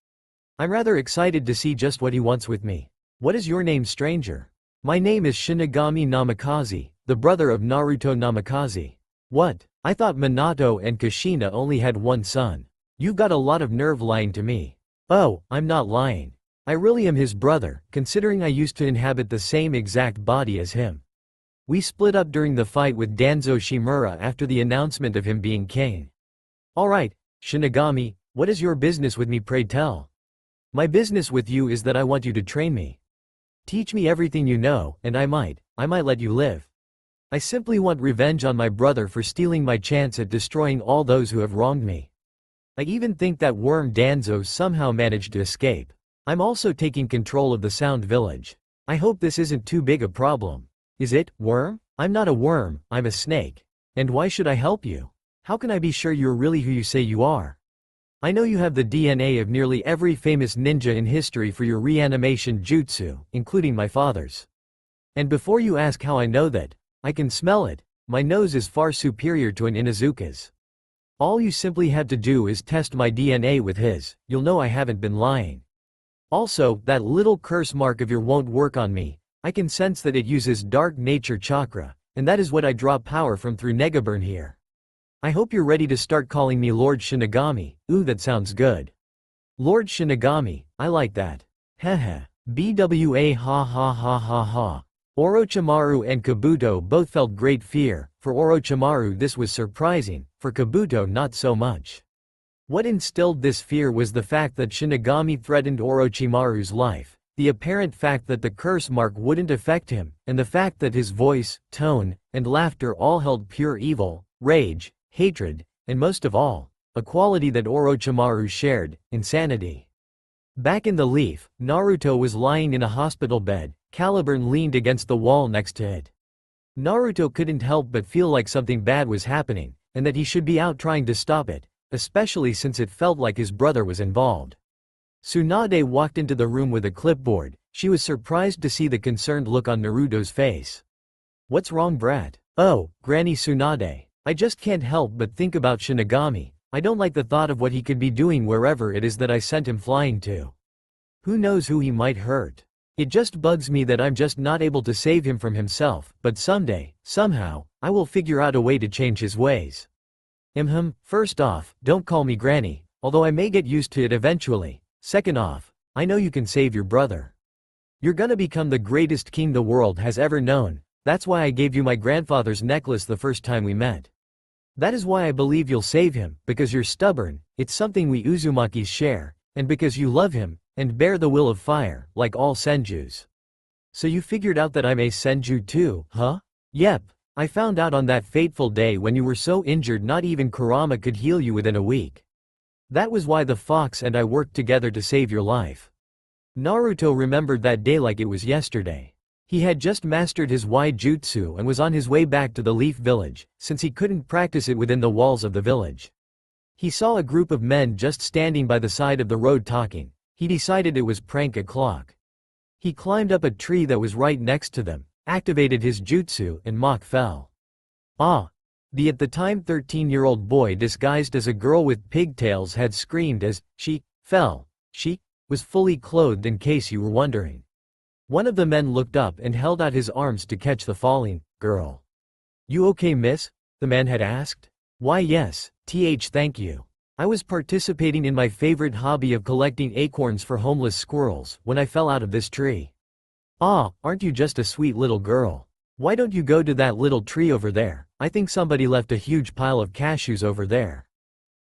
I'm rather excited to see just what he wants with me. What is your name, stranger? My name is Shinigami Namikaze, the brother of Naruto Namikaze. What? I thought Minato and Kushina only had one son. You've got a lot of nerve lying to me. Oh, I'm not lying. I really am his brother, considering I used to inhabit the same exact body as him. We split up during the fight with Danzo Shimura after the announcement of him being king. Alright, Shinigami, what is your business with me, pray tell? My business with you is that I want you to train me. Teach me everything you know, and I might let you live. I simply want revenge on my brother for stealing my chance at destroying all those who have wronged me. I even think that worm Danzo somehow managed to escape. I'm also taking control of the Sound Village. I hope this isn't too big a problem. Is it, worm? I'm not a worm, I'm a snake. And why should I help you? How can I be sure you're really who you say you are? I know you have the DNA of nearly every famous ninja in history for your reanimation jutsu, including my father's. And before you ask how I know that, I can smell it. My nose is far superior to an Inuzuka's. All you simply have to do is test my DNA with his, you'll know I haven't been lying. Also, that little curse mark of your won't work on me. I can sense that it uses dark nature chakra, and that is what I draw power from through Negaburn here. I hope you're ready to start calling me Lord Shinigami. Ooh, that sounds good. Lord Shinigami, I like that. Heh. BWA ha ha ha ha ha. Orochimaru and Kabuto both felt great fear. For Orochimaru this was surprising, for Kabuto not so much. What instilled this fear was the fact that Shinigami threatened Orochimaru's life, the apparent fact that the curse mark wouldn't affect him, and the fact that his voice, tone, and laughter all held pure evil, rage, hatred, and most of all, a quality that Orochimaru shared: insanity. Back in the Leaf, Naruto was lying in a hospital bed. Caliburn leaned against the wall next to it. Naruto couldn't help but feel like something bad was happening, and that he should be out trying to stop it, especially since it felt like his brother was involved. Tsunade walked into the room with a clipboard. She was surprised to see the concerned look on Naruto's face. "What's wrong, brat?" "Oh, Granny Tsunade. I just can't help but think about Shinigami. I don't like the thought of what he could be doing wherever it is that I sent him flying to. Who knows who he might hurt. It just bugs me that I'm just not able to save him from himself, but someday, somehow, I will figure out a way to change his ways." First off, don't call me Granny, although I may get used to it eventually. Second off, I know you can save your brother. You're gonna become the greatest king the world has ever known. That's why I gave you my grandfather's necklace the first time we met. That is why I believe you'll save him, because you're stubborn, it's something we Uzumakis share, and because you love him, and bear the will of fire, like all senjus. So you figured out that I'm a senju too, huh? Yep, I found out on that fateful day when you were so injured not even Kurama could heal you within a week. That was why the fox and I worked together to save your life. Naruto remembered that day like it was yesterday. He had just mastered his Jutsu and was on his way back to the Leaf Village, since he couldn't practice it within the walls of the village. He saw a group of men just standing by the side of the road talking. He decided it was prank o'clock. He climbed up a tree that was right next to them, activated his jutsu, and Mach fell. Ah! The at the time 13-year-old boy disguised as a girl with pigtails had screamed as she fell. She was fully clothed, in case you were wondering. One of the men looked up and held out his arms to catch the falling girl. "You okay, miss?" the man had asked. "Why yes, thank you. I was participating in my favorite hobby of collecting acorns for homeless squirrels when I fell out of this tree." "Ah, aren't you just a sweet little girl? Why don't you go to that little tree over there? I think somebody left a huge pile of cashews over there.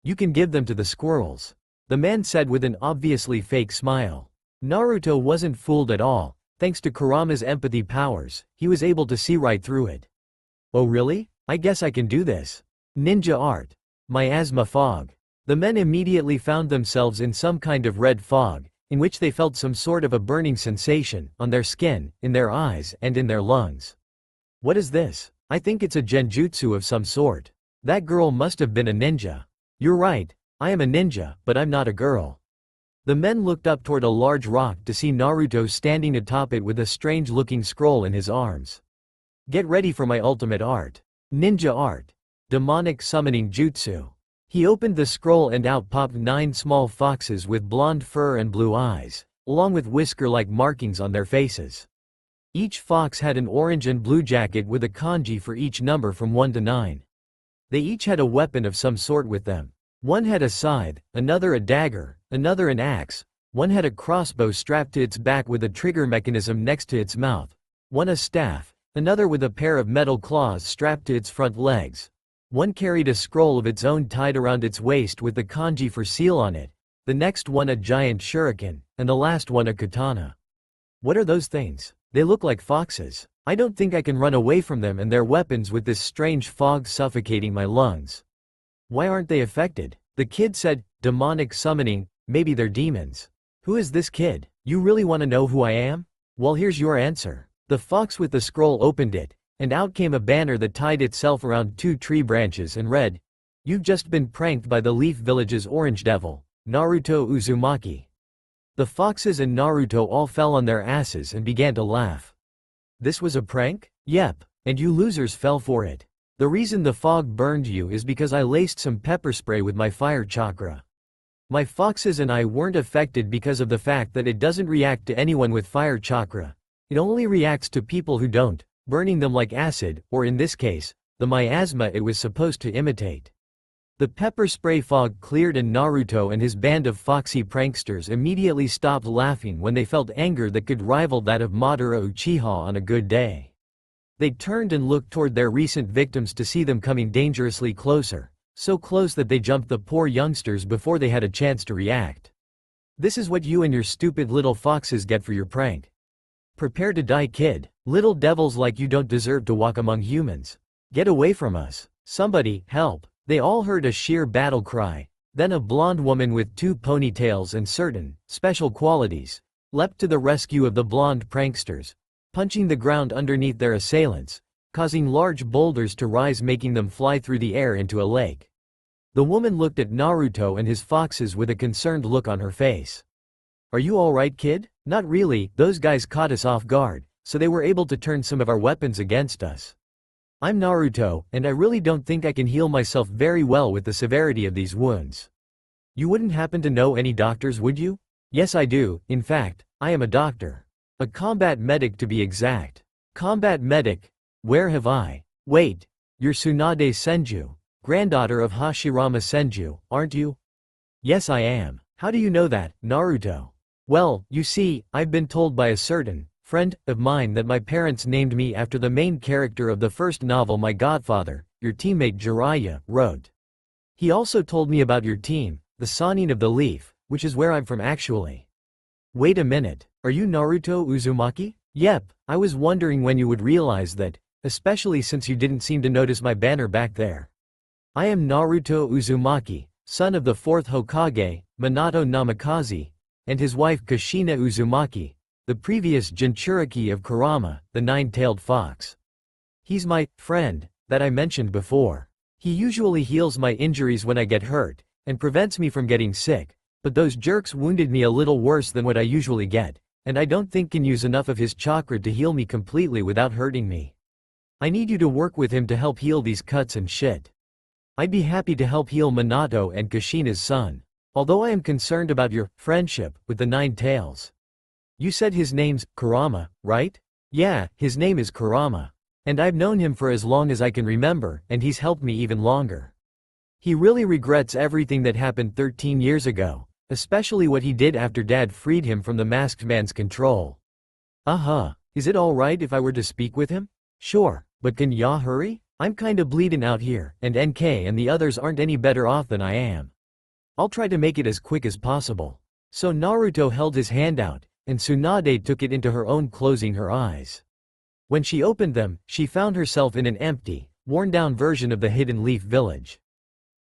You can give them to the squirrels," the man said with an obviously fake smile. Naruto wasn't fooled at all. Thanks to Kurama's empathy powers, he was able to see right through it. "Oh really? I guess I can do this. Ninja art. Miasma fog." The men immediately found themselves in some kind of red fog, in which they felt some sort of a burning sensation, on their skin, in their eyes, and in their lungs. "What is this? I think it's a genjutsu of some sort. That girl must have been a ninja." "You're right, I am a ninja, but I'm not a girl." The men looked up toward a large rock to see Naruto standing atop it with a strange-looking scroll in his arms. "Get ready for my ultimate art. Ninja art. Demonic summoning jutsu." He opened the scroll and out popped 9 small foxes with blonde fur and blue eyes, along with whisker-like markings on their faces. Each fox had an orange and blue jacket with a kanji for each number from 1 to 9. They each had a weapon of some sort with them. One had a scythe, another a dagger, another an axe, one had a crossbow strapped to its back with a trigger mechanism next to its mouth, one a staff, another with a pair of metal claws strapped to its front legs. One carried a scroll of its own tied around its waist with the kanji for seal on it, the next one a giant shuriken, and the last one a katana. "What are those things? They look like foxes. I don't think I can run away from them and their weapons with this strange fog suffocating my lungs." "Why aren't they affected?" the kid said. "Demonic summoning, maybe they're demons." "Who is this kid? You really want to know who I am? Well, here's your answer." The fox with the scroll opened it, and out came a banner that tied itself around 2 tree branches and read, "You've just been pranked by the Leaf Village's Orange Devil, Naruto Uzumaki." The foxes and Naruto all fell on their asses and began to laugh. "This was a prank? Yep, and you losers fell for it. The reason the fog burned you is because I laced some pepper spray with my fire chakra. My foxes and I weren't affected because of the fact that it doesn't react to anyone with fire chakra. It only reacts to people who don't, burning them like acid, or in this case, the miasma it was supposed to imitate." The pepper spray fog cleared and Naruto and his band of foxy pranksters immediately stopped laughing when they felt anger that could rival that of Madara Uchiha on a good day. They turned and looked toward their recent victims to see them coming dangerously closer, so close that they jumped the poor youngsters before they had a chance to react. "This is what you and your stupid little foxes get for your prank. Prepare to die, kid. Little devils like you don't deserve to walk among humans. Get away from us. Somebody, help. They all heard a sheer battle cry. Then a blonde woman with 2 ponytails and certain, special qualities, leapt to the rescue of the blonde pranksters, punching the ground underneath their assailants, causing large boulders to rise, making them fly through the air into a lake. The woman looked at Naruto and his foxes with a concerned look on her face. "Are you alright, kid?" "Not really, those guys caught us off guard, so they were able to turn some of our weapons against us. I'm Naruto, and I really don't think I can heal myself very well with the severity of these wounds." "You wouldn't happen to know any doctors, would you?" "Yes, I do. In fact, I am a doctor. A combat medic to be exact." "Combat medic? Where have I?" "Wait. You're Tsunade Senju, granddaughter of Hashirama Senju, aren't you?" "Yes, I am. How do you know that, Naruto?" "Well, you see, I've been told by a certain friend of mine that my parents named me after the main character of the first novel my godfather, your teammate Jiraiya, wrote. He also told me about your team, the Sannin of the Leaf, which is where I'm from actually." "Wait a minute, are you Naruto Uzumaki?" "Yep, I was wondering when you would realize that, especially since you didn't seem to notice my banner back there. I am Naruto Uzumaki, son of the 4th Hokage, Minato Namikaze, and his wife Kushina Uzumaki, the previous Jinchuriki of Kurama, the 9-tailed fox. He's my friend that I mentioned before. He usually heals my injuries when I get hurt, and prevents me from getting sick, but those jerks wounded me a little worse than what I usually get, and I don't think can use enough of his chakra to heal me completely without hurting me. I need you to work with him to help heal these cuts and shit. I'd be happy to help heal Minato and Kushina's son. Although I am concerned about your friendship with the 9 tails. You said his name's Kurama, right?" "Yeah, his name is Kurama. And I've known him for as long as I can remember, and he's helped me even longer. He really regrets everything that happened 13 years ago, especially what he did after Dad freed him from the masked man's control." Is it alright if I were to speak with him?" "Sure, but can ya hurry? I'm kinda bleeding out here, and NK and the others aren't any better off than I am. I'll try to make it as quick as possible." So Naruto held his hand out, and Tsunade took it into her own, closing her eyes. When she opened them, she found herself in an empty, worn-down version of the Hidden Leaf Village.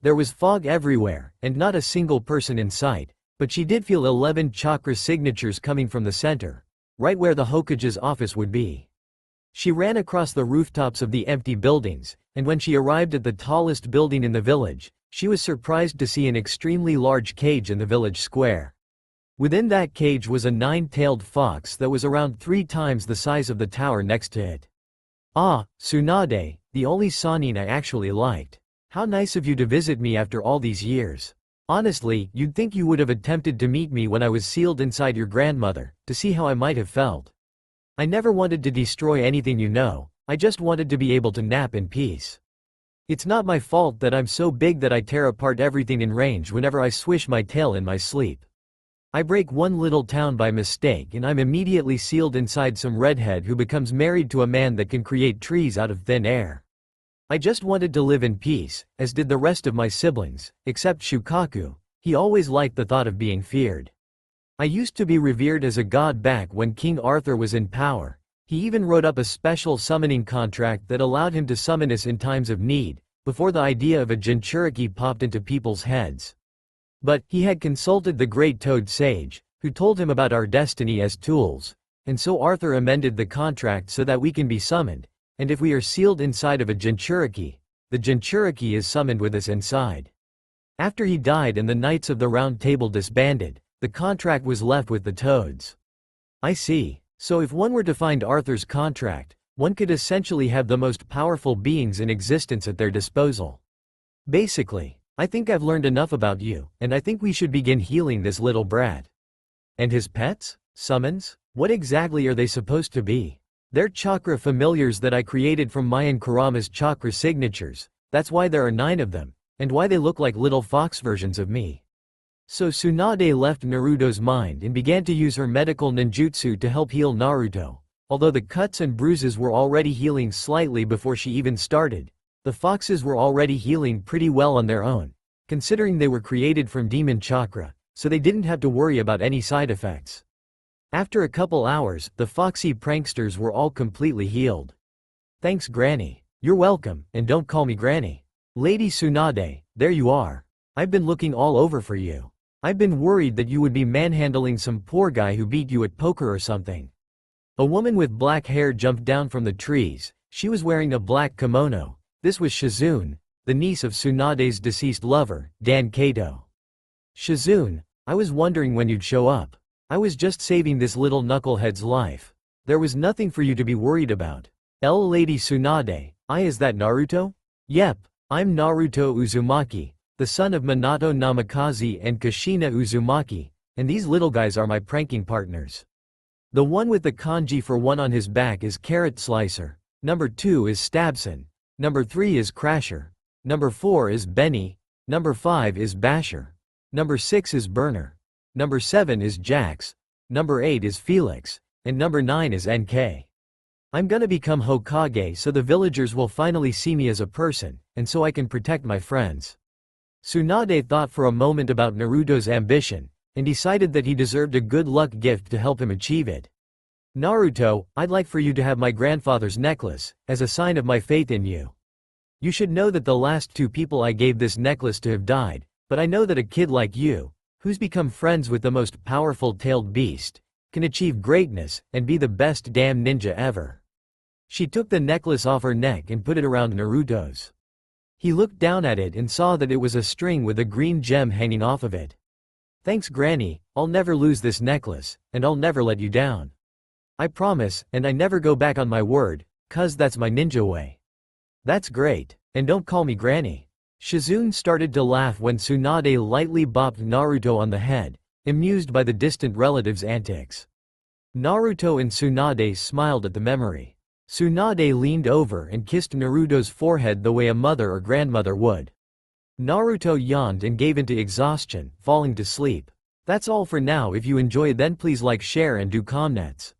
There was fog everywhere, and not a single person in sight, but she did feel 11 chakra signatures coming from the center, right where the Hokage's office would be. She ran across the rooftops of the empty buildings, and when she arrived at the tallest building in the village, she was surprised to see an extremely large cage in the village square. Within that cage was a 9-tailed fox that was around 3 times the size of the tower next to it. "Ah, Tsunade, the only Sannin I actually liked. How nice of you to visit me after all these years. Honestly, you'd think you would have attempted to meet me when I was sealed inside your grandmother, to see how I might have felt. I never wanted to destroy anything, you know, I just wanted to be able to nap in peace. It's not my fault that I'm so big that I tear apart everything in range whenever I swish my tail in my sleep. I break one little town by mistake and I'm immediately sealed inside some redhead who becomes married to a man that can create trees out of thin air. I just wanted to live in peace, as did the rest of my siblings, except Shukaku. He always liked the thought of being feared. I used to be revered as a god back when King Arthur was in power. He even wrote up a special summoning contract that allowed him to summon us in times of need, before the idea of a Jinchuriki popped into people's heads. But he had consulted the great Toad Sage, who told him about our destiny as tools, and so Arthur amended the contract so that we can be summoned, and if we are sealed inside of a Jinchuriki, the Jinchuriki is summoned with us inside. After he died and the Knights of the Round Table disbanded, the contract was left with the Toads. I see. So if one were to find Arthur's contract, one could essentially have the most powerful beings in existence at their disposal. Basically, I think I've learned enough about you, and I think we should begin healing this little brat. And his pets? Summons? What exactly are they supposed to be? They're chakra familiars that I created from Mayan Kurama's chakra signatures, that's why there are 9 of them, and why they look like little fox versions of me. So Tsunade left Naruto's mind and began to use her medical ninjutsu to help heal Naruto. Although the cuts and bruises were already healing slightly before she even started, the foxes were already healing pretty well on their own, considering they were created from demon chakra, so they didn't have to worry about any side effects. After a couple hours, the foxy pranksters were all completely healed. Thanks, Granny. You're welcome, and don't call me Granny. Lady Tsunade, there you are. I've been looking all over for you. I've been worried that you would be manhandling some poor guy who beat you at poker or something. A woman with black hair jumped down from the trees. She was wearing a black kimono. This was Shizune, the niece of Tsunade's deceased lover, Dan Kato. Shizune, I was wondering when you'd show up. I was just saving this little knucklehead's life. There was nothing for you to be worried about. Lady Tsunade, is that Naruto? Yep, I'm Naruto Uzumaki, the son of Minato Namikaze and Kushina Uzumaki, and these little guys are my pranking partners. The one with the kanji for 1 on his back is Carrot Slicer, number 2 is Stabson, number 3 is Crasher, number 4 is Benny, number 5 is Basher, number 6 is Burner, number 7 is Jax, number 8 is Felix, and number 9 is NK. I'm gonna become Hokage so the villagers will finally see me as a person, and so I can protect my friends. Tsunade thought for a moment about Naruto's ambition, and decided that he deserved a good luck gift to help him achieve it. Naruto, I'd like for you to have my grandfather's necklace, as a sign of my faith in you. You should know that the last 2 people I gave this necklace to have died, but I know that a kid like you, who's become friends with the most powerful tailed beast, can achieve greatness and be the best damn ninja ever. She took the necklace off her neck and put it around Naruto's. He looked down at it and saw that it was a string with a green gem hanging off of it. Thanks Granny, I'll never lose this necklace, and I'll never let you down. I promise, and I never go back on my word, 'cause that's my ninja way. That's great, and don't call me Granny. Shizune started to laugh when Tsunade lightly bopped Naruto on the head, amused by the distant relative's antics. Naruto and Tsunade smiled at the memory. Tsunade leaned over and kissed Naruto's forehead the way a mother or grandmother would. Naruto yawned and gave into exhaustion, falling to sleep. That's all for now. If you enjoyed, then please like, share and do comments.